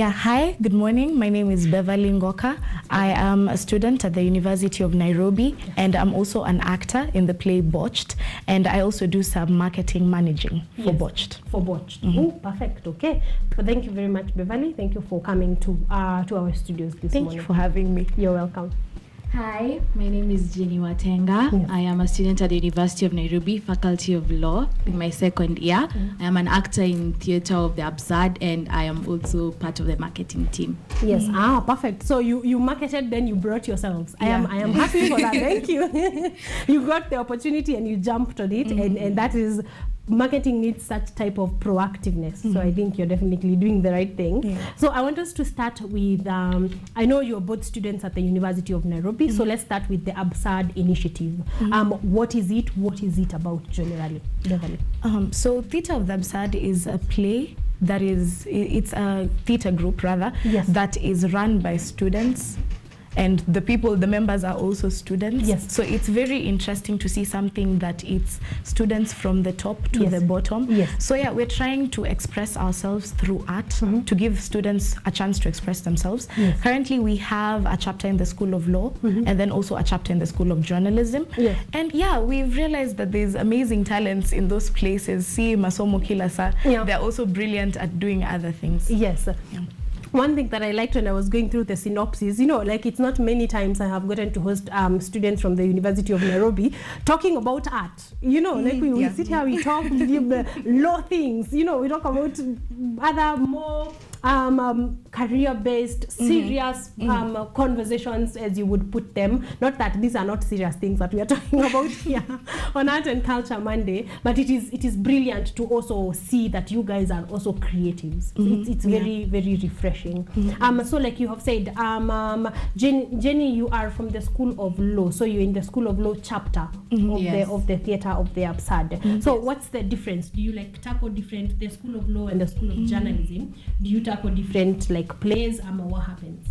Hi, good morning. My name is Beverly Ngoka. I am a student at the University of Nairobi, and I'm also an actor in the play Botched, and I also do some marketing managing for Botched. For Botched. Oh, perfect. Okay. So thank you very much, Beverly. Thank you for coming to our studios this morning. Thank you for having me. You're welcome. Hi, my name is Jenny Watenga. Yes. I am a student at the University of Nairobi, Faculty of Law, in my second year. I am an actor in Theatre of the Absurd, and I am also part of the marketing team. Yes, perfect. So you marketed, then you brought yourselves. I am happy for that. Thank you. You got the opportunity and you jumped on it, and that is, marketing needs such type of proactiveness. So I think you're definitely doing the right thing. Yeah. So I want us to start with, I know you're both students at the University of Nairobi, so let's start with the Absurd Initiative. What is it? What is it about generally? So Theatre of the Absurd is a play that is, it's a theatre group rather, that is run by students. And the members are also students. Yes. So it's very interesting to see something that it's students from the top to the bottom. Yes. So we're trying to express ourselves through art to give students a chance to express themselves. Yes. Currently, we have a chapter in the School of Law and then also a chapter in the School of Journalism. Yes. And we've realized that there's amazing talents in those places. See Masomo Kilasa, they're also brilliant at doing other things. Yes. Yeah. One thing that I liked when I was going through the synopsis, like it's not many times I have gotten to host students from the University of Nairobi talking about art. Like we sit here, we talk law things, we talk about other more career-based, serious conversations, as you would put them. Not that these are not serious things that we are talking about here on Art and Culture Monday, but it is brilliant to also see that you guys are also creatives. It's very, very refreshing. So like you have said, Jenny, you are from the School of Law, so you're in the School of Law chapter of the Theatre of the Absurd. So what's the difference? Do you tackle different, the School of Law and the School of Journalism? Do you tackle different plays, what happens?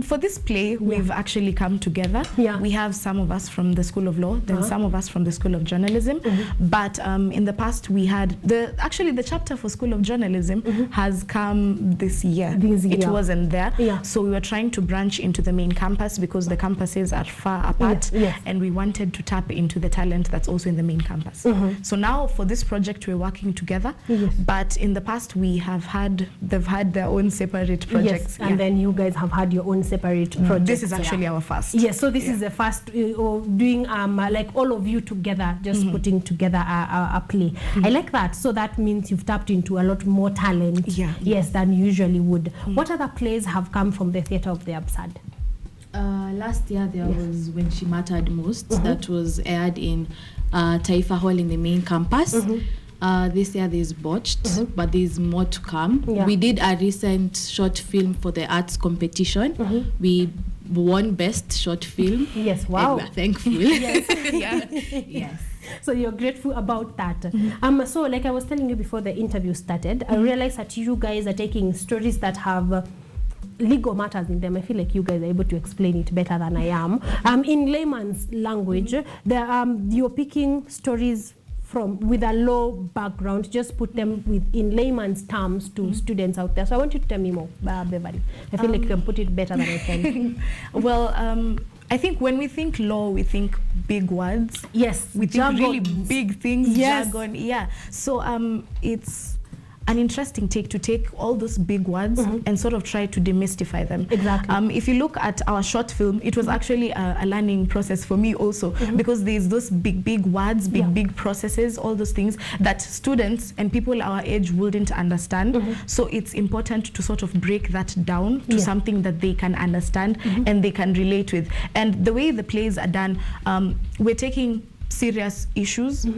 For this play, we've actually come together. We have some of us from the School of Law, then some of us from the School of Journalism. But in the past, we had the chapter for School of Journalism has come this year. It wasn't there. So we were trying to branch into the main campus because the campuses are far apart, and we wanted to tap into the talent that's also in the main campus. So now for this project, we're working together. But in the past, they've had their own separate projects. And then you guys have had your own separate project. This is actually our first. Yes, so this is the first doing all of you together, just putting together a play. I like that. So that means you've tapped into a lot more talent, than you usually would. What other plays have come from the Theatre of the Absurd? Last year there was When She Mattered Most, that was aired in Taifa Hall in the main campus. This year there's Botched, but there's more to come. We did a recent short film for the arts competition. We won best short film. Yes, wow. And we're thankful. Yes. So you're grateful about that. So like I was telling you before the interview started, I realized that you guys are taking stories that have legal matters in them. I feel like you guys are able to explain it better than I am. In layman's language, you're picking stories with a law background, just put them in layman's terms to students out there. So I want you to tell me more, Beverly. I feel like you can put it better than I can. Well, I think when we think law, we think big words. Yes. We think really big things, jargon. Yeah. So it's an interesting take to take all those big words and sort of try to demystify them. Exactly. If you look at our short film, it was actually a learning process for me also, because there's those big words, big processes, all those things that students and people our age wouldn't understand. So it's important to sort of break that down to something that they can understand and they can relate with. And the way the plays are done, we're taking serious issues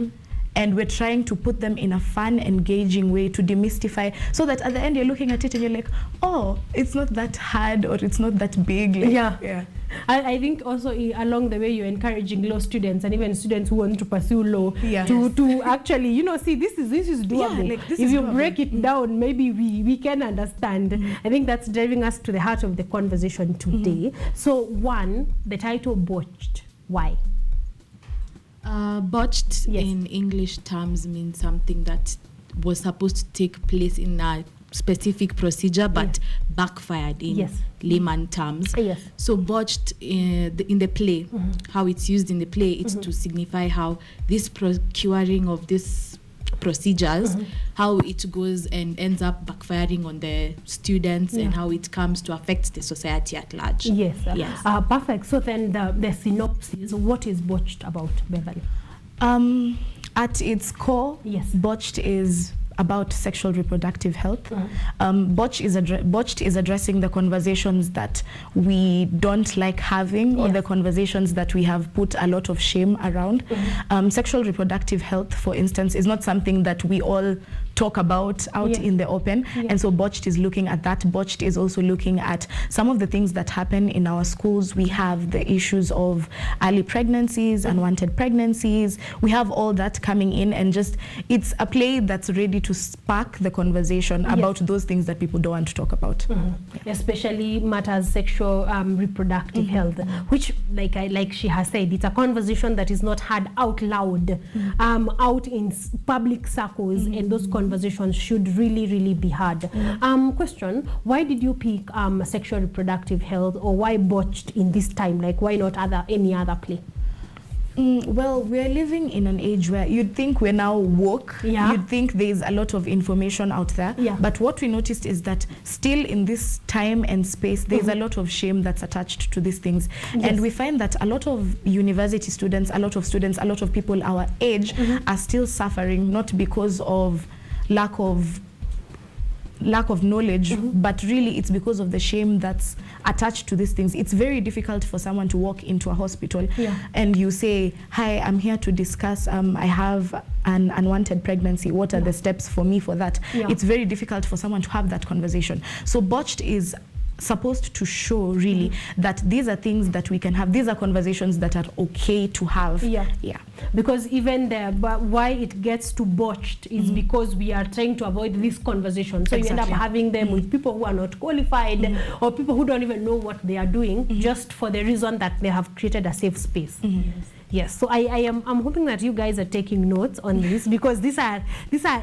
and we're trying to put them in a fun, engaging way to demystify, so that at the end you're looking at it and you're like, oh, it's not that hard or it's not that big. Like, yeah. I think also along the way you're encouraging law students and even students who want to pursue law to actually, you know, see this is doable. Yeah, like, this if is you doable. break it down, maybe we can understand. I think that's driving us to the heart of the conversation today. So one, the title Botched. Why? Botched in English terms means something that was supposed to take place in a specific procedure but backfired in layman terms. So botched in the play, how it's used in the play, it's to signify how this procuring of this procedures, how it goes and ends up backfiring on the students and how it comes to affect the society at large. Yes. Perfect. So then the synopsis, what is Botched about, Beverly? At its core, Botched is about sexual reproductive health. Botched is addressing the conversations that we don't like having, or the conversations that we have put a lot of shame around. Sexual reproductive health, for instance, is not something that we all talk about out in the open, and so Botched is looking at that. Botched is also looking at some of the things that happen in our schools. We have the issues of early pregnancies, unwanted pregnancies. We have all that coming in, and just it's a play that's ready to spark the conversation about those things that people don't want to talk about. Especially matters sexual reproductive health, which like she has said, it's a conversation that is not had out loud, out in public circles, and those conversations should really be had. Question, why did you pick sexual reproductive health, or why Botched in this time? Like, why not any other play? Well, we're living in an age where you'd think we're now woke. You'd think there's a lot of information out there. But what we noticed is that still in this time and space, there's a lot of shame that's attached to these things. And we find that a lot of university students, a lot of people our age are still suffering, not because of lack of knowledge, but really it's because of the shame that's attached to these things. It's very difficult for someone to walk into a hospital and you say, hi, I'm here to discuss, I have an unwanted pregnancy. What are the steps for me for that? It's very difficult for someone to have that conversation. So Botched is supposed to show really that these are things that we can have. These are conversations that are okay to have. Because even why it gets to Botched is because we are trying to avoid this conversation. So you end up having them with people who are not qualified or people who don't even know what they are doing, just for the reason that they have created a safe space. Yes, so I'm hoping that you guys are taking notes on this, because these are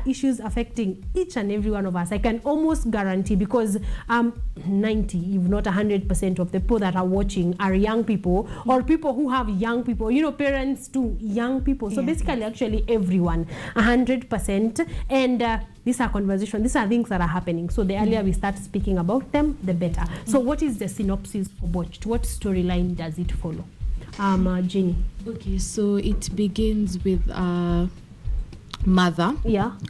issues affecting each and every one of us. I can almost guarantee, because 90, if not 100% of the people that are watching are young people, or people who have young people, you know, parents to young people. So basically, actually everyone, 100%. And these are conversations, these are things that are happening. So the earlier we start speaking about them, the better. So what is the synopsis for Botched? What storyline does it follow? Jenny. Okay, so it begins with a mother.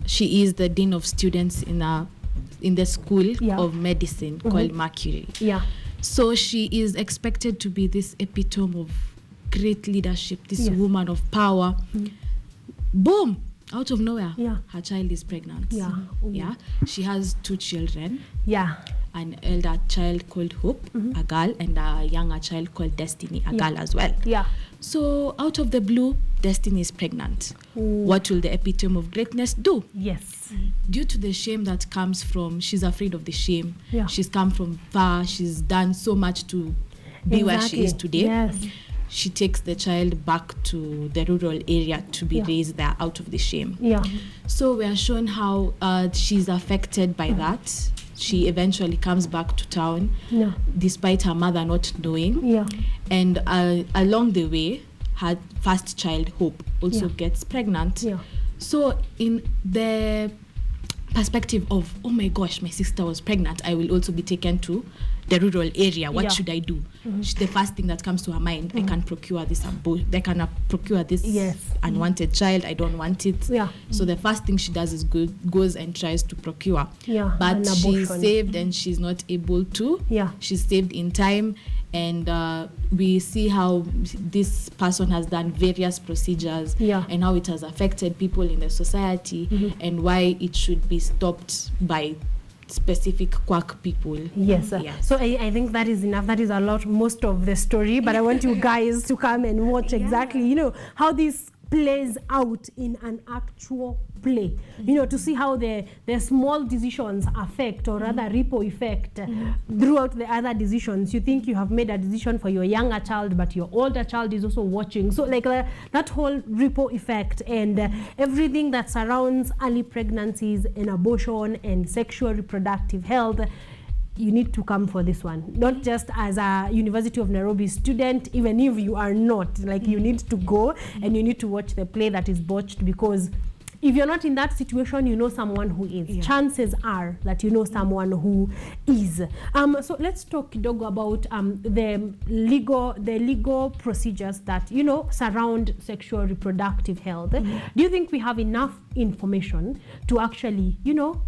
She is the dean of students in the school of medicine called Mercury. So she is expected to be this epitome of great leadership, this woman of power. Boom! Out of nowhere, her child is pregnant. She has 2 children. An elder child called Hope, a girl, and a younger child called Destiny, a girl as well. So out of the blue, Destiny is pregnant. What will the epitome of greatness do? Due to the shame that comes from, she's afraid of the shame. She's come from far. She's done so much to be where she is today. She takes the child back to the rural area to be raised there out of the shame. So we are shown how she's affected by that. She eventually comes back to town, despite her mother not knowing. And along the way, her first child, Hope, also gets pregnant. So in the perspective of, oh my gosh, my sister was pregnant, I will also be taken to the rural area. What should I do? The first thing that comes to her mind, I can procure this unwanted child. I don't want it. So the first thing she does is goes and tries to procure. But she's saved and she's not able to. She's saved in time, and we see how this person has done various procedures and how it has affected people in the society and why it should be stopped by specific quack people. Yes. So I think that is enough. That is a lot, most of the story. But I want you guys to come and watch exactly, how this plays out in an actual play. To see how the small decisions affect or rather ripple effect throughout the other decisions. You think you have made a decision for your younger child, but your older child is also watching. So like that whole ripple effect and everything that surrounds early pregnancies and abortion and sexual reproductive health, you need to come for this one. Not just as a University of Nairobi student, even if you are not, like you need to go and you need to watch the play that is botched, because if you're not in that situation, you know someone who is. Chances are that you know someone who is. So let's talk, Kidogo, about the legal procedures that surround sexual reproductive health. Do you think we have enough information to actually,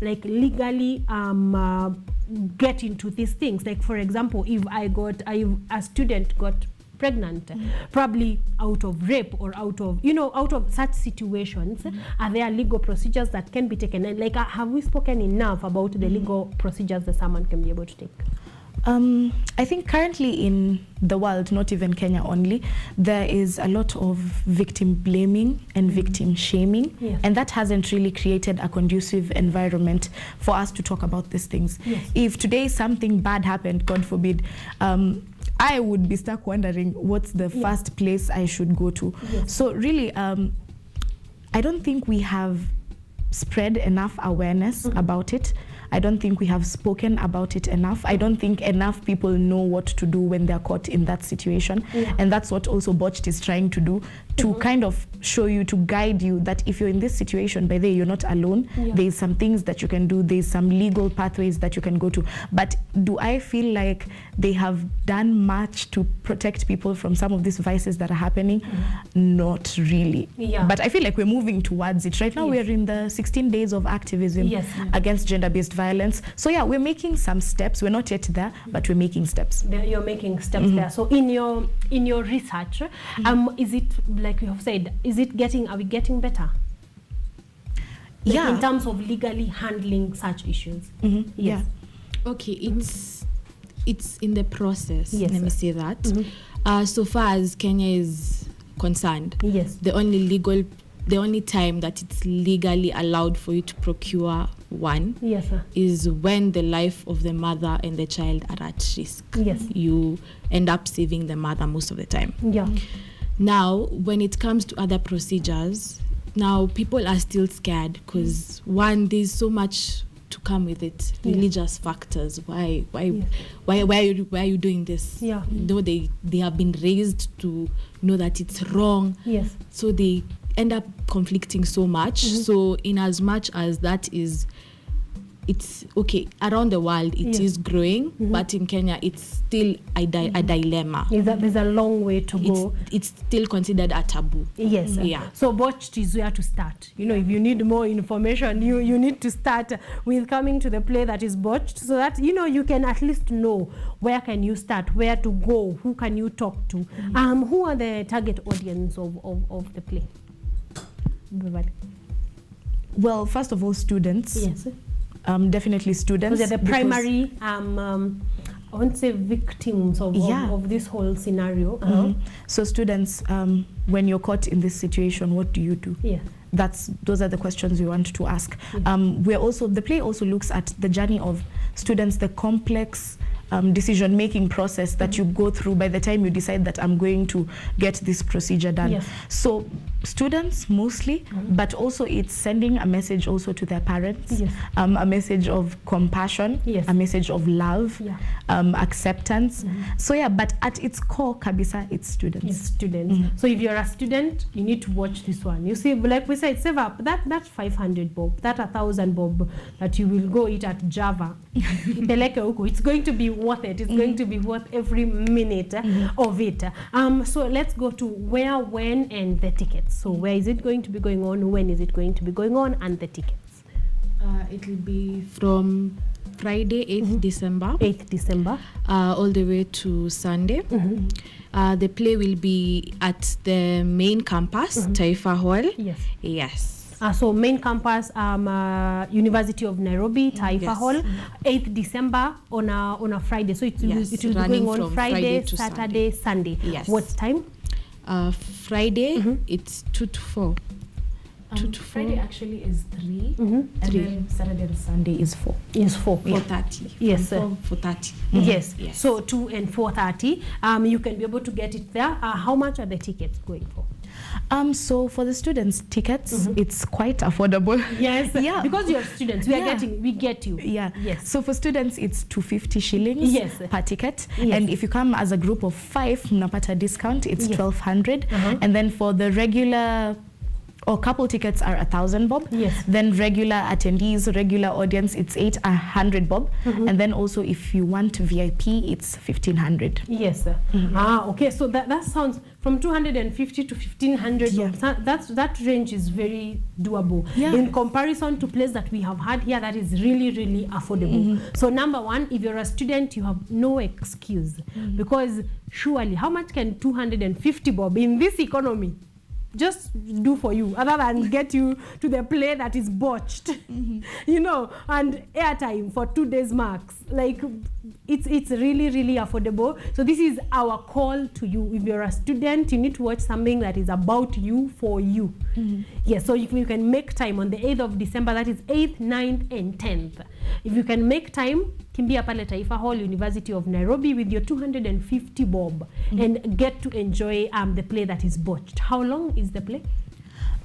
like legally get into these things? Like, for example, if a student got pregnant, probably out of rape or out of such situations, are there legal procedures that can be taken? And like, have we spoken enough about the legal procedures that someone can be able to take? I think currently in the world, not even Kenya only, there is a lot of victim blaming and victim shaming, and that hasn't really created a conducive environment for us to talk about these things. If today something bad happened, God forbid, I would be stuck wondering what's the first place I should go to. So really, I don't think we have spread enough awareness about it. I don't think we have spoken about it enough. I don't think enough people know what to do when they're caught in that situation. And that's what also Botched is trying to do, to kind of show you, to guide you that if you're in this situation, by the way, you're not alone. There's some things that you can do. There's some legal pathways that you can go to. But do I feel like they have done much to protect people from some of these vices that are happening? Not really. But I feel like we're moving towards it. Right now, we're in the 16 days of activism against gender-based violence. So yeah, we're making some steps. We're not yet there, but we're making steps. You're making steps there. So in your research, is it, like you have said, are we getting better? Like in terms of legally handling such issues. Yes. Okay, it's in the process. Let me say that. So far as Kenya is concerned, the only time that it's legally allowed for you to procure one is when the life of the mother and the child are at risk. You end up saving the mother most of the time. Now, when it comes to other procedures, now people are still scared because one, there's so much to come with it. Religious factors. Why are you doing this? Though they have been raised to know that it's wrong. So they end up conflicting so much. So in as much as that is, it's okay around the world, it is growing, but in Kenya it's still a dilemma. There's a long way to go. It's still considered a taboo. So Botched is where to start. If you need more information, you need to start with coming to the play that is Botched, so that you can at least know where can you start, where to go, who can you talk to. Who are the target audience of the play? Well, first of all, students. Definitely students. They're the primary, I won't say victims of this whole scenario. So students, when you're caught in this situation, what do you do? Those are the questions we want to ask. The play also looks at the journey of students, the complex decision-making process that you go through by the time you decide that I'm going to get this procedure done. So students mostly, but also it's sending a message also to their parents, a message of compassion, a message of love, acceptance. So yeah, but at its core, kabisa, it's students. So if you're a student, you need to watch this one. You see, like we said, save up that 500 bob, that 1,000 bob that you will go eat at Java. It's going to be worth it. It's going to be worth every minute of it. So let's go to where, when, and the tickets. So where is it going to be going on? When is it going to be going on? And the tickets. It will be from Friday, 8th December. 8th December. All the way to Sunday. The play will be at the main campus, Taifa Hall. Yes. Yes. So main campus, University of Nairobi, Taifa Hall, 8th December on a Friday. So it will be going on Friday, Saturday, Sunday. Yes. What time? Friday, it's 2 to 4. 2 to 4. Friday actually is 3, and then Saturday and Sunday is 4. Is 4. 4:30. Yes. 4:30. Yes. So 2 and 4:30. You can be able to get it there. How much are the tickets going for? So for the students' tickets, it's quite affordable. Yes. Yeah. Because you're students, we get you. Yeah. Yes. So for students, it's 250 shillings per ticket. Yes. And if you come as a group of 5, mnapata discount, it's Yes. 1,200. And then for the regular or couple tickets are 1,000 bob. Yes. Then regular attendees, regular audience, it's 800 bob. And then also if you want VIP, it's 1,500. Yes. Okay. So that sounds from 250 to 1,500. Yeah. That range is very doable. Yeah. In comparison to place that we have had here, that is really, really affordable. So number one, if you're a student, you have no excuse because surely, how much can 250 bob in this economy just do for you other than get you to the play that is botched? You know, and airtime for 2 days max. Like it's really, really affordable. So this is our call to you. If you're a student, you need to watch something that is about you, for you. Yes, so you can make time on the 8th of December, that is 8th, 9th and 10th. If you can make time, kimbia pale Taifa Hall, University of Nairobi with your 250 bob and get to enjoy the play that is botched. How long is the play?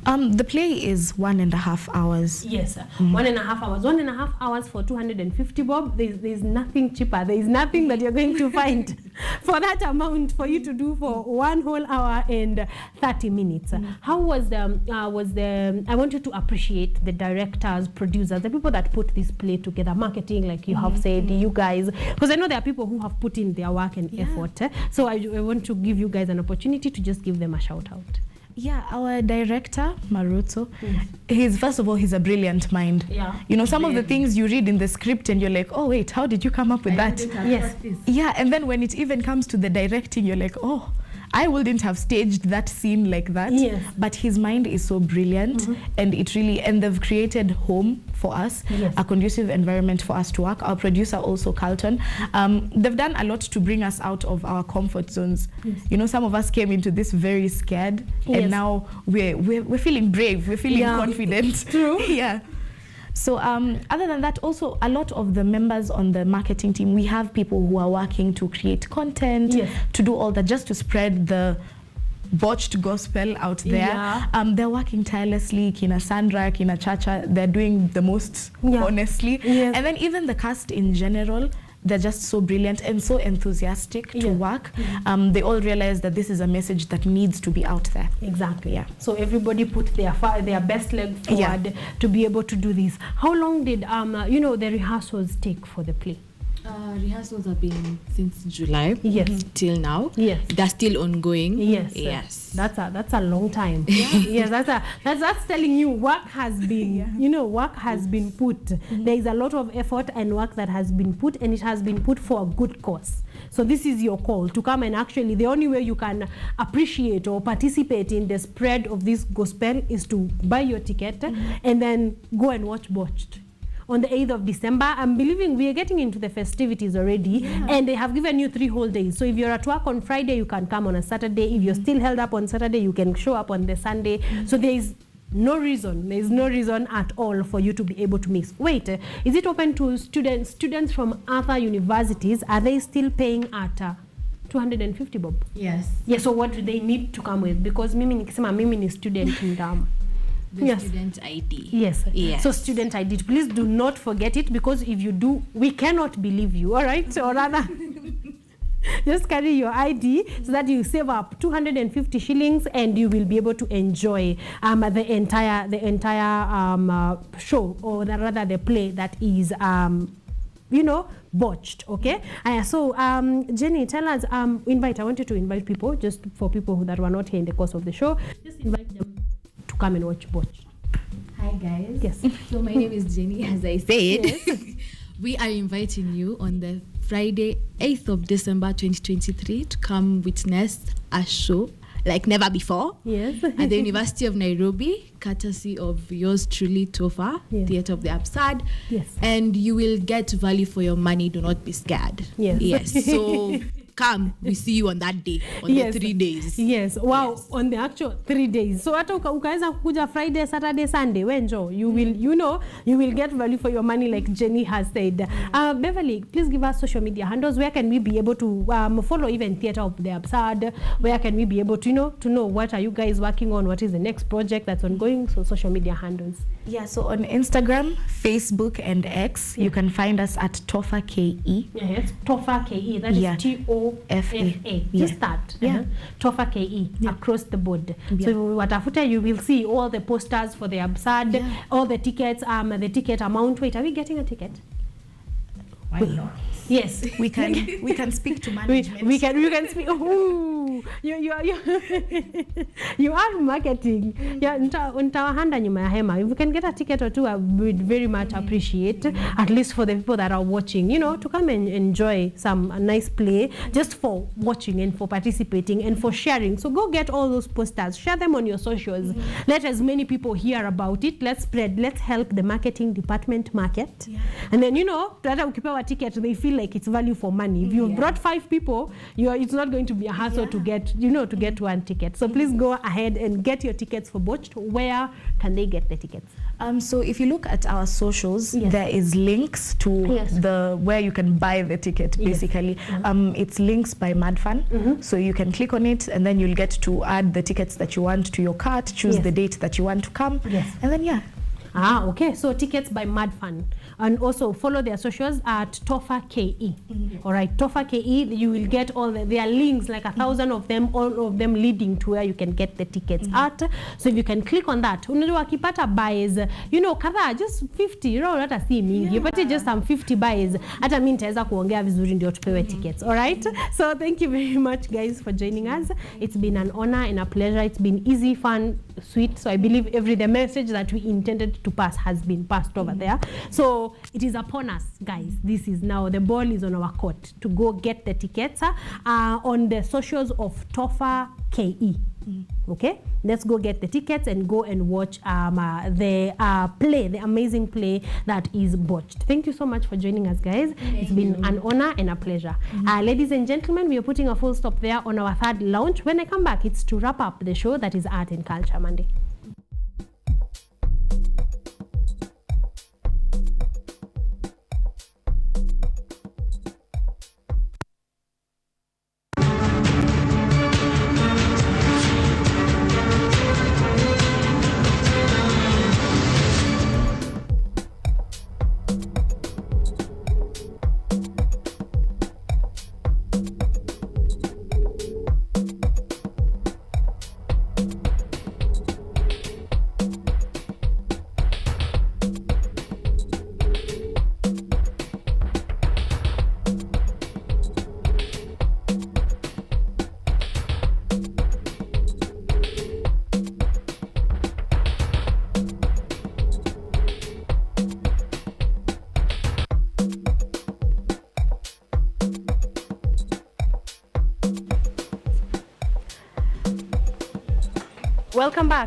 The play is 1.5 hours. Yes, 1.5 hours. 1.5 hours for 250 bob. There's nothing cheaper. There is nothing that you're going to find for that amount for you to do for 1 whole hour and 30 minutes. How was I want you to appreciate the directors, producers, the people that put this play together, marketing, like you have said, you guys, because I know there are people who have put in their work and effort. So I want to give you guys an opportunity to just give them a shout out. Yeah, our director, Maruto, first of all, he's a brilliant mind. Yeah. You know, some of the things you read in the script and you're like, oh, wait, how did you come up with that? Yes. Yeah, and then when it even comes to the directing, you're like, oh, I wouldn't have staged that scene like that. Yes. But his mind is so brilliant, and and they've created home for us, a conducive environment for us to work. Our producer also, Carlton, they've done a lot to bring us out of our comfort zones. You know, some of us came into this very scared, and now we're feeling brave, we're feeling confident. True. Yeah. So other than that, also a lot of the members on the marketing team, we have people who are working to create content, to do all that, just to spread the botched gospel out there. They're working tirelessly. Kina Sandra, Kina Chacha, they're doing the most, honestly. And then even the cast in general, they're just so brilliant and so enthusiastic to work. They all realize that this is a message that needs to be out there. Exactly. Yeah. So everybody put their best leg forward to be able to do this. How long did the rehearsals take for the play? Rehearsals have been since July till now. Yes. They're still ongoing. Yes. That's a long time. Yes, that's telling you work has been work has been put. There is a lot of effort and work that has been put, and it has been put for a good cause. So this is your call to come, and actually the only way you can appreciate or participate in the spread of this gospel is to buy your ticket and then go and watch Botched on the 8th of December. I'm believing we are getting into the festivities already, and they have given you 3 whole days. So if you're at work on Friday, you can come on a Saturday. If you're still held up on Saturday, you can show up on the Sunday. So there is no reason at all for you to be able to miss. Wait, is it open to students from other universities? Are they still paying at 250 bob? Yes. So what do they need to come with? Because mimi ni student in The student ID. Yes. So student ID. Please do not forget it, because if you do, we cannot believe you. All right? Or rather, just carry your ID so that you save up 250 shillings and you will be able to enjoy the entire show, or rather the play that is botched. Okay. So Jenny, tell us. I wanted to invite people, just for people that were not here in the course of the show. Just invite them to come and watch Botched. Hi guys. Yes. So my name is Jenny, as I said. We are inviting you on the Friday, 8th of December 2023 to come witness a show like never before. Yes. At the University of Nairobi, courtesy of yours truly, Tofa, Theatre of the Absurd. Yes. And you will get value for your money. Do not be scared. Yes. Yes. So come, we see you on that day, on the 3 days. Yes. Wow. Yes. On the actual 3 days. So hata ukaweza kukuja Friday, Saturday, Sunday, wenjo, you will, you will get value for your money, like Jenny has said. Beverly, please give us social media handles. Where can we be able to follow even Theatre of the Absurd? Where can we be able to know what are you guys working on? What is the next project that's ongoing? So social media handles. Yeah, so on Instagram, Facebook, and X, you can find us at Tofa KE. Yes, Tofa KE. That is TOFA. Just that. Tofa KE across the board. So watafuta, you will see all the posters for the Absurd, all the tickets, the ticket amount. Wait, are we getting a ticket? Why not? Yes, we can speak to management. We can speak. Ooh, you are marketing. Yeah, untawahanda nyuma ya hema. If we can get a ticket or two, I would very much appreciate. At least for the people that are watching, to come and enjoy a nice play, just for watching and for participating and for sharing. So go get all those posters, share them on your socials. Let as many people hear about it. Let's spread. Let's help the marketing department market. And then tata ukipewa ticket, they feel like it's value for money. If you've brought 5 people, it's not going to be a hassle to get one ticket. So please go ahead and get your tickets for Botched. Where can they get the tickets? So if you look at our socials, there is links to where you can buy the ticket, basically. It's links by MadFan. So you can click on it and then you'll get to add the tickets that you want to your cart, choose the date that you want to come. And then okay. So tickets by MadFan. And also follow their socials at Tofa KE. All right, Tofa KE, you will get all their links, like 1,000 of them, all of them leading to where you can get the tickets at. So if you can click on that, unajua wakipata buys, kadhaa, just 50, hata si mingi, but just some 50 buys, hata mimi nitaweza kuongea vizuri ndio tupewe tickets. All right, so thank you very much guys for joining us. It's been an honor and a pleasure. It's been easy, fun, sweet. So I believe the message that we intended to pass has been passed over there. So it is upon us, guys. This is now, the ball is on our court to go get the tickets on the socials of Tofa KE. Okay, let's go get the tickets and go and watch the play, the amazing play that is Botched. Thank you so much for joining us, guys. It's been an honor and a pleasure. Ladies and gentlemen, we are putting a full stop there on our third launch. When I come back, it's to wrap up the show that is Art and Culture Monday.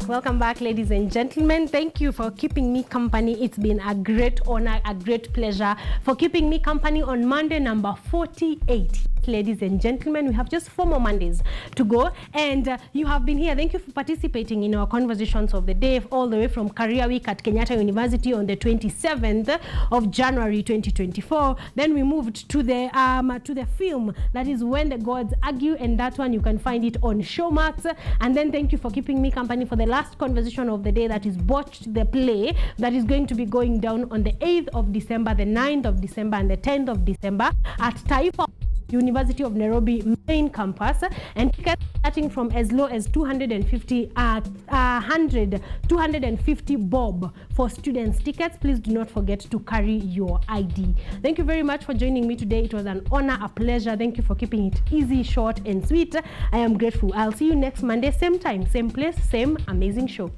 Welcome back, ladies and gentlemen. Thank you for keeping me company. It's been a great honor, a great pleasure for keeping me company on Monday number 48. Ladies and gentlemen, we have just 4 more Mondays to go, and you have been here. Thank you for participating in our conversations of the day, all the way from Career Week at Kenyatta University on the 27th of January 2024. Then we moved to the film that is When the Gods Argue, and that one you can find it on Showmax. And then thank you for keeping me company for the last conversation of the day, that is Botched, the play that is going to be going down on the 8th of December, the 9th of December, and the 10th of December at Taifa University of Nairobi main campus, and tickets starting from as low as 250 bob for students. Tickets, please do not forget to carry your ID. Thank you very much for joining me today. It was an honor, a pleasure. Thank you for keeping it easy, short, and sweet. I am grateful. I'll see you next Monday, same time, same place, same amazing show.